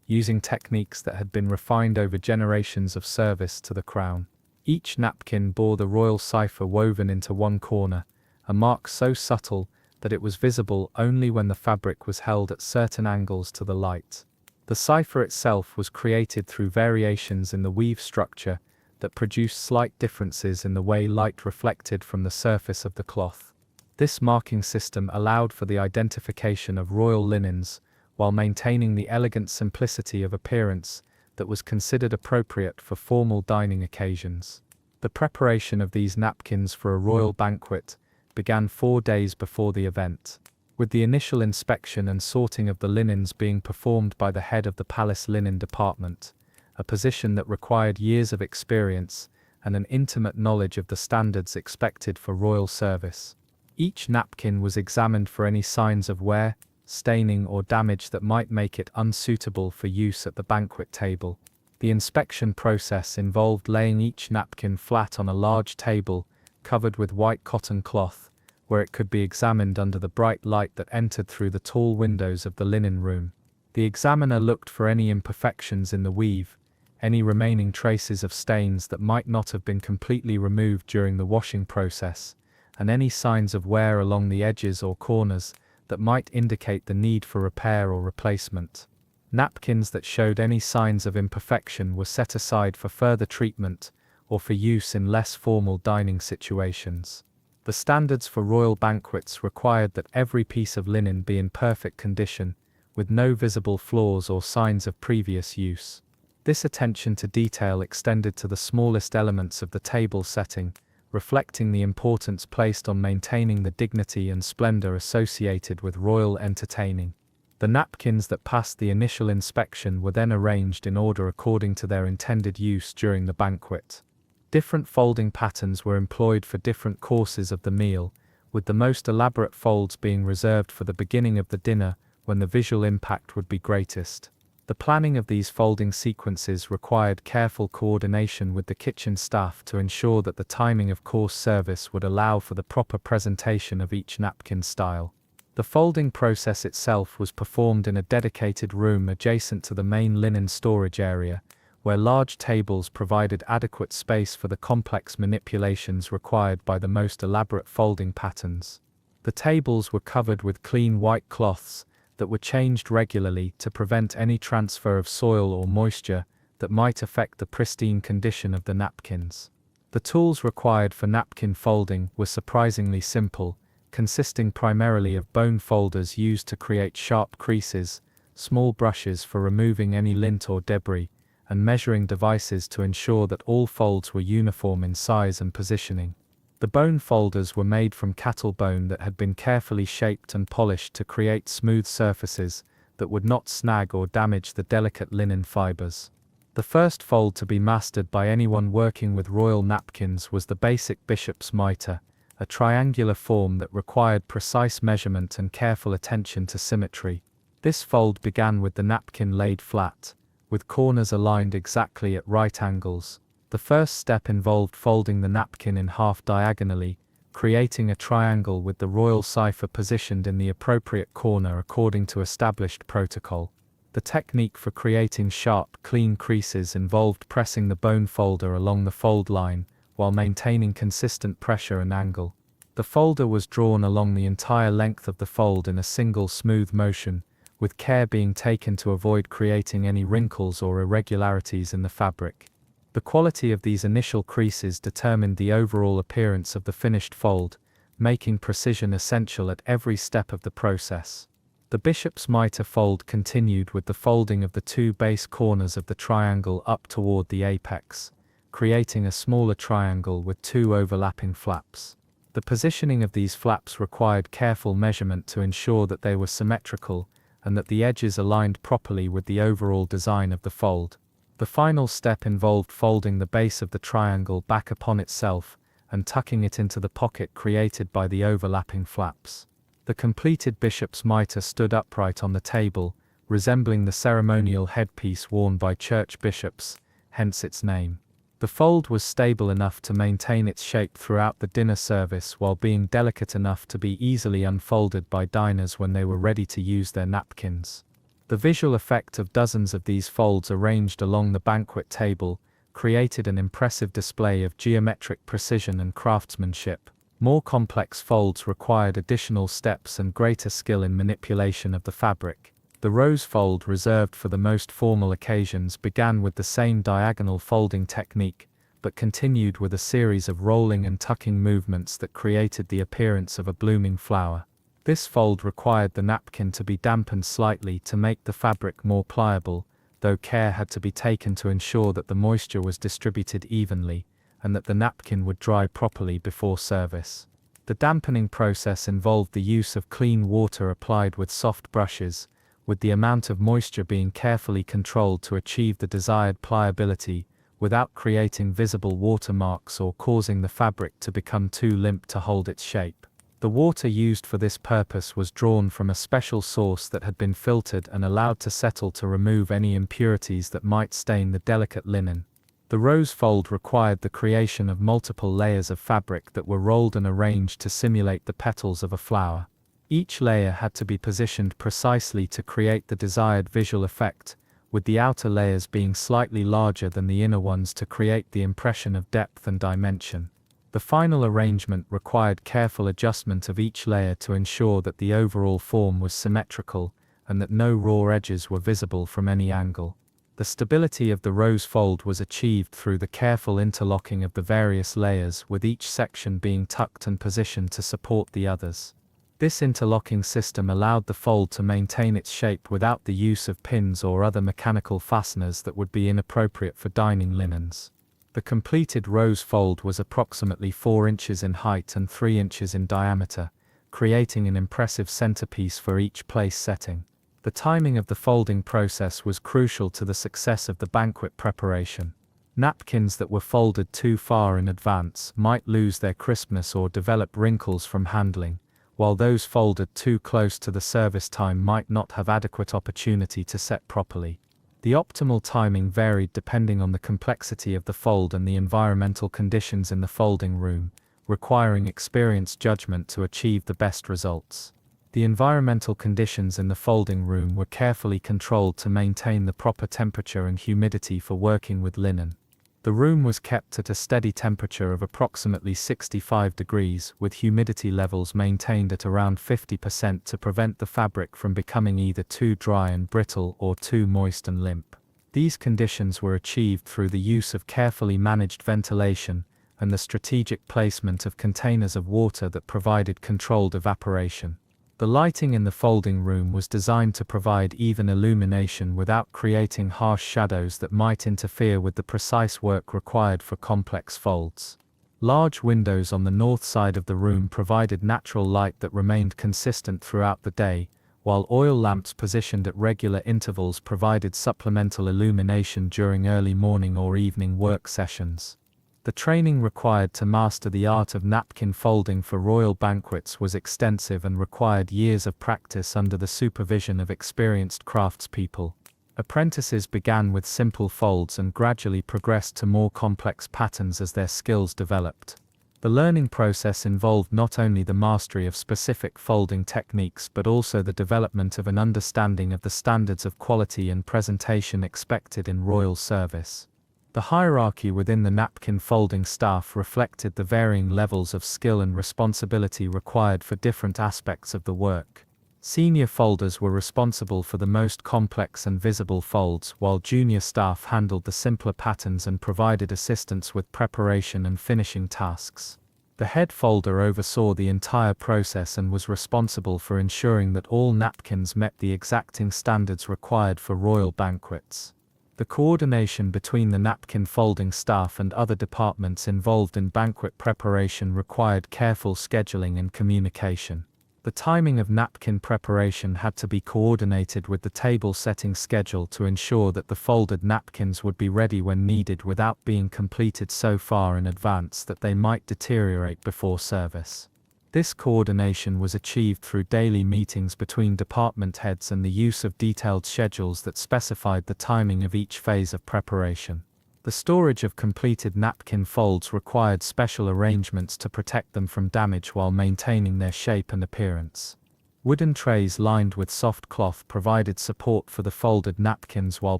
using techniques that had been refined over generations of service to the crown. Each napkin bore the royal cipher woven into one corner, a mark so subtle that it was visible only when the fabric was held at certain angles to the light. The cipher itself was created through variations in the weave structure that produced slight differences in the way light reflected from the surface of the cloth. This marking system allowed for the identification of royal linens, while maintaining the elegant simplicity of appearance that was considered appropriate for formal dining occasions. The preparation of these napkins for a royal banquet began 4 days before the event, with the initial inspection and sorting of the linens being performed by the head of the palace linen department, a position that required years of experience and an intimate knowledge of the standards expected for royal service. Each napkin was examined for any signs of wear, staining or damage that might make it unsuitable for use at the banquet table. The inspection process involved laying each napkin flat on a large table covered with white cotton cloth, where it could be examined under the bright light that entered through the tall windows of the linen room. The examiner looked for any imperfections in the weave, any remaining traces of stains that might not have been completely removed during the washing process, and any signs of wear along the edges or corners that might indicate the need for repair or replacement. Napkins that showed any signs of imperfection were set aside for further treatment or for use in less formal dining situations. The standards for royal banquets required that every piece of linen be in perfect condition, with no visible flaws or signs of previous use. This attention to detail extended to the smallest elements of the table setting, reflecting the importance placed on maintaining the dignity and splendor associated with royal entertaining. The napkins that passed the initial inspection were then arranged in order according to their intended use during the banquet. Different folding patterns were employed for different courses of the meal, with the most elaborate folds being reserved for the beginning of the dinner when the visual impact would be greatest. The planning of these folding sequences required careful coordination with the kitchen staff to ensure that the timing of course service would allow for the proper presentation of each napkin style. The folding process itself was performed in a dedicated room adjacent to the main linen storage area, where large tables provided adequate space for the complex manipulations required by the most elaborate folding patterns. The tables were covered with clean white cloths that were changed regularly to prevent any transfer of soil or moisture that might affect the pristine condition of the napkins. The tools required for napkin folding were surprisingly simple, consisting primarily of bone folders used to create sharp creases, small brushes for removing any lint or debris, and measuring devices to ensure that all folds were uniform in size and positioning. The bone folders were made from cattle bone that had been carefully shaped and polished to create smooth surfaces that would not snag or damage the delicate linen fibers. The first fold to be mastered by anyone working with royal napkins was the basic bishop's mitre, a triangular form that required precise measurement and careful attention to symmetry. This fold began with the napkin laid flat, with corners aligned exactly at right angles. The first step involved folding the napkin in half diagonally, creating a triangle with the royal cipher positioned in the appropriate corner according to established protocol. The technique for creating sharp, clean creases involved pressing the bone folder along the fold line, while maintaining consistent pressure and angle. The folder was drawn along the entire length of the fold in a single smooth motion, with care being taken to avoid creating any wrinkles or irregularities in the fabric. The quality of these initial creases determined the overall appearance of the finished fold, making precision essential at every step of the process. The bishop's mitre fold continued with the folding of the two base corners of the triangle up toward the apex, creating a smaller triangle with two overlapping flaps. The positioning of these flaps required careful measurement to ensure that they were symmetrical, and that the edges aligned properly with the overall design of the fold. The final step involved folding the base of the triangle back upon itself and tucking it into the pocket created by the overlapping flaps. The completed bishop's mitre stood upright on the table, resembling the ceremonial headpiece worn by church bishops, hence its name. The fold was stable enough to maintain its shape throughout the dinner service while being delicate enough to be easily unfolded by diners when they were ready to use their napkins. The visual effect of dozens of these folds arranged along the banquet table created an impressive display of geometric precision and craftsmanship. More complex folds required additional steps and greater skill in manipulation of the fabric. The rose fold reserved for the most formal occasions began with the same diagonal folding technique, but continued with a series of rolling and tucking movements that created the appearance of a blooming flower. This fold required the napkin to be dampened slightly to make the fabric more pliable, though care had to be taken to ensure that the moisture was distributed evenly, and that the napkin would dry properly before service. The The dampening process involved the use of clean water applied with soft brushes, with the amount of moisture being carefully controlled to achieve the desired pliability, without creating visible watermarks or causing the fabric to become too limp to hold its shape. The water used for this purpose was drawn from a special source that had been filtered and allowed to settle to remove any impurities that might stain the delicate linen. The rose fold required the creation of multiple layers of fabric that were rolled and arranged to simulate the petals of a flower. Each layer had to be positioned precisely to create the desired visual effect, with the outer layers being slightly larger than the inner ones to create the impression of depth and dimension. The final arrangement required careful adjustment of each layer to ensure that the overall form was symmetrical, and that no raw edges were visible from any angle. The stability of the rose fold was achieved through the careful interlocking of the various layers, with each section being tucked and positioned to support the others. This interlocking system allowed the fold to maintain its shape without the use of pins or other mechanical fasteners that would be inappropriate for dining linens. The completed rose fold was approximately 4 inches in height and 3 inches in diameter, creating an impressive centerpiece for each place setting. The timing of the folding process was crucial to the success of the banquet preparation. Napkins that were folded too far in advance might lose their crispness or develop wrinkles from handling, while those folded too close to the service time might not have adequate opportunity to set properly. The optimal timing varied depending on the complexity of the fold and the environmental conditions in the folding room, requiring experienced judgment to achieve the best results. The environmental conditions in the folding room were carefully controlled to maintain the proper temperature and humidity for working with linen. The room was kept at a steady temperature of approximately 65 degrees, with humidity levels maintained at around 50% to prevent the fabric from becoming either too dry and brittle or too moist and limp. These conditions were achieved through the use of carefully managed ventilation and the strategic placement of containers of water that provided controlled evaporation. The lighting in the folding room was designed to provide even illumination without creating harsh shadows that might interfere with the precise work required for complex folds. Large windows on the north side of the room provided natural light that remained consistent throughout the day, while oil lamps positioned at regular intervals provided supplemental illumination during early morning or evening work sessions. The training required to master the art of napkin folding for royal banquets was extensive and required years of practice under the supervision of experienced craftspeople. Apprentices began with simple folds and gradually progressed to more complex patterns as their skills developed. The learning process involved not only the mastery of specific folding techniques but also the development of an understanding of the standards of quality and presentation expected in royal service. The hierarchy within the napkin folding staff reflected the varying levels of skill and responsibility required for different aspects of the work. Senior folders were responsible for the most complex and visible folds, while junior staff handled the simpler patterns and provided assistance with preparation and finishing tasks. The head folder oversaw the entire process and was responsible for ensuring that all napkins met the exacting standards required for royal banquets. The coordination between the napkin folding staff and other departments involved in banquet preparation required careful scheduling and communication. The timing of napkin preparation had to be coordinated with the table setting schedule to ensure that the folded napkins would be ready when needed without being completed so far in advance that they might deteriorate before service. This coordination was achieved through daily meetings between department heads and the use of detailed schedules that specified the timing of each phase of preparation. The storage of completed napkin folds required special arrangements to protect them from damage while maintaining their shape and appearance. Wooden trays lined with soft cloth provided support for the folded napkins while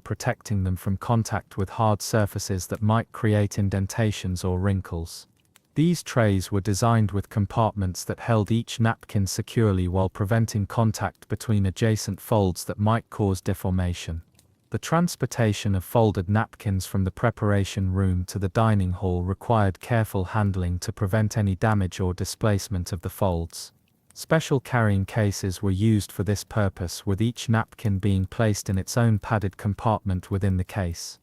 protecting them from contact with hard surfaces that might create indentations or wrinkles. These trays were designed with compartments that held each napkin securely while preventing contact between adjacent folds that might cause deformation. The transportation of folded napkins from the preparation room to the dining hall required careful handling to prevent any damage or displacement of the folds. Special carrying cases were used for this purpose, with each napkin being placed in its own padded compartment within the case.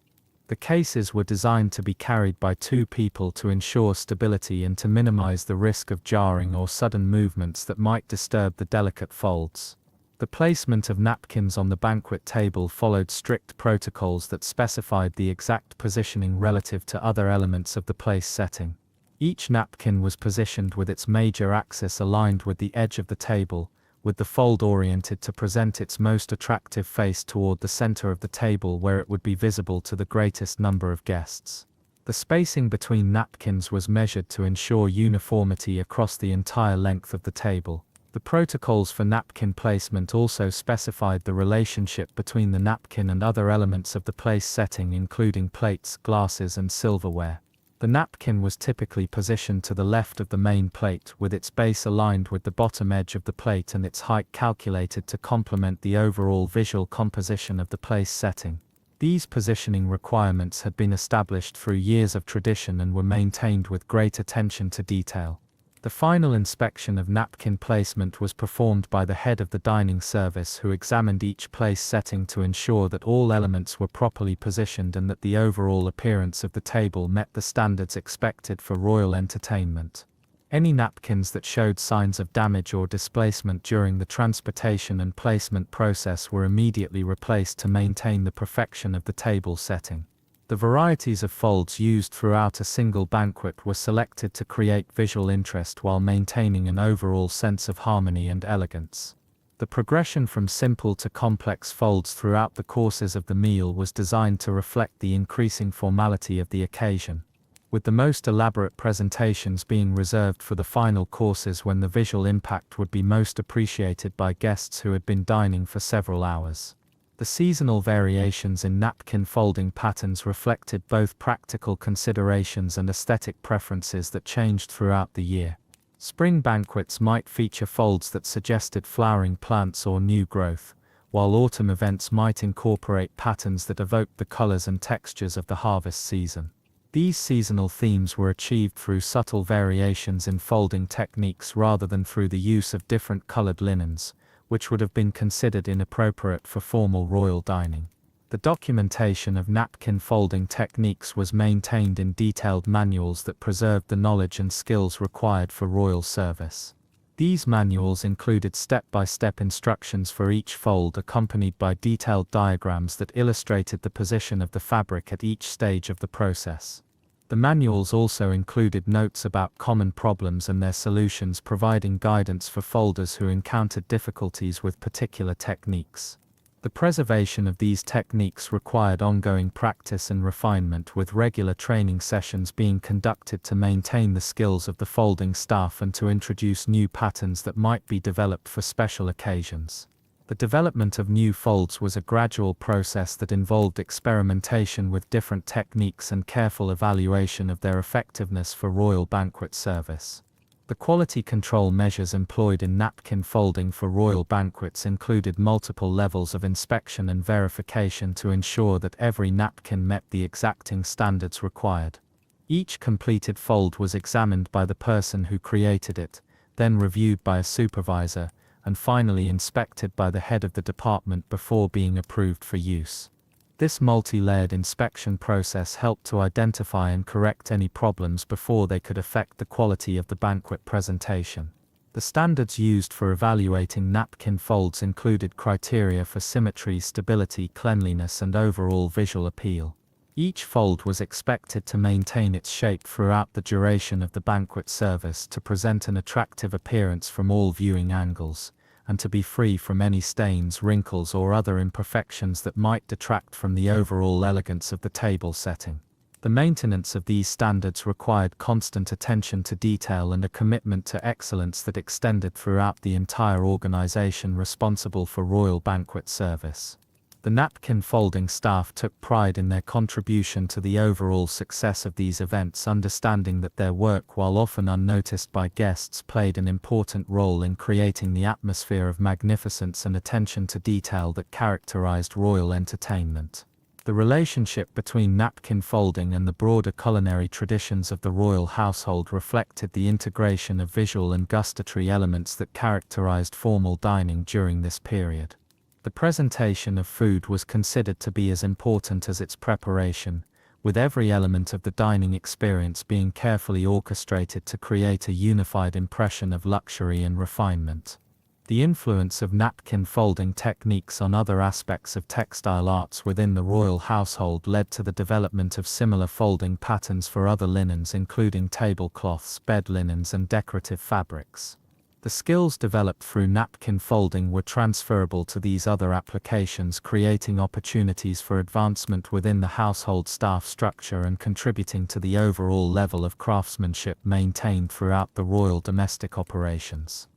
The cases were designed to be carried by 2 people to ensure stability and to minimize the risk of jarring or sudden movements that might disturb the delicate folds. The placement of napkins on the banquet table followed strict protocols that specified the exact positioning relative to other elements of the place setting. Each napkin was positioned with its major axis aligned with the edge of the table, with the fold oriented to present its most attractive face toward the center of the table where it would be visible to the greatest number of guests. The spacing between napkins was measured to ensure uniformity across the entire length of the table. The protocols for napkin placement also specified the relationship between the napkin and other elements of the place setting, including plates, glasses, and silverware. The napkin was typically positioned to the left of the main plate, with its base aligned with the bottom edge of the plate and its height calculated to complement the overall visual composition of the place setting. These positioning requirements had been established through years of tradition and were maintained with great attention to detail. The final inspection of napkin placement was performed by the head of the dining service, who examined each place setting to ensure that all elements were properly positioned and that the overall appearance of the table met the standards expected for royal entertainment. Any napkins that showed signs of damage or displacement during the transportation and placement process were immediately replaced to maintain the perfection of the table setting. The varieties of folds used throughout a single banquet were selected to create visual interest while maintaining an overall sense of harmony and elegance. The progression from simple to complex folds throughout the courses of the meal was designed to reflect the increasing formality of the occasion, with the most elaborate presentations being reserved for the final courses when the visual impact would be most appreciated by guests who had been dining for several hours. The seasonal variations in napkin folding patterns reflected both practical considerations and aesthetic preferences that changed throughout the year. Spring banquets might feature folds that suggested flowering plants or new growth, while autumn events might incorporate patterns that evoked the colors and textures of the harvest season. These seasonal themes were achieved through subtle variations in folding techniques rather than through the use of different colored linens, which would have been considered inappropriate for formal royal dining. The documentation of napkin folding techniques was maintained in detailed manuals that preserved the knowledge and skills required for royal service. These manuals included step-by-step instructions for each fold, accompanied by detailed diagrams that illustrated the position of the fabric at each stage of the process. The manuals also included notes about common problems and their solutions, providing guidance for folders who encountered difficulties with particular techniques. The preservation of these techniques required ongoing practice and refinement, with regular training sessions being conducted to maintain the skills of the folding staff and to introduce new patterns that might be developed for special occasions. The development of new folds was a gradual process that involved experimentation with different techniques and careful evaluation of their effectiveness for royal banquet service. The quality control measures employed in napkin folding for royal banquets included multiple levels of inspection and verification to ensure that every napkin met the exacting standards required. Each completed fold was examined by the person who created it, then reviewed by a supervisor, and finally inspected by the head of the department before being approved for use. This multi-layered inspection process helped to identify and correct any problems before they could affect the quality of the banquet presentation. The standards used for evaluating napkin folds included criteria for symmetry, stability, cleanliness, and overall visual appeal. Each fold was expected to maintain its shape throughout the duration of the banquet service to present an attractive appearance from all viewing angles, and to be free from any stains, wrinkles, or other imperfections that might detract from the overall elegance of the table setting. The maintenance of these standards required constant attention to detail and a commitment to excellence that extended throughout the entire organization responsible for royal banquet service. The napkin folding staff took pride in their contribution to the overall success of these events, understanding that their work, while often unnoticed by guests, played an important role in creating the atmosphere of magnificence and attention to detail that characterized royal entertainment. The relationship between napkin folding and the broader culinary traditions of the royal household reflected the integration of visual and gustatory elements that characterized formal dining during this period. The presentation of food was considered to be as important as its preparation,
with every element of the dining experience being carefully orchestrated to create a unified impression of luxury and refinement. The influence of napkin folding techniques on other aspects of textile arts within the royal household led to the development of similar folding patterns for other linens, including tablecloths, bed linens, and decorative fabrics. The skills developed through napkin folding were transferable to these other applications, creating opportunities for advancement within the household staff structure and contributing to the overall level of craftsmanship maintained throughout the royal domestic operations.